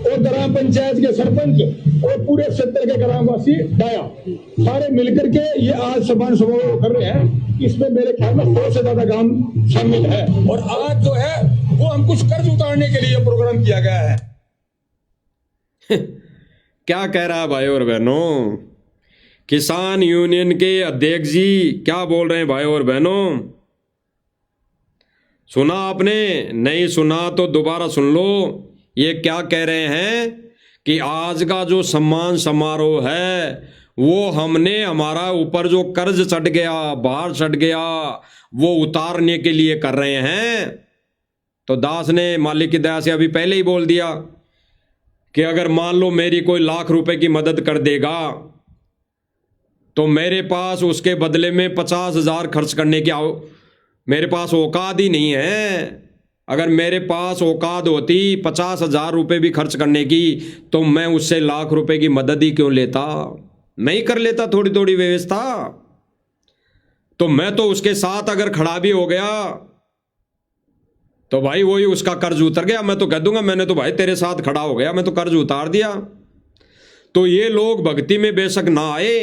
और ग्राम पंचायत के सरपंच और पूरे क्षेत्र के ग्रामवासी डाया सारे मिलकर के ये आज सम्मान समारोह कर रहे हैं। इसमें मेरे ख्याल में 100 से ज्यादा गांव शामिल है। और आज जो है वो हम कुछ कर्ज उतारने के लिए प्रोग्राम किया गया है। क्या कह रहा है भाई और बहनों? किसान यूनियन के अध्यक्ष जी क्या बोल रहे हैं भाई और बहनों? सुना आपने? नहीं सुना तो दोबारा सुन लो। ये क्या कह रहे हैं कि आज का जो सम्मान समारोह है वो हमने हमारा ऊपर जो कर्ज चढ़ गया, भार चढ़ गया, वो उतारने के लिए कर रहे हैं। तो दास ने मालिक की दया से अभी पहले ही बोल दिया कि अगर मान लो मेरी कोई ₹1,00,000 की मदद कर देगा तो मेरे पास उसके बदले में 50,000 खर्च करने की मेरे पास औकात ही नहीं है। अगर मेरे पास औकात होती 50,000 रुपये भी खर्च करने की तो मैं उससे ₹1,00,000 की मदद ही क्यों लेता? मैं ही कर लेता थोड़ी थोड़ी व्यवस्था। तो मैं तो उसके साथ अगर खड़ा भी हो गया तो भाई वही उसका कर्ज उतर गया। मैं तो कह दूंगा मैंने तो भाई तेरे साथ खड़ा हो गया, मैं तो कर्ज उतार दिया। तो ये लोग भक्ति में बेशक ना आए,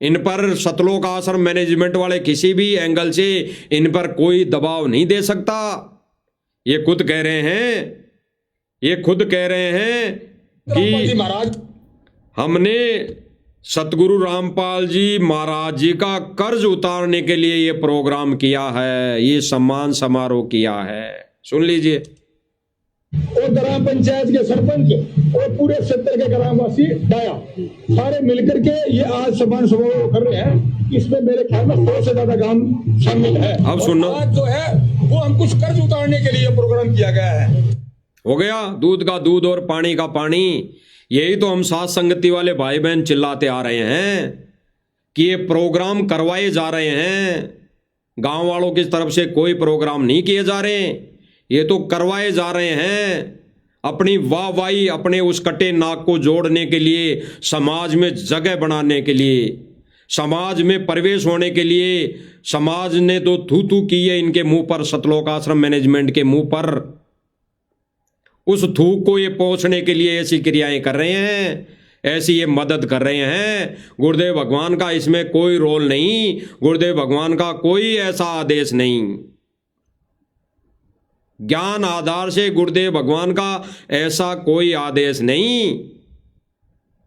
इन पर सतलोक आश्रम मैनेजमेंट वाले किसी भी एंगल से इन पर कोई दबाव नहीं दे सकता। ये खुद कह रहे हैं कि महाराज हमने सतगुरु रामपाल जी महाराज जी का कर्ज उतारने के लिए ये प्रोग्राम किया है, ये सम्मान समारोह किया है। सुन लीजिए। और ग्राम पंचायत के सरपंच और पूरे क्षेत्र के ग्रामवासी डाया सारे मिलकर के ये आज सम्मान समारोह कर रहे हैं। इसमें मेरे ख्याल में 100 से ज्यादा गांव शामिल है। अब सुनो, आज जो है वो हम कुछ कर्ज उतारने के लिए प्रोग्राम किया गया है। हो गया दूध का दूध और पानी का पानी। यही तो हम साथ संगति वाले भाई बहन चिल्लाते आ रहे हैं कि ये प्रोग्राम करवाए जा रहे हैं। गांव वालों की तरफ से कोई प्रोग्राम नहीं किए जा रहे, ये तो करवाए जा रहे हैं अपनी वाहवाही, अपने उस कटे नाक को जोड़ने के लिए, समाज में जगह बनाने के लिए, समाज में प्रवेश होने के लिए। समाज ने तो थू थू की है इनके मुंह पर, सतलोक आश्रम मैनेजमेंट के मुंह पर। उस थूक को ये पहुंचने के लिए ऐसी क्रियाएं कर रहे हैं, ऐसी ये मदद कर रहे हैं। गुरुदेव भगवान का इसमें कोई रोल नहीं, गुरुदेव भगवान का कोई ऐसा आदेश नहीं। ज्ञान आधार से गुरुदेव भगवान का ऐसा कोई आदेश नहीं।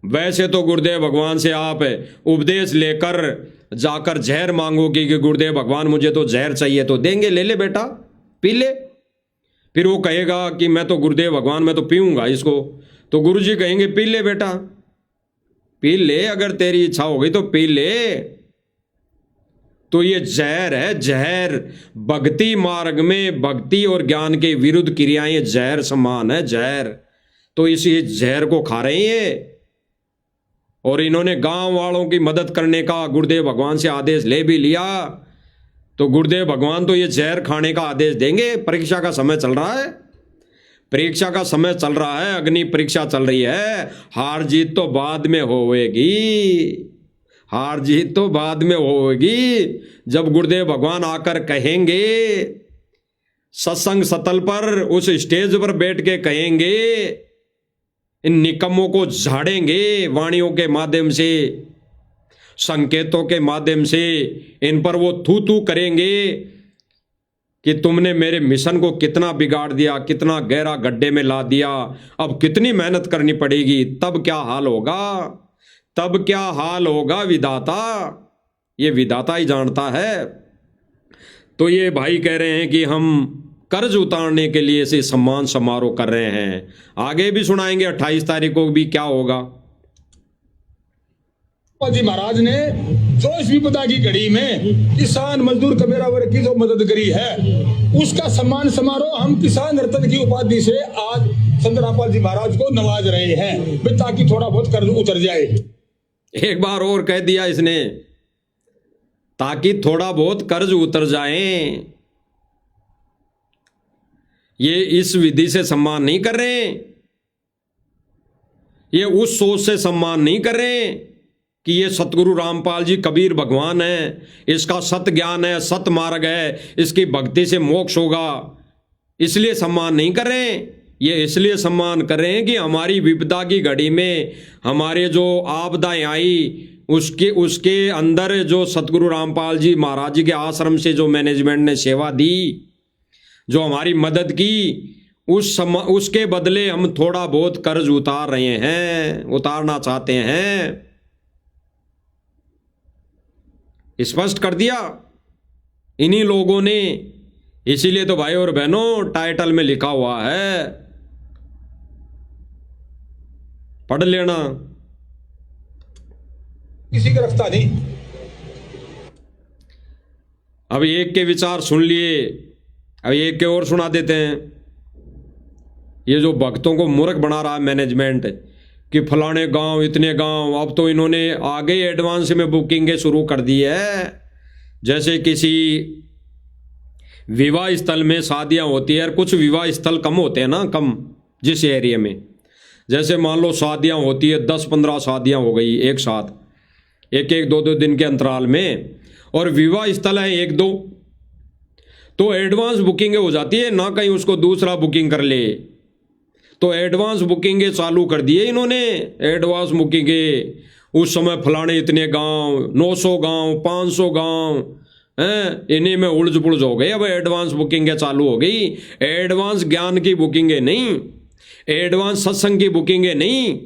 वैसे तो गुरुदेव भगवान से आप उपदेश लेकर जाकर जहर मांगोगे कि गुरुदेव भगवान मुझे तो जहर चाहिए, तो देंगे, ले ले बेटा पी ले। फिर वो कहेगा कि मैं तो गुरुदेव भगवान मैं तो पीऊंगा इसको, तो गुरुजी कहेंगे पी ले बेटा पी ले, अगर तेरी इच्छा हो गई तो पी ले। तो ये जहर है, जहर। भक्ति मार्ग में भक्ति और ज्ञान के विरुद्ध क्रियाएं जहर समान है, जहर। तो इसी जहर को खा रहे हैं। और इन्होंने गांव वालों की मदद करने का गुरुदेव भगवान से आदेश ले भी लिया, तो गुरुदेव भगवान तो ये जहर खाने का आदेश देंगे। परीक्षा का समय चल रहा है, परीक्षा का समय चल रहा है, अग्नि परीक्षा चल रही है। हार जीत तो बाद में होएगी, हार जीत तो बाद में होगी जब गुरुदेव भगवान आकर कहेंगे, सत्संग सतल पर उस स्टेज पर बैठ के कहेंगे, इन निकम्मों को झाड़ेंगे वाणियों के माध्यम से, संकेतों के माध्यम से इन पर वो थू थू करेंगे कि तुमने मेरे मिशन को कितना बिगाड़ दिया, कितना गहरा गड्ढे में ला दिया, अब कितनी मेहनत करनी पड़ेगी, तब क्या हाल होगा, तब क्या हाल होगा विधाता, ये विधाता ही जानता है। तो ये भाई कह रहे हैं कि हम कर्ज उतारने के लिए से सम्मान समारोह कर रहे हैं। आगे भी सुनाएंगे 28 तारीख को भी क्या होगा। जी महाराज ने जो इस विपदा की घड़ी में किसान मजदूर कबीरा वर्ग की जो मदद करी है, उसका सम्मान समारोह हम किसान रत्न की उपाधि से आज संत रामपाल जी महाराज को नवाज रहे हैं, ताकि थोड़ा बहुत कर्ज उतर जाए। एक बार और कह दिया इसने, ताकि थोड़ा बहुत कर्ज उतर जाए। ये इस विधि से सम्मान नहीं कर रहे, ये उस सोच से सम्मान नहीं कर रहे कि ये सतगुरु रामपाल जी कबीर भगवान है, इसका सत ज्ञान है, सत मार्ग है, इसकी भक्ति से मोक्ष होगा, इसलिए सम्मान नहीं कर रहे। ये इसलिए सम्मान कर रहे हैं कि हमारी विपदा की घड़ी में हमारे जो आपदाएं आई उसके अंदर जो सतगुरु रामपाल जी महाराज जी के आश्रम से जो मैनेजमेंट ने सेवा दी, जो हमारी मदद की, उसके बदले हम थोड़ा बहुत कर्ज उतार रहे हैं, उतारना चाहते हैं। स्पष्ट कर दिया इन्हीं लोगों ने। इसीलिए तो भाई और बहनों टाइटल में लिखा हुआ है, पढ़ लेना। किसी की गिरफ्तारी। अब एक के विचार सुन लिए, अब एक के और सुना देते हैं। ये जो भक्तों को मूर्ख बना रहा है मैनेजमेंट कि फलाने गांव इतने गांव, अब तो इन्होंने आगे एडवांस में बुकिंगें शुरू कर दी है। जैसे किसी विवाह स्थल में शादियां होती है, कुछ विवाह स्थल कम होते हैं ना, कम जिस एरिया में, जैसे मान लो शादियां होती है 10-15 शादियां हो गई एक साथ, एक 2-2 दिन के अंतराल में, और विवाह स्थल है 1-2, तो एडवांस बुकिंगें हो जाती है ना, कहीं उसको दूसरा बुकिंग कर ले। तो एडवांस बुकिंगें चालू कर दिए इन्होंने, एडवांस बुकिंगें। उस समय फलाने इतने गांव, 900 गांव, 500 गांव हैं, इन्हीं में उलझ पुलझ हो गए। अब एडवांस बुकिंगें चालू हो गई। एडवांस ज्ञान की बुकिंगें नहीं, एडवांस सत्संग की बुकिंगें नहीं,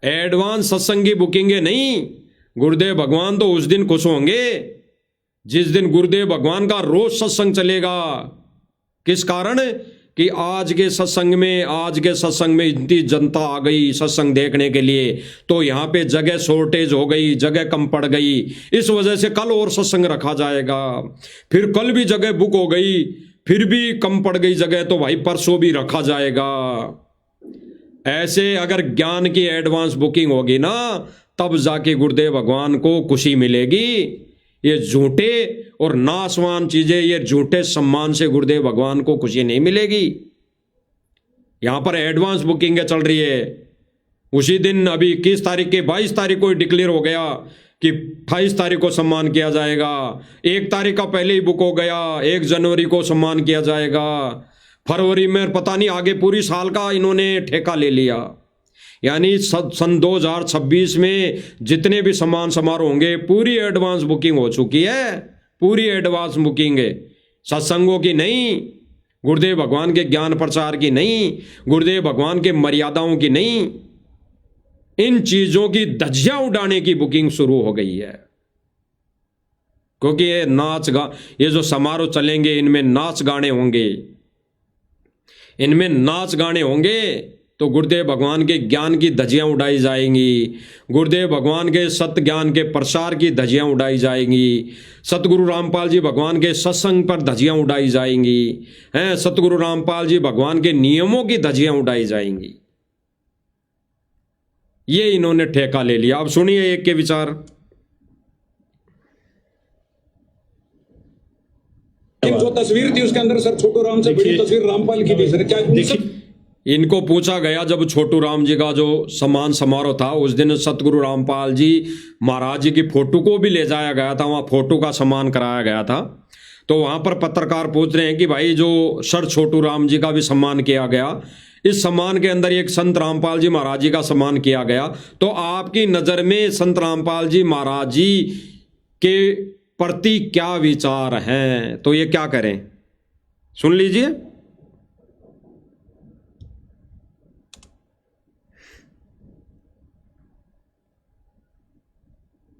एडवांस सत्संग की बुकिंगें नहीं। गुरुदेव भगवान तो उस दिन खुश होंगे जिस दिन गुरुदेव भगवान का रोज सत्संग चलेगा। किस कारण? कि आज के सत्संग में इतनी जनता आ गई सत्संग देखने के लिए, तो यहाँ पे जगह शॉर्टेज हो गई, जगह कम पड़ गई, इस वजह से कल और सत्संग रखा जाएगा। फिर कल भी जगह बुक हो गई, फिर भी कम पड़ गई जगह, तो भाई परसों भी रखा जाएगा। ऐसे अगर ज्ञान की एडवांस बुकिंग होगी ना, तब जाके गुरुदेव भगवान को खुशी मिलेगी। ये झूठे और नासवान चीजें, ये झूठे सम्मान से गुरुदेव भगवान को खुशी नहीं मिलेगी। यहां पर एडवांस बुकिंग चल रही है। उसी दिन अभी 21 तारीख के 22 तारीख को डिक्लेयर हो गया कि 28 तारीख को सम्मान किया जाएगा। 1 तारीख का पहले ही बुक हो गया, 1 जनवरी को सम्मान किया जाएगा। फरवरी में पता नहीं, आगे पूरी साल का इन्होंने ठेका ले लिया। यानी सन 2026 में जितने भी सम्मान समारोह होंगे, पूरी एडवांस बुकिंग हो चुकी है, पूरी एडवांस बुकिंग है। सत्संगों की नहीं, गुरुदेव भगवान के ज्ञान प्रचार की नहीं, गुरुदेव भगवान के मर्यादाओं की नहीं, इन चीजों की धज्जियां उड़ाने की बुकिंग शुरू हो गई है। क्योंकि ये जो समारोह चलेंगे, इनमें नाच गाने होंगे, इनमें नाच गाने होंगे, तो गुरुदेव भगवान के ज्ञान की धज्जियां उड़ाई जाएंगी, गुरुदेव भगवान के सत्य ज्ञान के प्रसार की धज्जियां उड़ाई जाएंगी, सतगुरु रामपाल जी भगवान के सत्संग पर धज्जियां उड़ाई जाएंगी, हैं, सतगुरु रामपाल जी भगवान के नियमों की धज्जियां उड़ाई जाएंगी। ये इन्होंने ठेका ले लिया। अब सुनिए एक के विचार। जो तस्वीर थी उसके अंदर सर छोटू राम से बड़ी तस्वीर रामपाल की थी सर, क्या देखिए। इनको पूछा गया जब छोटू राम जी का जो सम्मान समारोह था, उस दिन सतगुरु रामपाल जी महाराज जी की फोटो को भी ले जाया गया था, वहाँ फोटो का सम्मान कराया गया था। तो वहाँ पर पत्रकार पूछ रहे हैं कि भाई जो सर छोटू राम जी का भी सम्मान किया गया, इस सम्मान के अंदर एक संत रामपाल जी महाराज जी का सम्मान किया गया, तो आपकी नज़र में संत रामपाल जी महाराज जी के प्रति क्या विचार हैं? तो ये क्या करें, सुन लीजिए।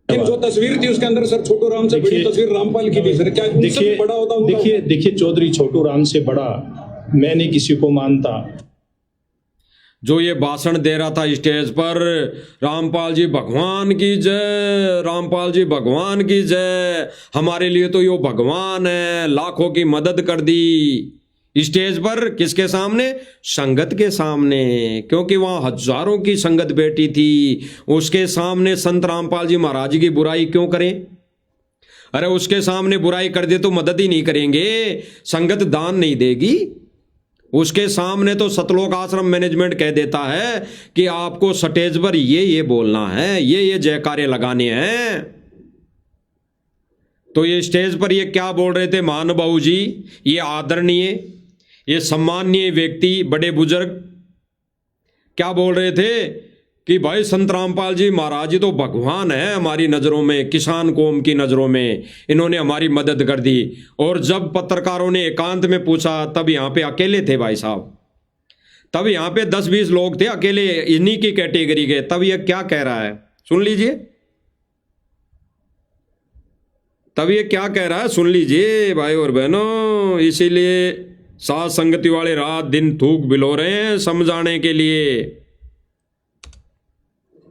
जो तस्वीर थी उसके अंदर सर छोटू राम से बड़ी तस्वीर रामपाल की थी सर, क्या देखिए बड़ा होता? देखिए चौधरी, छोटू राम से बड़ा मैं नहीं किसी को मानता। जो ये भाषण दे रहा था स्टेज पर, रामपाल जी भगवान की जय, रामपाल जी भगवान की जय, हमारे लिए तो यो भगवान है, लाखों की मदद कर दी। स्टेज पर किसके सामने? संगत के सामने, क्योंकि वहां हजारों की संगत बैठी थी। उसके सामने संत रामपाल जी महाराज जी की बुराई क्यों करें? अरे उसके सामने बुराई कर दे तो मदद ही नहीं करेंगे, संगत दान नहीं देगी। उसके सामने तो सतलोक आश्रम मैनेजमेंट कह देता है कि आपको स्टेज पर ये बोलना है, ये जयकारे लगाने हैं। तो ये स्टेज पर ये क्या बोल रहे थे महानुभाव जी, ये आदरणीय, ये सम्माननीय व्यक्ति, बड़े बुजुर्ग क्या बोल रहे थे कि भाई संत रामपाल जी महाराज जी तो भगवान है हमारी नज़रों में, किसान कौम की नज़रों में, इन्होंने हमारी मदद कर दी। और जब पत्रकारों ने एकांत में पूछा तब यहाँ पे अकेले थे भाई साहब, तब यहाँ पे 10-20 लोग थे अकेले इन्हीं की कैटेगरी के। तब ये क्या कह रहा है सुन लीजिए, तब ये क्या कह रहा है सुन लीजिए भाई और बहनों। इसीलिए साथ संगति वाले रात दिन थूक बिलो रहे हैं समझाने के लिए।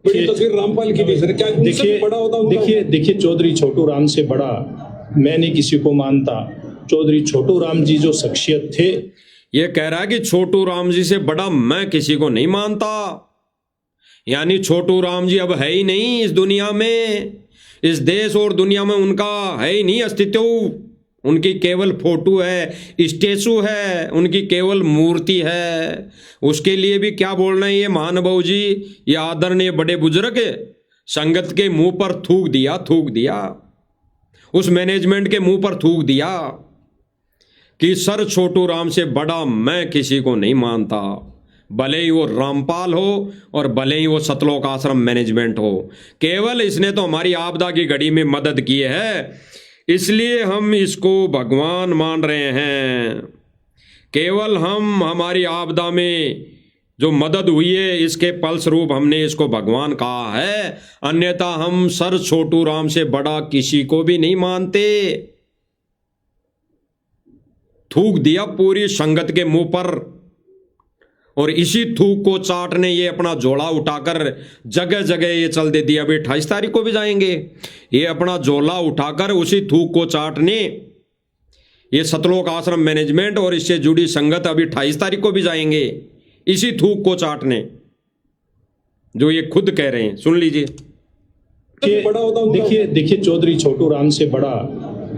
रामपाल की थी सर, क्या देखिए बड़ा होता उनका? देखिए चौधरी छोटू राम से बड़ा मैं नहीं किसी को मानता। चौधरी छोटू राम जी जो शख्सियत थे, ये कह रहा है कि छोटू राम जी से बड़ा मैं किसी को नहीं मानता, यानी छोटू राम जी अब है ही नहीं इस दुनिया में, इस देश और दुनिया में उनका है ही नहीं अस्तित्व। उनकी केवल फोटो है, स्टेचू है, उनकी केवल मूर्ति है। उसके लिए भी क्या बोलना है ये महानुभाव जी, ये आदरणीय बड़े बुजुर्ग संगत के मुंह पर थूक दिया, उस मैनेजमेंट के मुंह पर थूक दिया कि सर छोटू राम से बड़ा मैं किसी को नहीं मानता, भले ही वो रामपाल हो और भले ही वो सतलोक आश्रम मैनेजमेंट हो। केवल इसने तो हमारी आपदा की घड़ी में मदद की है, इसलिए हम इसको भगवान मान रहे हैं। केवल हमारी आपदा में जो मदद हुई है इसके फलस्वरूप हमने इसको भगवान कहा है, अन्यथा हम सर छोटू राम से बड़ा किसी को भी नहीं मानते। थूक दिया पूरी संगत के मुंह पर, और इसी थूक को चाटने ये अपना झोला उठाकर जगह जगह ये चल दे दिया। अभी 28 तारीख को भी जाएंगे, ये अपना झोला उठाकर उसी थूक को चाटने ये सतलोक आश्रम मैनेजमेंट और इससे जुड़ी संगत अभी 28 तारीख को भी जाएंगे इसी थूक को चाटने, जो ये खुद कह रहे हैं। सुन लीजिए, बड़ा होता उनका? देखिए चौधरी छोटू राम से बड़ा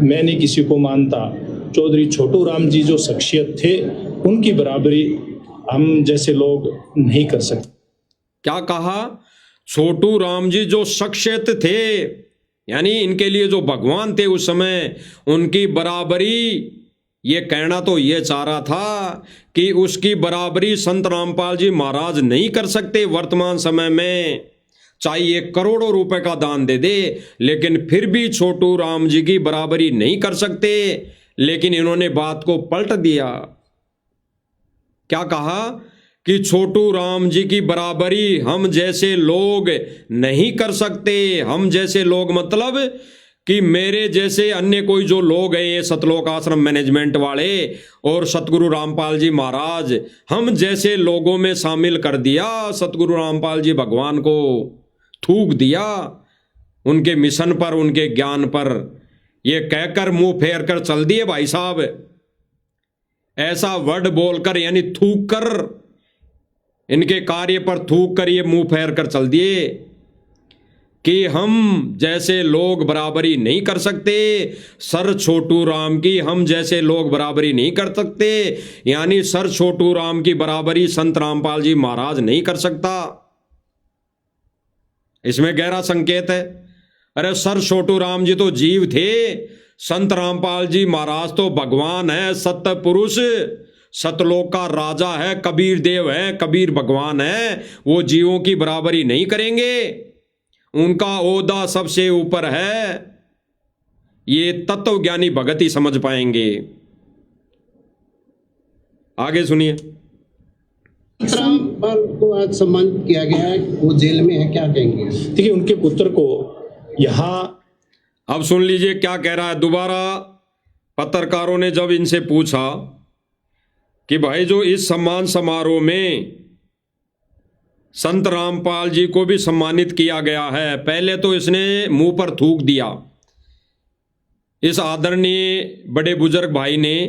मैं नहीं किसी को मानता। चौधरी छोटू राम जी जो शख्सियत थे उनकी बराबरी हम जैसे लोग नहीं कर सकते। क्या कहा? छोटू राम जी जो शख्सियत थे, यानी इनके लिए जो भगवान थे उस समय, उनकी बराबरी, ये कहना तो ये चाह रहा था कि उसकी बराबरी संत रामपाल जी महाराज नहीं कर सकते वर्तमान समय में, चाहे ये करोड़ों रुपए का दान दे दे, लेकिन फिर भी छोटू राम जी की बराबरी नहीं कर सकते। लेकिन इन्होंने बात को पलट दिया, क्या कहा कि छोटू राम जी की बराबरी हम जैसे लोग नहीं कर सकते। हम जैसे लोग मतलब कि मेरे जैसे अन्य कोई जो लोग हैं ये सतलोक आश्रम मैनेजमेंट वाले और सतगुरु रामपाल जी महाराज, हम जैसे लोगों में शामिल कर दिया। सतगुरु रामपाल जी भगवान को थूक दिया उनके मिशन पर, उनके ज्ञान पर, ये कहकर मुंह फेर कर चल दिए भाई साहब। ऐसा वर्ड बोलकर यानी थूक कर, इनके कार्य पर थूक कर ये मुंह फेर कर चल दिए कि हम जैसे लोग बराबरी नहीं कर सकते। सर छोटू राम की हम जैसे लोग बराबरी नहीं कर सकते, यानी सर छोटू राम की बराबरी संत रामपाल जी महाराज नहीं कर सकता। इसमें गहरा संकेत है। अरे सर छोटू राम जी तो जीव थे, संत रामपाल जी महाराज तो भगवान है, सत्य पुरुष, सतलोक का राजा है, कबीर देव है, कबीर भगवान है। वो जीवों की बराबरी नहीं करेंगे, उनका ओहदा सबसे ऊपर है। ये तत्वज्ञानी भगत ही समझ पाएंगे। आगे सुनिए। रामपाल को आज सम्मानित किया गया है, वो जेल में है, क्या कहेंगे? देखिए उनके पुत्र को यहाँ, अब सुन लीजिए क्या कह रहा है दोबारा। पत्रकारों ने जब इनसे पूछा कि भाई जो इस सम्मान समारोह में संत रामपाल जी को भी सम्मानित किया गया है, पहले तो इसने मुंह पर थूक दिया। इस आदरणीय बड़े बुजुर्ग भाई ने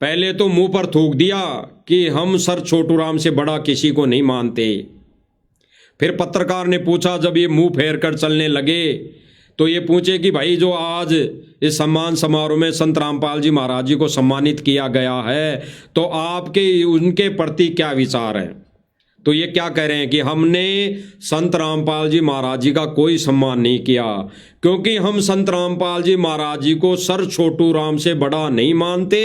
पहले तो मुंह पर थूक दिया कि हम सर छोटू राम से बड़ा किसी को नहीं मानते। फिर पत्रकार ने पूछा, जब ये मुंह फेर कर चलने लगे, तो ये पूछे कि भाई जो आज इस सम्मान समारोह में संत रामपाल जी महाराज जी को सम्मानित किया गया है, तो आपके उनके प्रति क्या विचार है? तो ये क्या कह रहे हैं कि हमने संत रामपाल जी महाराज जी का कोई सम्मान नहीं किया, क्योंकि हम संत रामपाल जी महाराज जी को सर छोटू राम से बड़ा नहीं मानते।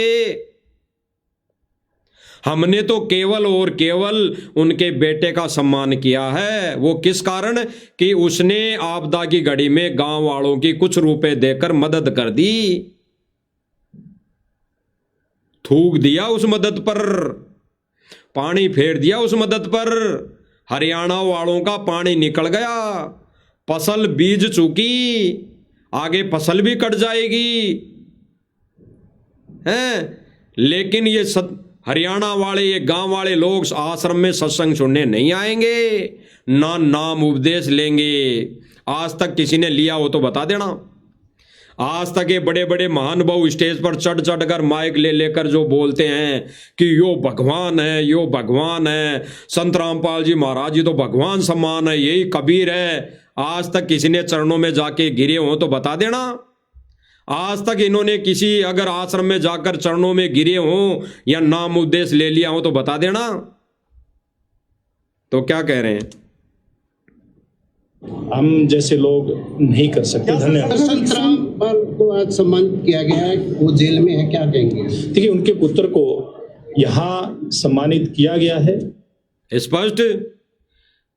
हमने तो केवल और केवल उनके बेटे का सम्मान किया है। वो किस कारण कि उसने आपदा की घड़ी में गांव वालों की कुछ रुपए देकर मदद कर दी, थूक दिया उस मदद पर, पानी फेर दिया उस मदद पर। हरियाणा वालों का पानी निकल गया, फसल बीज चुकी, आगे फसल भी कट जाएगी हैं। लेकिन ये हरियाणा वाले, ये गांव वाले लोग आश्रम में सत्संग सुनने नहीं आएंगे, ना नाम उपदेश लेंगे। आज तक किसी ने लिया हो तो बता देना। आज तक ये बड़े बड़े महानुभाव स्टेज पर चढ़ चढ़ कर माइक ले लेकर जो बोलते हैं कि यो भगवान है, यो भगवान है, संत रामपाल जी महाराज जी तो भगवान समान है, यही कबीर है, आज तक किसी ने चरणों में जाके गिरे हो तो बता देना। आज तक इन्होंने किसी अगर आश्रम में जाकर चरणों में गिरे हो या नाम उपदेश ले लिया हो तो बता देना। तो क्या कह रहे हैं? हम जैसे लोग नहीं कर सकते। धन्यवाद। संत रामपाल को आज सम्मानित किया गया है, वो जेल में है, क्या कहेंगे? देखिए, उनके पुत्र को यहाँ सम्मानित किया गया है। स्पष्ट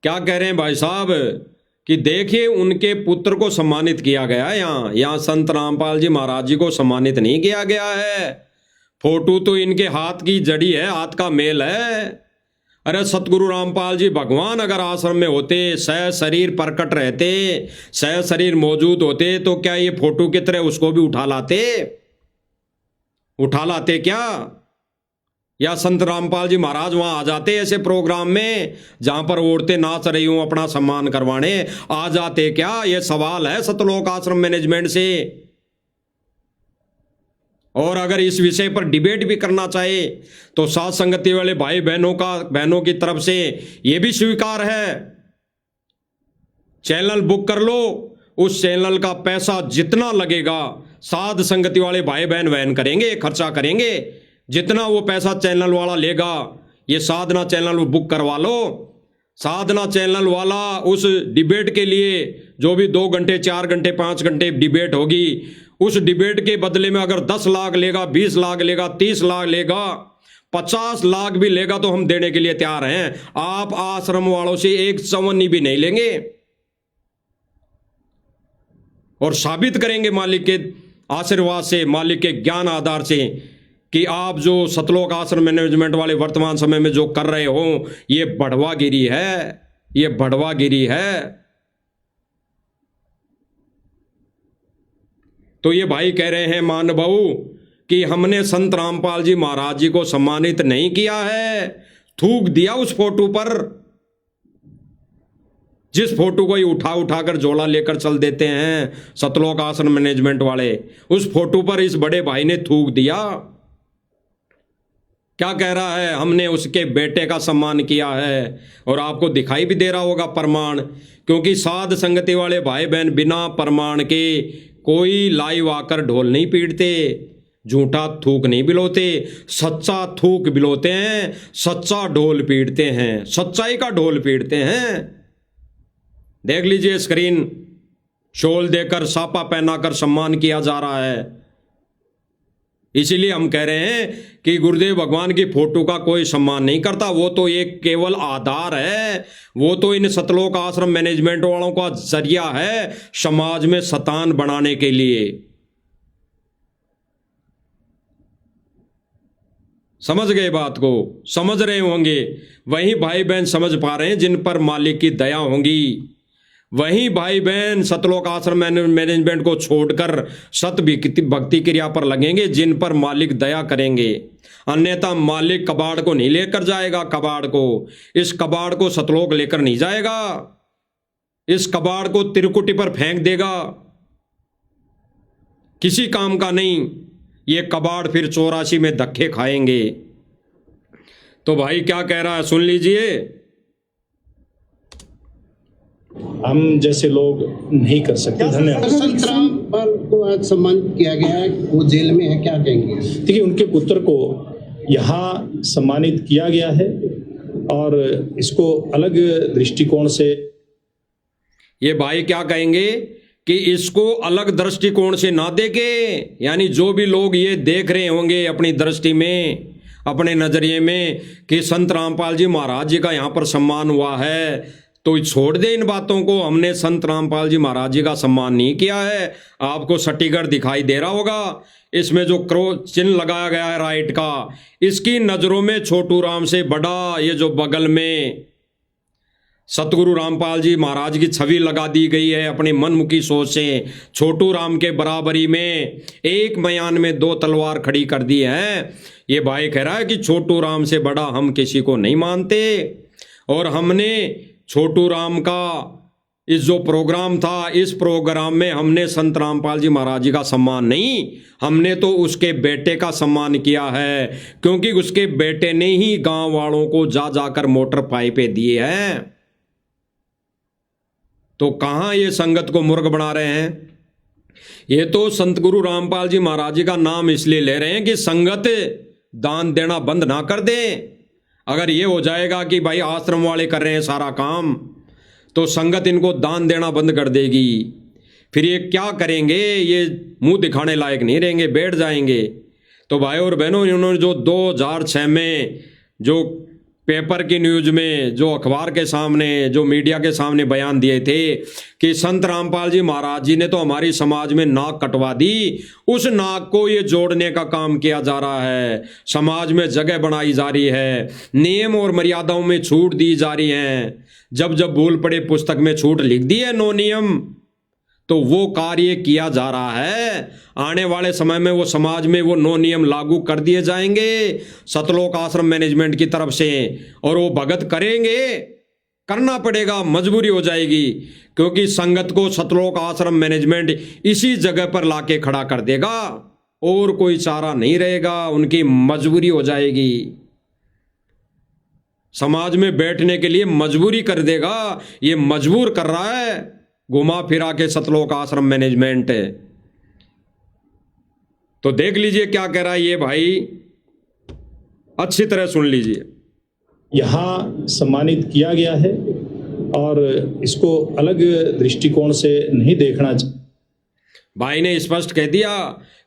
क्या कह रहे हैं भाई साहब कि देखिए उनके पुत्र को सम्मानित किया गया है। यहाँ संत रामपाल जी महाराज जी को सम्मानित नहीं किया गया है। फोटो तो इनके हाथ की जड़ी है, हाथ का मेल है। अरे सतगुरु रामपाल जी भगवान अगर आश्रम में होते, सह शरीर प्रकट रहते, सह शरीर मौजूद होते, तो क्या ये फोटो की तरह उसको भी उठा लाते क्या? या संत रामपाल जी महाराज वहां आ जाते ऐसे प्रोग्राम में जहां पर औरतें नाच रही हूं अपना सम्मान करवाने, आ जाते क्या? ये सवाल है सतलोक आश्रम मैनेजमेंट से। और अगर इस विषय पर डिबेट भी करना चाहे तो साथ संगति वाले भाई बहनों की तरफ से यह भी स्वीकार है। चैनल बुक कर लो, उस चैनल का पैसा जितना लगेगा साध संगति वाले भाई बहन वहन करेंगे, खर्चा करेंगे। जितना वो पैसा चैनल वाला लेगा, ये साधना चैनल बुक करवा लो। साधना चैनल वाला उस डिबेट के लिए जो भी 2 घंटे 4 घंटे 5 घंटे डिबेट होगी, उस डिबेट के बदले में अगर 10 लाख लेगा, 20 लाख लेगा, 30 लाख लेगा, 50 लाख भी लेगा तो हम देने के लिए तैयार हैं। आप आश्रम वालों से एक चवन्नी भी नहीं लेंगे और साबित करेंगे मालिक के आशीर्वाद से, मालिक के ज्ञान आधार से कि आप जो सतलोक आश्रम मैनेजमेंट वाले वर्तमान समय में जो कर रहे हो ये बढ़वागिरी है, ये बढ़वागिरी है। तो ये भाई कह रहे हैं महानुभाव कि हमने संत रामपाल जी महाराज जी को सम्मानित नहीं किया है, थूक दिया उस फोटो पर। जिस फोटो को ही उठा कर झोला लेकर चल देते हैं सतलोक आश्रम मैनेजमेंट वाले, उस फोटो पर इस बड़े भाई ने थूक दिया। क्या कह रहा है? हमने उसके बेटे का सम्मान किया है। और आपको दिखाई भी दे रहा होगा प्रमाण, क्योंकि साध संगति वाले भाई बहन बिना प्रमाण के कोई लाइव आकर ढोल नहीं पीटते, झूठा थूक नहीं बिलोते, सच्चा थूक बिलोते हैं, सच्चा ढोल पीटते हैं, सच्चाई का ढोल पीटते हैं। देख लीजिए स्क्रीन, शॉल देकर सापा पहनाकर सम्मान किया जा रहा है। इसीलिए हम कह रहे हैं कि गुरुदेव भगवान की फोटो का कोई सम्मान नहीं करता। वो तो एक केवल आधार है, वो तो इन सतलोक आश्रम मैनेजमेंट वालों का जरिया है समाज में शतान बनाने के लिए। समझ गए बात को? समझ रहे होंगे। वही भाई बहन समझ पा रहे हैं जिन पर मालिक की दया होंगी, वही भाई बहन सतलोक आश्रम मैनेजमेंट को छोड़कर सत भक्ति क्रिया पर लगेंगे जिन पर मालिक दया करेंगे। अन्यथा मालिक कबाड़ को नहीं लेकर जाएगा, कबाड़ को, इस कबाड़ को सतलोक लेकर नहीं जाएगा, इस कबाड़ को त्रिकुटी पर फेंक देगा, किसी काम का नहीं। ये कबाड़ फिर 84 में धक्के खाएंगे। तो भाई क्या कह रहा है सुन लीजिए। हम जैसे लोग नहीं कर सकते। धन्यवाद। संत रामपाल को आज सम्मानित किया गया है, वो जेल में है, क्या कहेंगे? देखिए, उनके पुत्र को यहाँ सम्मानित किया गया है और इसको अलग दृष्टिकोण से, ये भाई क्या कहेंगे कि इसको अलग दृष्टिकोण से ना देखे, यानी जो भी लोग ये देख रहे होंगे अपनी दृष्टि में, अपने नजरिए में कि संत रामपाल जी महाराज जी का यहाँ पर सम्मान हुआ है, तो छोड़ दे इन बातों को। हमने संत रामपाल जी महाराज जी का सम्मान नहीं किया है। आपको सर्टिफिकेट दिखाई दे रहा होगा, इसमें जो क्रॉस चिन्ह लगाया गया है राइट का, इसकी नजरों में छोटू राम से बड़ा ये जो बगल में सतगुरु रामपाल जी महाराज की छवि लगा दी गई है अपनी मनमुखी सोच से। छोटू राम के बराबरी में एक मयान में दो तलवार खड़ी कर दी है। ये भाई कह रहा है कि छोटू राम से बड़ा हम किसी को नहीं मानते, और हमने छोटू राम का इस जो प्रोग्राम था, इस प्रोग्राम में हमने संत रामपाल जी महाराज जी का सम्मान नहीं, हमने तो उसके बेटे का सम्मान किया है, क्योंकि उसके बेटे ने ही गांव वालों को जा जाकर मोटर पाइपें दिए हैं। तो कहां ये संगत को मूर्ख बना रहे हैं? ये तो संत गुरु रामपाल जी महाराज जी का नाम इसलिए ले रहे हैं कि संगत दान देना बंद ना कर दे। अगर ये हो जाएगा कि भाई आश्रम वाले कर रहे हैं सारा काम, तो संगत इनको दान देना बंद कर देगी। फिर ये क्या करेंगे? ये मुंह दिखाने लायक नहीं रहेंगे, बैठ जाएंगे। तो भाई और बहनों, इन्होंने जो 2006 में जो पेपर की न्यूज में, जो अखबार के सामने, जो मीडिया के सामने बयान दिए थे कि संत रामपाल जी महाराज जी ने तो हमारी समाज में नाक कटवा दी, उस नाक को ये जोड़ने का काम किया जा रहा है। समाज में जगह बनाई जा रही है, नियम और मर्यादाओं में छूट दी जा रही है। जब जब भूल पड़े पुस्तक में छूट लिख दी है, नो नियम, तो वो कार्य किया जा रहा है। आने वाले समय में वो समाज में वो नो नियम लागू कर दिए जाएंगे सतलोक आश्रम मैनेजमेंट की तरफ से, और वो भगत करेंगे, करना पड़ेगा, मजबूरी हो जाएगी, क्योंकि संगत को सतलोक आश्रम मैनेजमेंट इसी जगह पर लाके खड़ा कर देगा, और कोई चारा नहीं रहेगा, उनकी मजबूरी हो जाएगी। समाज में बैठने के लिए मजबूरी कर देगा, ये मजबूर कर रहा है घुमा फिरा के सतलोक आश्रम मैनेजमेंट। तो देख लीजिए क्या कह रहा है ये भाई, अच्छी तरह सुन लीजिए। यहाँ सम्मानित किया गया है और इसको अलग दृष्टिकोण से नहीं देखना चाहिए। भाई ने स्पष्ट कह दिया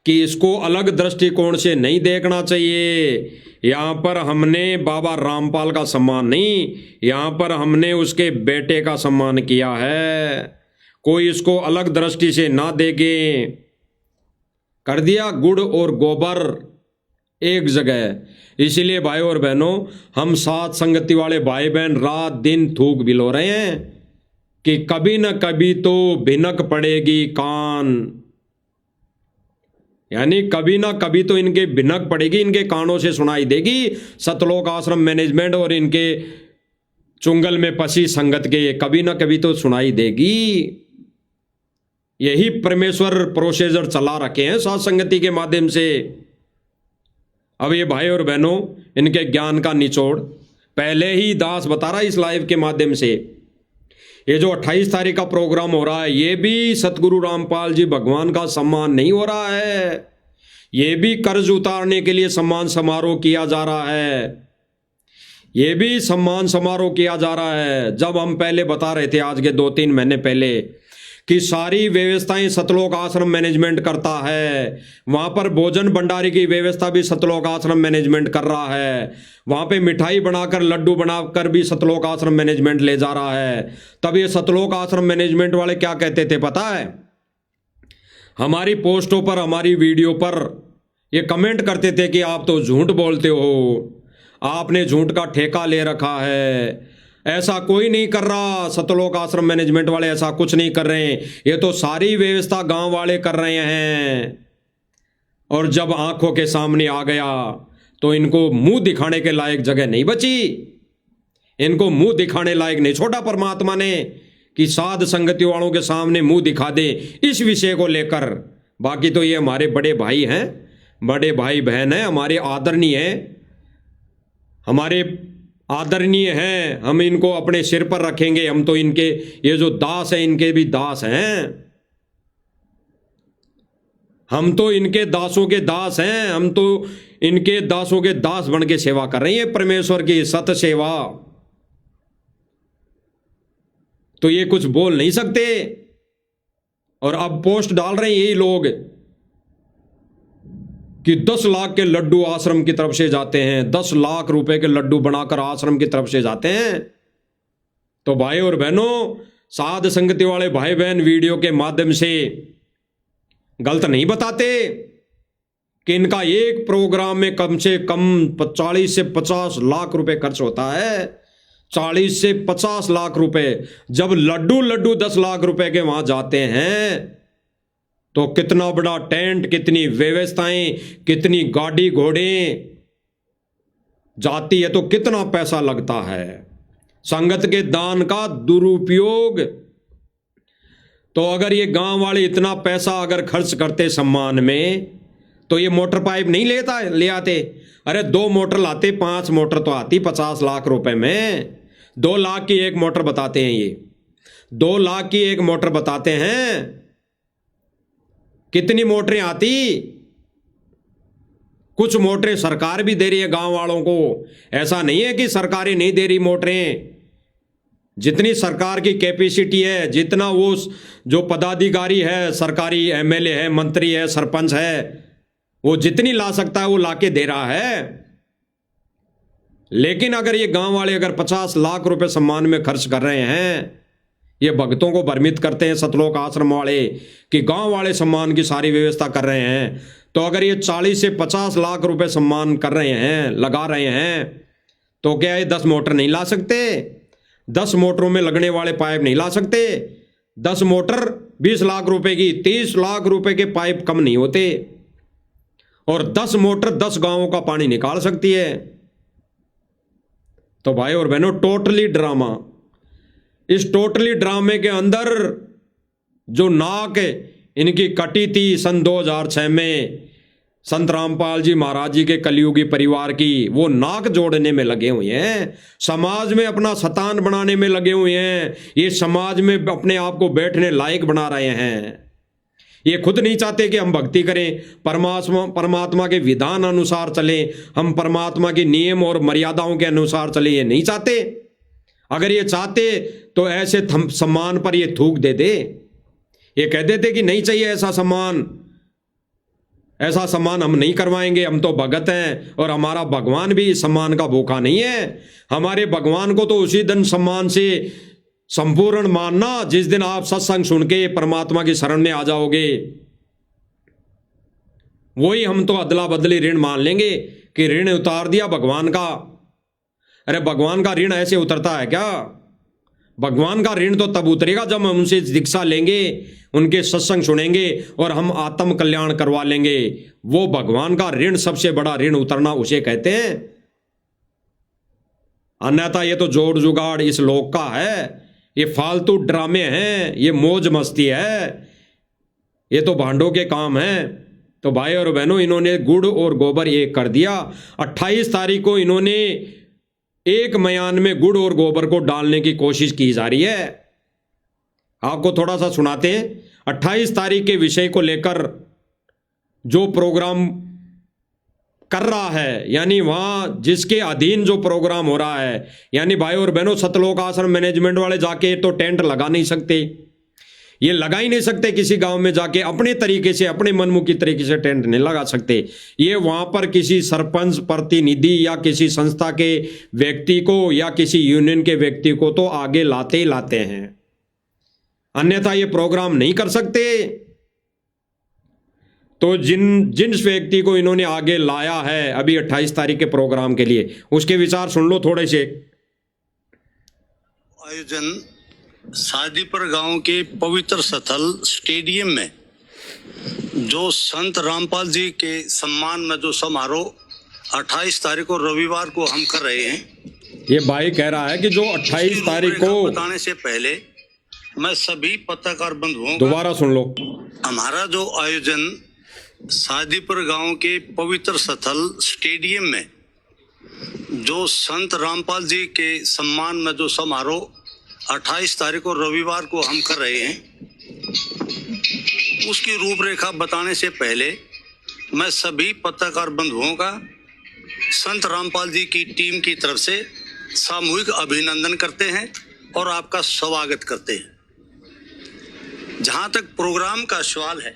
कि इसको अलग दृष्टिकोण से नहीं देखना चाहिए। यहाँ पर हमने बाबा रामपाल का सम्मान नहीं, यहाँ पर हमने उसके बेटे का सम्मान किया है। कोई इसको अलग दृष्टि से ना देखे। कर दिया गुड़ और गोबर एक जगह। इसीलिए भाई और बहनों, हम साथ संगति वाले भाई बहन रात दिन थूक बिलो रहे हैं कि कभी न कभी तो भिनक पड़ेगी कान, यानी कभी ना कभी तो इनके भिनक पड़ेगी, इनके कानों से सुनाई देगी सतलोक आश्रम मैनेजमेंट और इनके चुंगल में पसी संगत के, कभी ना कभी तो सुनाई देगी। यही परमेश्वर प्रोसीजर चला रखे हैं साथ संगति के माध्यम से। अब ये भाई और बहनों, इनके ज्ञान का निचोड़ पहले ही दास बता रहा है इस लाइव के माध्यम से। ये जो 28 तारीख का प्रोग्राम हो रहा है, ये भी सतगुरु रामपाल जी भगवान का सम्मान नहीं हो रहा है, ये भी कर्ज उतारने के लिए सम्मान समारोह किया जा रहा है, ये भी सम्मान समारोह किया जा रहा है। जब हम पहले बता रहे थे आज के 2-3 महीने पहले कि सारी व्यवस्थाएं सतलोक आश्रम मैनेजमेंट करता है, वहां पर भोजन भंडारी की व्यवस्था भी सतलोक आश्रम मैनेजमेंट कर रहा है, वहां पे मिठाई बनाकर लड्डू बनाकर भी सतलोक आश्रम मैनेजमेंट ले जा रहा है। तब ये सतलोक आश्रम मैनेजमेंट वाले क्या कहते थे पता है? हमारी पोस्टों पर, हमारी वीडियो पर ये कमेंट करते थे कि आप तो झूठ बोलते हो, आपने झूठ का ठेका ले रखा है, ऐसा कोई नहीं कर रहा, सतलोक आश्रम मैनेजमेंट वाले ऐसा कुछ नहीं कर रहे हैं, ये तो सारी व्यवस्था गांव वाले कर रहे हैं। और जब आंखों के सामने आ गया तो इनको मुंह दिखाने के लायक जगह नहीं बची, इनको मुंह दिखाने लायक नहीं छोड़ा परमात्मा ने कि साध संगति वालों के सामने मुंह दिखा दे इस विषय को लेकर। बाकी तो ये हमारे बड़े भाई हैं, बड़े भाई बहन हैं, हमारे आदरणीय हैं, हमारे आदरणीय हैं, हम इनको अपने सिर पर रखेंगे। हम तो इनके, ये जो दास हैं इनके भी दास हैं, हम तो इनके दासों के दास हैं, हम तो इनके दासों के दास बन के सेवा कर रहे हैं, परमेश्वर की सत सेवा। तो ये कुछ बोल नहीं सकते। और अब पोस्ट डाल रहे हैं यही लोग कि 10 लाख के लड्डू आश्रम की तरफ से जाते हैं, 10 लाख रुपए के लड्डू बनाकर आश्रम की तरफ से जाते हैं। तो भाई और बहनों, साध संगति वाले भाई बहन वीडियो के माध्यम से गलत नहीं बताते कि इनका एक प्रोग्राम में कम से कम 40 से 50 लाख रुपए खर्च होता है। 40 से 50 लाख रुपए। जब लड्डू 10 लाख रुपए के वहां जाते हैं तो कितना बड़ा टेंट, कितनी व्यवस्थाएं, कितनी गाड़ी घोड़े जाती है, तो कितना पैसा लगता है। संगत के दान का दुरुपयोग। तो अगर ये गांव वाले इतना पैसा अगर खर्च करते सम्मान में, तो ये मोटर पाइप नहीं ले आते। अरे 2 मोटर लाते, 5 मोटर तो आती 50 लाख रुपए में। 2 लाख की एक मोटर बताते हैं ये, 2 लाख की एक मोटर बताते हैं। कितनी मोटरें आती? कुछ मोटरें सरकार भी दे रही है गांव वालों को। ऐसा नहीं है कि सरकारें नहीं दे रही मोटरें। जितनी सरकार की कैपेसिटी है, जितना वो जो पदाधिकारी है, सरकारी एमएलए है, मंत्री है, सरपंच है, वो जितनी ला सकता है वो लाके दे रहा है। लेकिन अगर ये गांव वाले अगर 50 लाख रुपए सम्मान में खर्च कर रहे हैं, ये भक्तों को भ्रमित करते हैं सतलोक आश्रम वाले कि गांव वाले सम्मान की सारी व्यवस्था कर रहे हैं, तो अगर ये 40 से 50 लाख रुपए सम्मान कर रहे हैं, लगा रहे हैं, तो क्या ये 10 मोटर नहीं ला सकते? 10 मोटरों में लगने वाले पाइप नहीं ला सकते? 10 मोटर 20 लाख रुपए की, 30 लाख रुपए के पाइप कम नहीं होते। और 10 मोटर 10 गांवों का पानी निकाल सकती है। तो भाई और बहनों, टोटली ड्रामा। इस टोटली ड्रामे के अंदर जो नाक इनकी कटी थी सन 2006 में संत रामपाल जी महाराज जी के कलयुगी परिवार की, वो नाक जोड़ने में लगे हुए हैं। समाज में अपना शतान बनाने में लगे हुए हैं। ये समाज में अपने आप को बैठने लायक बना रहे हैं। ये खुद नहीं चाहते कि हम भक्ति करें, परमात्मा के विधान अनुसार चलें, हम परमात्मा के नियम और मर्यादाओं के अनुसार चलें। ये नहीं चाहते। अगर ये चाहते तो ऐसे सम्मान पर ये थूक दे दे। ये कह देते कि नहीं चाहिए ऐसा सम्मान, ऐसा सम्मान हम नहीं करवाएंगे, हम तो भगत हैं और हमारा भगवान भी इस सम्मान का भूखा नहीं है। हमारे भगवान को तो उसी दिन सम्मान से संपूर्ण मानना जिस दिन आप सत्संग सुन के परमात्मा की शरण में आ जाओगे। वही हम तो अदला बदली ऋण मान लेंगे कि ऋण उतार दिया भगवान का। अरे भगवान का ऋण ऐसे उतरता है क्या? भगवान का ऋण तो तब उतरेगा जब हम उनसे दीक्षा लेंगे, उनके सत्संग सुनेंगे और हम आत्म कल्याण करवा लेंगे। वो भगवान का ऋण, सबसे बड़ा ऋण उतरना उसे कहते हैं। अन्यथा ये तो जोड़ जुगाड़ इस लोक का है, ये फालतू ड्रामे हैं, ये मौज मस्ती है, ये तो भांडों के काम हैं। तो भाई और बहनों, इन्होंने गुड़ और गोबर एक कर दिया। 28 तारीख को इन्होंने एक मयान में गुड़ और गोबर को डालने की कोशिश की जा रही है। आपको थोड़ा सा सुनाते हैं। 28 तारीख के विषय को लेकर जो प्रोग्राम कर रहा है, यानी वहां जिसके अधीन जो प्रोग्राम हो रहा है, यानी भाई और बहनों, सतलोक आश्रम मैनेजमेंट वाले जाके तो टेंट लगा नहीं सकते। ये लगा ही नहीं सकते। किसी गांव में जाके अपने तरीके से, अपने मनमुखी तरीके से टेंट नहीं लगा सकते। ये वहां पर किसी सरपंच प्रतिनिधि या किसी संस्था के व्यक्ति को या किसी यूनियन के व्यक्ति को तो आगे लाते ही लाते हैं, अन्यथा ये प्रोग्राम नहीं कर सकते। तो जिन व्यक्ति को इन्होंने आगे लाया है अभी 28 तारीख के प्रोग्राम के लिए, उसके विचार सुन लो थोड़े से। आयोजन सादीपुर गांव के पवित्र स्थल स्टेडियम में जो संत रामपाल जी के सम्मान में जो समारोह 28 तारीख को रविवार को हम कर रहे हैं। ये भाई कह रहा है कि जो 28 तारीख को, बताने से पहले मैं सभी पत्रकार बंधुओं, दोबारा सुन लो। हमारा जो आयोजन सादीपुर गांव के पवित्र स्थल स्टेडियम में जो संत रामपाल जी के सम्मान में जो समारोह 28 तारीख को रविवार को हम कर रहे हैं, उसकी रूपरेखा बताने से पहले मैं सभी पत्रकार बंधुओं का संत रामपाल जी की टीम की तरफ से सामूहिक अभिनंदन करते हैं और आपका स्वागत करते हैं। जहां तक प्रोग्राम का सवाल है,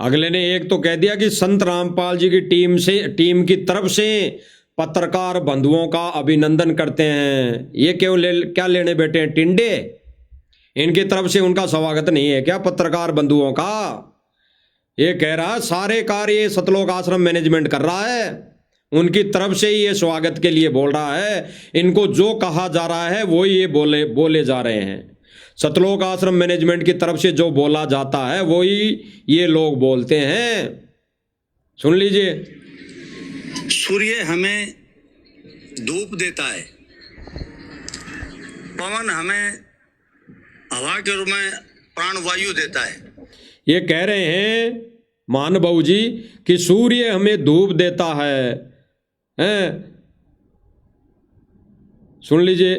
अगले ने एक तो कह दिया कि संत रामपाल जी की टीम की तरफ से पत्रकार बंधुओं का अभिनंदन करते हैं। ये क्या लेने बैठे हैं टिंडे? इनकी तरफ से उनका स्वागत नहीं है क्या पत्रकार बंधुओं का? ये कह रहा है सारे कार्य सतलोक आश्रम मैनेजमेंट कर रहा है, उनकी तरफ से ही ये स्वागत के लिए बोल रहा है। इनको जो कहा जा रहा है वो ये बोले जा रहे हैं। सतलोक आश्रम मैनेजमेंट की तरफ से जो बोला जाता है वही ये लोग बोलते हैं। सुन लीजिए। सूर्य हमें धूप देता है, पवन हमें हवा के रूप में प्राणवायु देता है। ये कह रहे हैं महानुभाव जी कि सूर्य हमें धूप देता है, सुन लीजिए।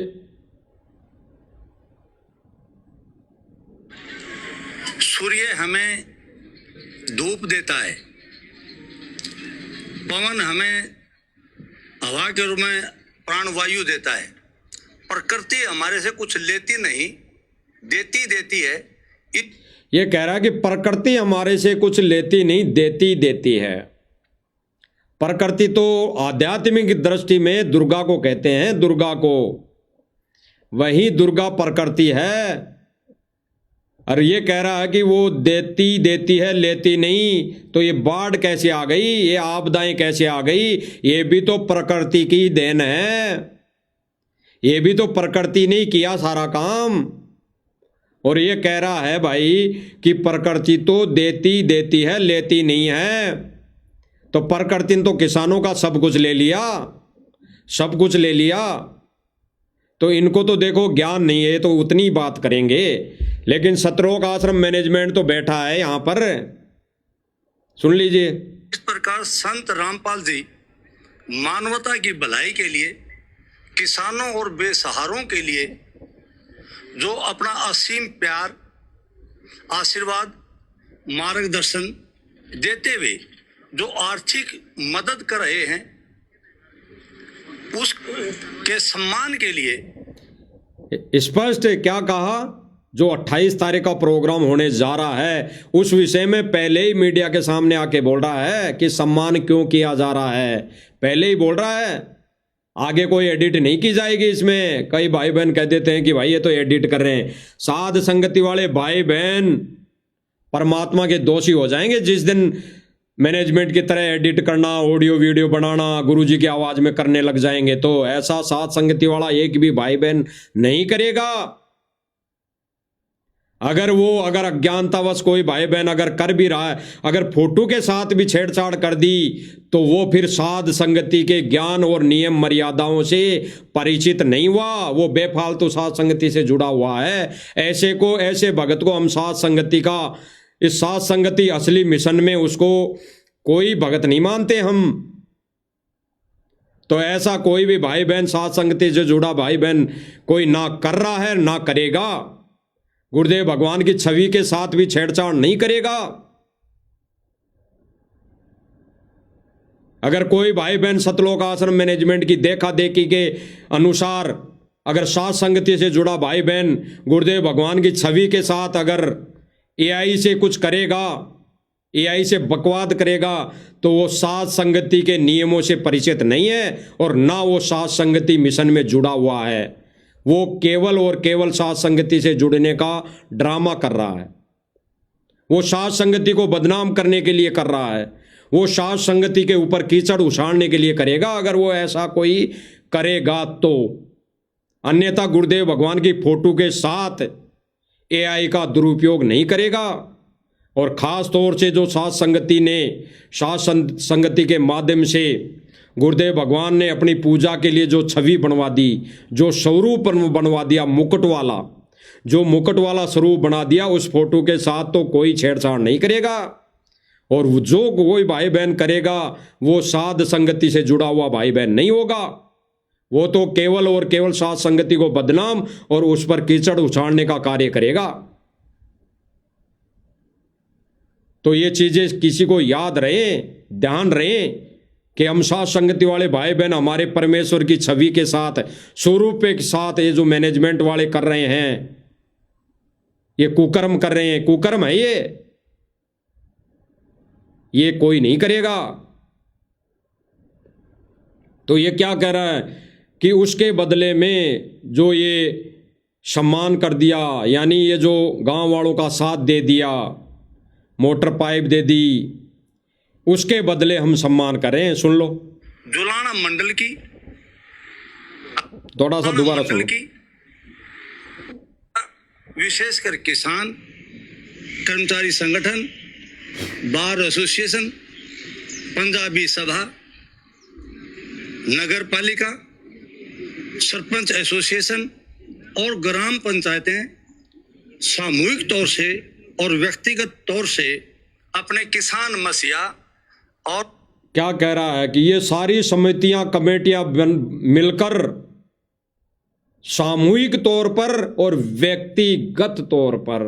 सूर्य हमें धूप देता है, पवन हमें हवा के रूप में प्राणवायु देता है। प्रकृति हमारे से कुछ लेती नहीं, देती है। ये कह रहा है कि प्रकृति हमारे से कुछ लेती नहीं, देती है। प्रकृति तो आध्यात्मिक दृष्टि में दुर्गा को कहते हैं, दुर्गा को, वही दुर्गा प्रकृति है। और ये कह रहा है कि वो देती है, लेती नहीं। तो ये बाढ़ कैसे आ गई, ये आपदाएं कैसे आ गई? ये भी तो प्रकृति की देन है, ये भी तो प्रकृति ने किया सारा काम। और ये कह रहा है भाई कि प्रकृति तो देती है, लेती नहीं है। तो प्रकृति ने तो किसानों का सब कुछ ले लिया। तो इनको तो देखो ज्ञान नहीं है, तो उतनी बात करेंगे। लेकिन सतलोक आश्रम मैनेजमेंट तो बैठा है यहां पर, सुन लीजिए। इस प्रकार संत रामपाल जी मानवता की भलाई के लिए, किसानों और बेसहारों के लिए जो अपना असीम प्यार, आशीर्वाद, मार्गदर्शन देते हुए जो आर्थिक मदद कर रहे हैं, उसके सम्मान के लिए स्पष्ट क्या कहा? जो 28 तारीख का प्रोग्राम होने जा रहा है उस विषय में पहले ही मीडिया के सामने आके बोल रहा है कि सम्मान क्यों किया जा रहा है, पहले ही बोल रहा है। आगे कोई एडिट नहीं की जाएगी इसमें। कई भाई बहन कह देते हैं कि भाई ये तो एडिट कर रहे हैं। साध संगति वाले भाई बहन परमात्मा के दोषी हो जाएंगे जिस दिन मैनेजमेंट की तरह एडिट करना, ऑडियो वीडियो बनाना गुरुजी की आवाज में करने लग जाएंगे। तो ऐसा साध संगति वाला एक भी भाई बहन नहीं करेगा। अगर अज्ञानतावश कोई भाई बहन अगर कर भी रहा है, अगर फोटो के साथ भी छेड़छाड़ कर दी, तो वो फिर साध संगति के ज्ञान और नियम मर्यादाओं से परिचित नहीं हुआ, वो बेफालतू साध संगति से जुड़ा हुआ है। ऐसे भगत को हम साध संगति का, इस साध संगति असली मिशन में उसको कोई भगत नहीं मानते हम। तो ऐसा कोई भी भाई बहन साध संगति से जुड़ा भाई बहन कोई ना कर रहा है ना करेगा। गुरुदेव भगवान की छवि के साथ भी छेड़छाड़ नहीं करेगा। अगर कोई भाई बहन सतलोक आश्रम मैनेजमेंट की देखा देखी के अनुसार अगर साध संगति से जुड़ा भाई बहन गुरुदेव भगवान की छवि के साथ अगर एआई से कुछ करेगा, एआई से बकवाद करेगा, तो वो साध संगति के नियमों से परिचित नहीं है और ना वो साध संगति मिशन में जुड़ा हुआ है। वो केवल और केवल साध संगति से जुड़ने का ड्रामा कर रहा है। वो साध संगति को बदनाम करने के लिए कर रहा है। वो साध संगति के ऊपर कीचड़ उछाड़ने के लिए करेगा, अगर वो ऐसा कोई करेगा तो। अन्यथा गुरुदेव भगवान की फोटो के साथ एआई का दुरुपयोग नहीं करेगा। और ख़ास तौर से जो साध संगति ने, साध संगति के माध्यम से गुरुदेव भगवान ने अपनी पूजा के लिए जो छवि बनवा दी, जो स्वरूप बनवा दिया मुकुट वाला, जो मुकुट वाला स्वरूप बना दिया, उस फोटो के साथ तो कोई छेड़छाड़ नहीं करेगा। और जो कोई भाई बहन करेगा वो साध संगति से जुड़ा हुआ भाई बहन नहीं होगा। वो तो केवल और केवल साध संगति को बदनाम और उस पर कीचड़ उछाड़ने का कार्य करेगा। तो ये चीजें किसी को याद रहे, ध्यान रहे कि हम साध संगति वाले भाई बहन हमारे परमेश्वर की छवि के साथ, स्वरूप के साथ ये जो मैनेजमेंट वाले कर रहे हैं, ये कुकर्म कर रहे हैं। कुकर्म है ये। ये कोई नहीं करेगा। तो ये क्या कह रहा है कि उसके बदले में जो ये सम्मान कर दिया, यानी ये जो गांव वालों का साथ दे दिया, मोटर पाइप दे दी, उसके बदले हम सम्मान करें। सुन लो जुलाना मंडल की, थोड़ा सा दोबारा सुनो। की विशेषकर किसान, कर्मचारी संगठन, बार एसोसिएशन, पंजाबी सभा, नगर पालिका, सरपंच एसोसिएशन और ग्राम पंचायतें सामूहिक तौर से और व्यक्तिगत तौर से अपने किसान मसीहा और क्या कह रहा है कि ये सारी समितियां, कमेटियां मिलकर सामूहिक तौर पर और व्यक्तिगत तौर पर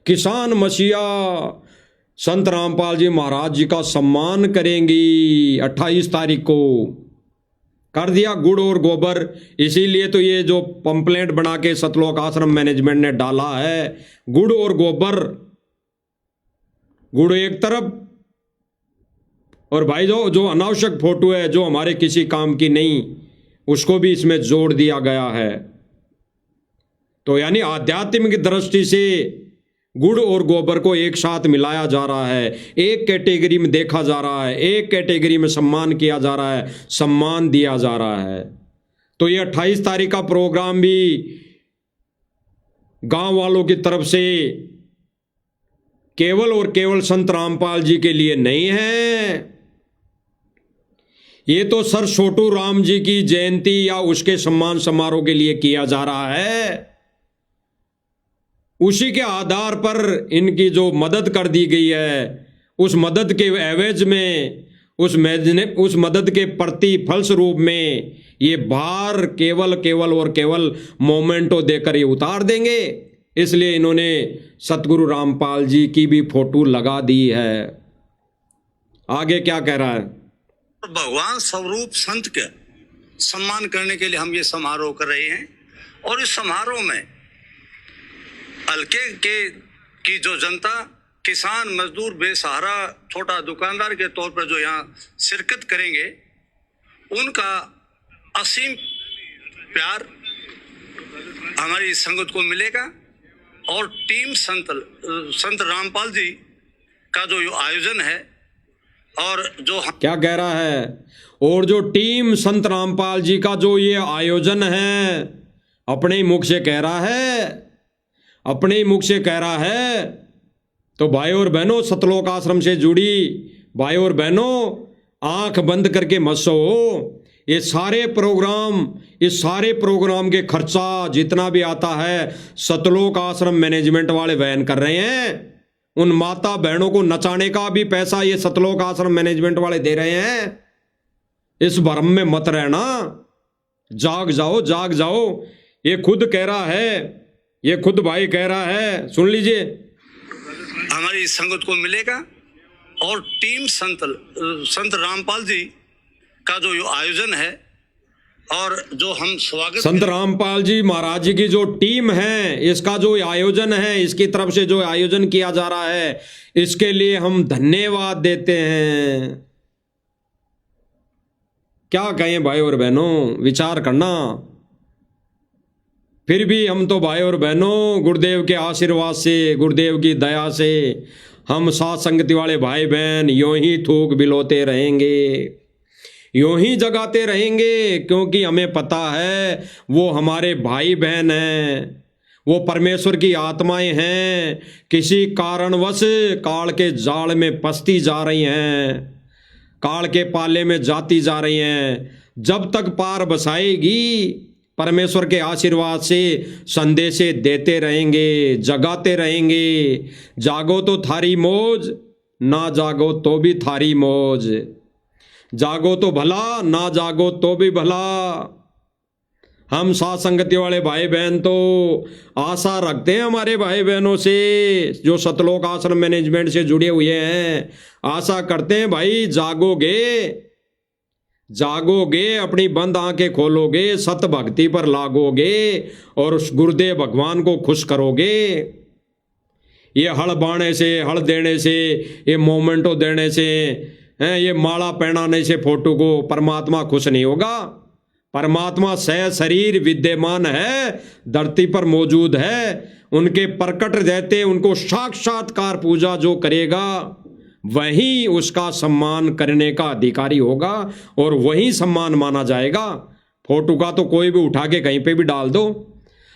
किसान मसीहा संत रामपाल जी महाराज जी का सम्मान करेंगी 28 तारीख को। कर दिया गुड़ और गोबर। इसीलिए तो ये जो पंपलेट बना के सतलोक आश्रम मैनेजमेंट ने डाला है, गुड़ और गोबर, गुड़ एक तरफ और भाई जो अनावश्यक फोटो है जो हमारे किसी काम की नहीं, उसको भी इसमें जोड़ दिया गया है। तो यानी आध्यात्मिक दृष्टि से गुड़ और गोबर को एक साथ मिलाया जा रहा है, एक कैटेगरी में देखा जा रहा है, एक कैटेगरी में सम्मान किया जा रहा है, सम्मान दिया जा रहा है। तो ये 28 तारीख का प्रोग्राम भी गांव वालों की तरफ से केवल और केवल संत रामपाल जी के लिए नहीं है। ये तो सर छोटू राम जी की जयंती या उसके सम्मान समारोह के लिए किया जा रहा है। उसी के आधार पर इनकी जो मदद कर दी गई है, उस मदद के एवज में, उस मदद के प्रति फलस्वरूप में ये भार केवल और केवल मोमेंटो देकर ये उतार देंगे। इसलिए इन्होंने सतगुरु रामपाल जी की भी फोटो लगा दी है। आगे क्या कह रहा है? भगवान स्वरूप संत के सम्मान करने के लिए हम ये समारोह कर रहे हैं। और इस समारोह में हल्के की जो जनता, किसान, मजदूर, बेसहारा, छोटा दुकानदार के तौर पर जो यहाँ शिरकत करेंगे, उनका असीम प्यार हमारी संगत को मिलेगा। और टीम संत रामपाल जी का जो आयोजन है और जो क्या कह रहा है, और जो टीम संत रामपाल जी का जो ये आयोजन है, अपने ही मुख से कह रहा है, अपने ही मुख से कह रहा है। तो भाई और बहनों, सतलोक आश्रम से जुड़ी भाई और बहनों, आंख बंद करके मत सो। ये सारे प्रोग्राम के खर्चा जितना भी आता है सतलोक आश्रम मैनेजमेंट वाले वहन कर रहे हैं। उन माता बहनों को नचाने का भी पैसा ये सतलोक आश्रम मैनेजमेंट वाले दे रहे हैं। इस भ्रम में मत रहना, जाग जाओ, जाग जाओ। ये खुद कह रहा है, ये खुद भाई कह रहा है, सुन लीजिए। हमारी संगत को मिलेगा और टीम संत रामपाल जी का जो आयोजन है और जो हम स्वागत, संत रामपाल जी महाराज जी की जो टीम है, इसका जो आयोजन है, इसकी तरफ से जो आयोजन किया जा रहा है, इसके लिए हम धन्यवाद देते हैं। क्या कहें भाई और बहनों, विचार करना। फिर भी हम तो भाई और बहनों गुरुदेव के आशीर्वाद से, गुरुदेव की दया से हम साथ संगति वाले भाई बहन यूं ही थूक बिलोते रहेंगे, यूं ही जगाते रहेंगे, क्योंकि हमें पता है वो हमारे भाई बहन हैं, वो परमेश्वर की आत्माएं हैं। किसी कारणवश काल के जाल में फंसती जा रही हैं, काल के पाले में जाती जा रही हैं। जब तक पार बसाएगी, परमेश्वर के आशीर्वाद से संदेशे देते रहेंगे, जगाते रहेंगे। जागो तो थारी मौज, ना जागो तो भी थारी मौज। जागो तो भला, ना जागो तो भी भला। हम साथ संगति वाले भाई बहन तो आशा रखते हैं हमारे भाई बहनों से जो सतलोक आश्रम मैनेजमेंट से जुड़े हुए हैं। आशा करते हैं भाई जागोगे, जागोगे, अपनी बंद आंखें खोलोगे, सत भक्ति पर लागोगे और उस गुरुदेव भगवान को खुश करोगे। ये हल बाणे से, हल देने से, ये मोमेंटो देने से, हैं, ये माला पहनाने से फोटो को परमात्मा खुश नहीं होगा। परमात्मा सह शरीर विद्यमान है, धरती पर मौजूद है। उनके प्रकट रहते उनको साक्षात्कार पूजा जो करेगा वही उसका सम्मान करने का अधिकारी होगा और वही सम्मान माना जाएगा। फोटो का तो कोई भी उठा के कहीं पे भी डाल दो।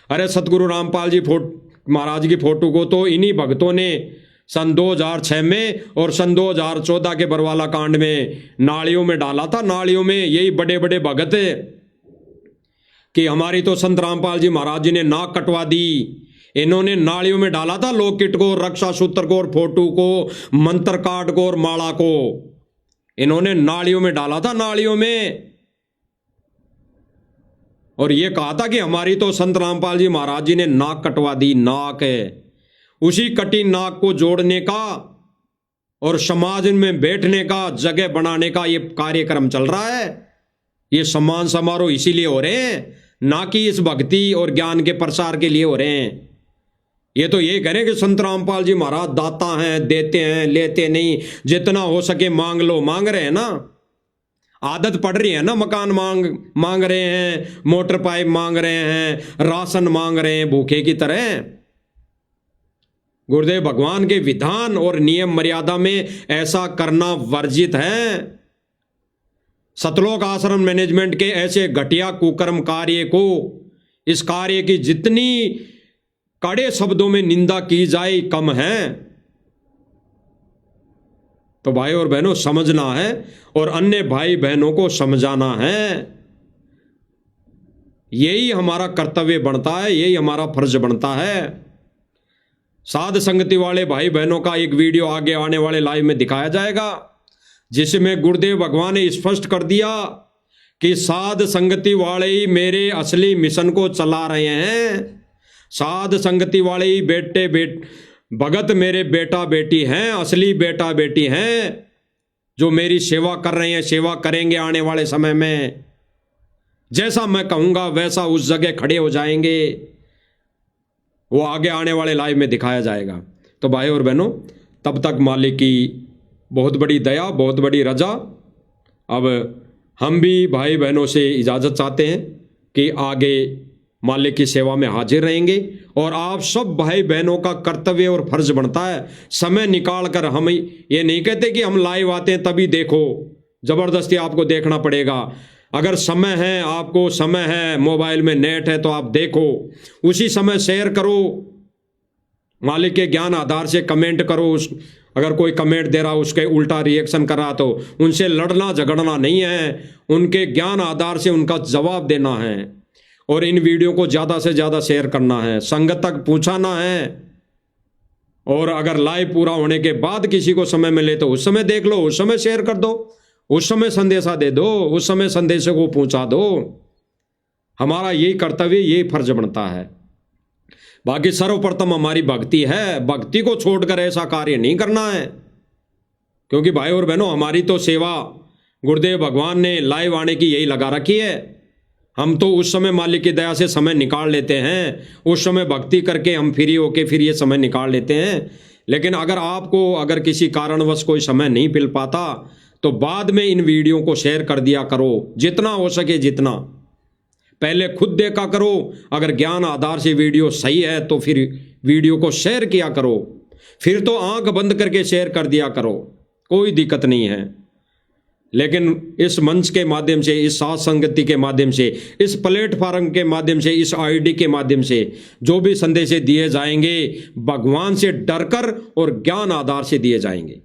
अरे सतगुरु रामपाल जी महाराज की फोटो को तो इन्हीं भक्तों ने सन 2006 में और सन 2014 के बरवाला कांड में नालियों में डाला था। नालियों में यही बड़े बड़े भगत कि हमारी तो संत रामपाल जी महाराज जी ने नाक कटवा दी, इन्होंने नालियों में डाला था लॉकेट को, रक्षा सूत्र को और फोटो को, मंत्र कार्ड को और माला को, इन्होंने नालियों में डाला था, नालियों में। और ये कहा था कि हमारी तो संत रामपाल जी महाराज जी ने नाक कटवा दी। नाक है, उसी कटी नाक को जोड़ने का और समाज में बैठने का, जगह बनाने का ये कार्यक्रम चल रहा है। ये सम्मान समारोह इसीलिए हो रहे हैं, ना कि इस भक्ति और ज्ञान के प्रसार के लिए हो रहे हैं। ये तो ये करें कि संत रामपाल जी महाराज दाता हैं, देते हैं, लेते नहीं, जितना हो सके मांग लो। मांग रहे हैं ना, आदत पड़ रही है ना, मकान मांग रहे हैं, मोटर पाइप मांग रहे हैं, राशन मांग रहे हैं भूखे की तरह। गुरुदेव भगवान के विधान और नियम मर्यादा में ऐसा करना वर्जित है। सतलोक आश्रम मैनेजमेंट के ऐसे घटिया कुकर्म कार्य को, इस कार्य की जितनी कड़े शब्दों में निंदा की जाए कम है। तो भाई और बहनों समझना है और अन्य भाई बहनों को समझाना है। यही हमारा कर्तव्य बनता है, यही हमारा फर्ज बनता है। साध संगति वाले भाई बहनों का एक वीडियो आगे आने वाले लाइव में दिखाया जाएगा, जिसमें गुरुदेव भगवान ने स्पष्ट कर दिया कि साध संगति वाले ही मेरे असली मिशन को चला रहे हैं। साध संगति वाले ही भगत मेरे बेटा बेटी हैं, असली बेटा बेटी हैं, जो मेरी सेवा कर रहे हैं, सेवा करेंगे आने वाले समय में। जैसा मैं कहूंगा वैसा उस जगह खड़े हो जाएंगे। वो आगे आने वाले लाइव में दिखाया जाएगा। तो भाई और बहनों, तब तक मालिक की बहुत बड़ी दया, बहुत बड़ी रजा। अब हम भी भाई बहनों से इजाज़त चाहते हैं कि आगे मालिक की सेवा में हाजिर रहेंगे। और आप सब भाई बहनों का कर्तव्य और फर्ज बनता है समय निकाल कर, हम ये नहीं कहते कि हम लाइव आते हैं तभी देखो, ज़बरदस्ती आपको देखना पड़ेगा। अगर समय है, आपको समय है, मोबाइल में नेट है, तो आप देखो, उसी समय शेयर करो, मालिक के ज्ञान आधार से कमेंट करो। अगर कोई कमेंट दे रहा उसके उल्टा रिएक्शन कर रहा तो उनसे लड़ना झगड़ना नहीं है, उनके ज्ञान आधार से उनका जवाब देना है। और इन वीडियो को ज़्यादा से ज़्यादा शेयर करना है, संगत तक पहुँचाना है। और अगर लाइव पूरा होने के बाद किसी को समय मिले तो उस समय देख लो, उस समय शेयर कर दो, उस समय संदेशा दे दो, उस समय संदेश को पहुँचा दो। हमारा यही कर्तव्य, यही फर्ज बनता है। बाकी सर्वप्रथम हमारी भक्ति है, भक्ति को छोड़कर ऐसा कार्य नहीं करना है। क्योंकि भाई और बहनों, हमारी तो सेवा गुरुदेव भगवान ने लाइव आने की यही लगा रखी है। हम तो उस समय मालिक की दया से समय निकाल लेते हैं, उस समय भक्ति करके हम फ्री होके फिर ये समय निकाल लेते हैं। लेकिन अगर किसी कारणवश कोई समय नहीं मिल पाता तो बाद में इन वीडियो को शेयर कर दिया करो, जितना हो सके जितना। पहले खुद देखा करो, अगर ज्ञान आधार से वीडियो सही है तो फिर वीडियो को शेयर किया करो, फिर तो आंख बंद करके शेयर कर दिया करो, कोई दिक्कत नहीं है। लेकिन इस मंच के माध्यम से, इस साथ संगति के माध्यम से, इस प्लेटफॉर्म के माध्यम से, इस आईडी के माध्यम से जो भी संदेश दिए जाएंगे भगवान से डरकर और ज्ञान आधार से दिए जाएंगे।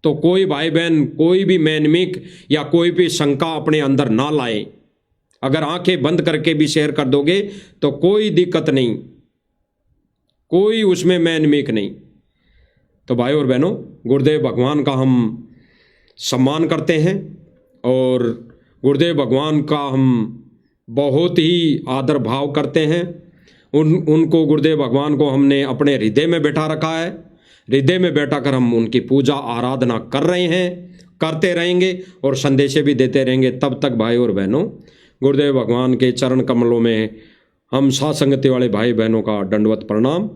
तो कोई भाई बहन, कोई भी मैनमिक या कोई भी शंका अपने अंदर ना लाए। अगर आंखें बंद करके भी शेयर कर दोगे तो कोई दिक्कत नहीं, कोई उसमें मैनमिक नहीं। तो भाई और बहनों, गुरुदेव भगवान का हम सम्मान करते हैं और गुरुदेव भगवान का हम बहुत ही आदर भाव करते हैं। उनको गुरुदेव भगवान को हमने अपने हृदय में बैठा रखा है। हृदय में बैठा कर हम उनकी पूजा आराधना कर रहे हैं, करते रहेंगे और संदेशे भी देते रहेंगे। तब तक भाई और बहनों, गुरुदेव भगवान के चरण कमलों में हम साथ संगति वाले भाई बहनों का दंडवत प्रणाम।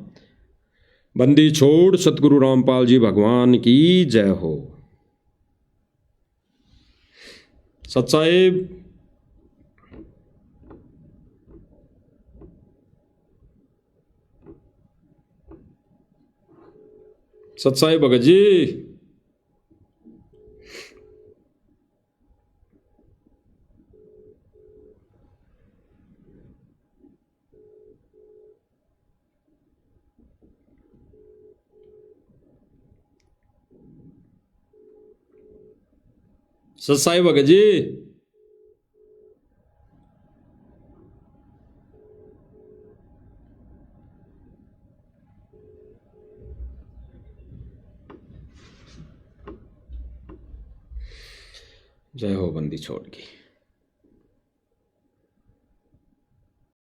बंदी छोड़ सतगुरु रामपाल जी भगवान की जय हो। सच्चाई सच्चाई भगत जी। सच्चाई भगत जी। जय हो बंदी छोड़ की।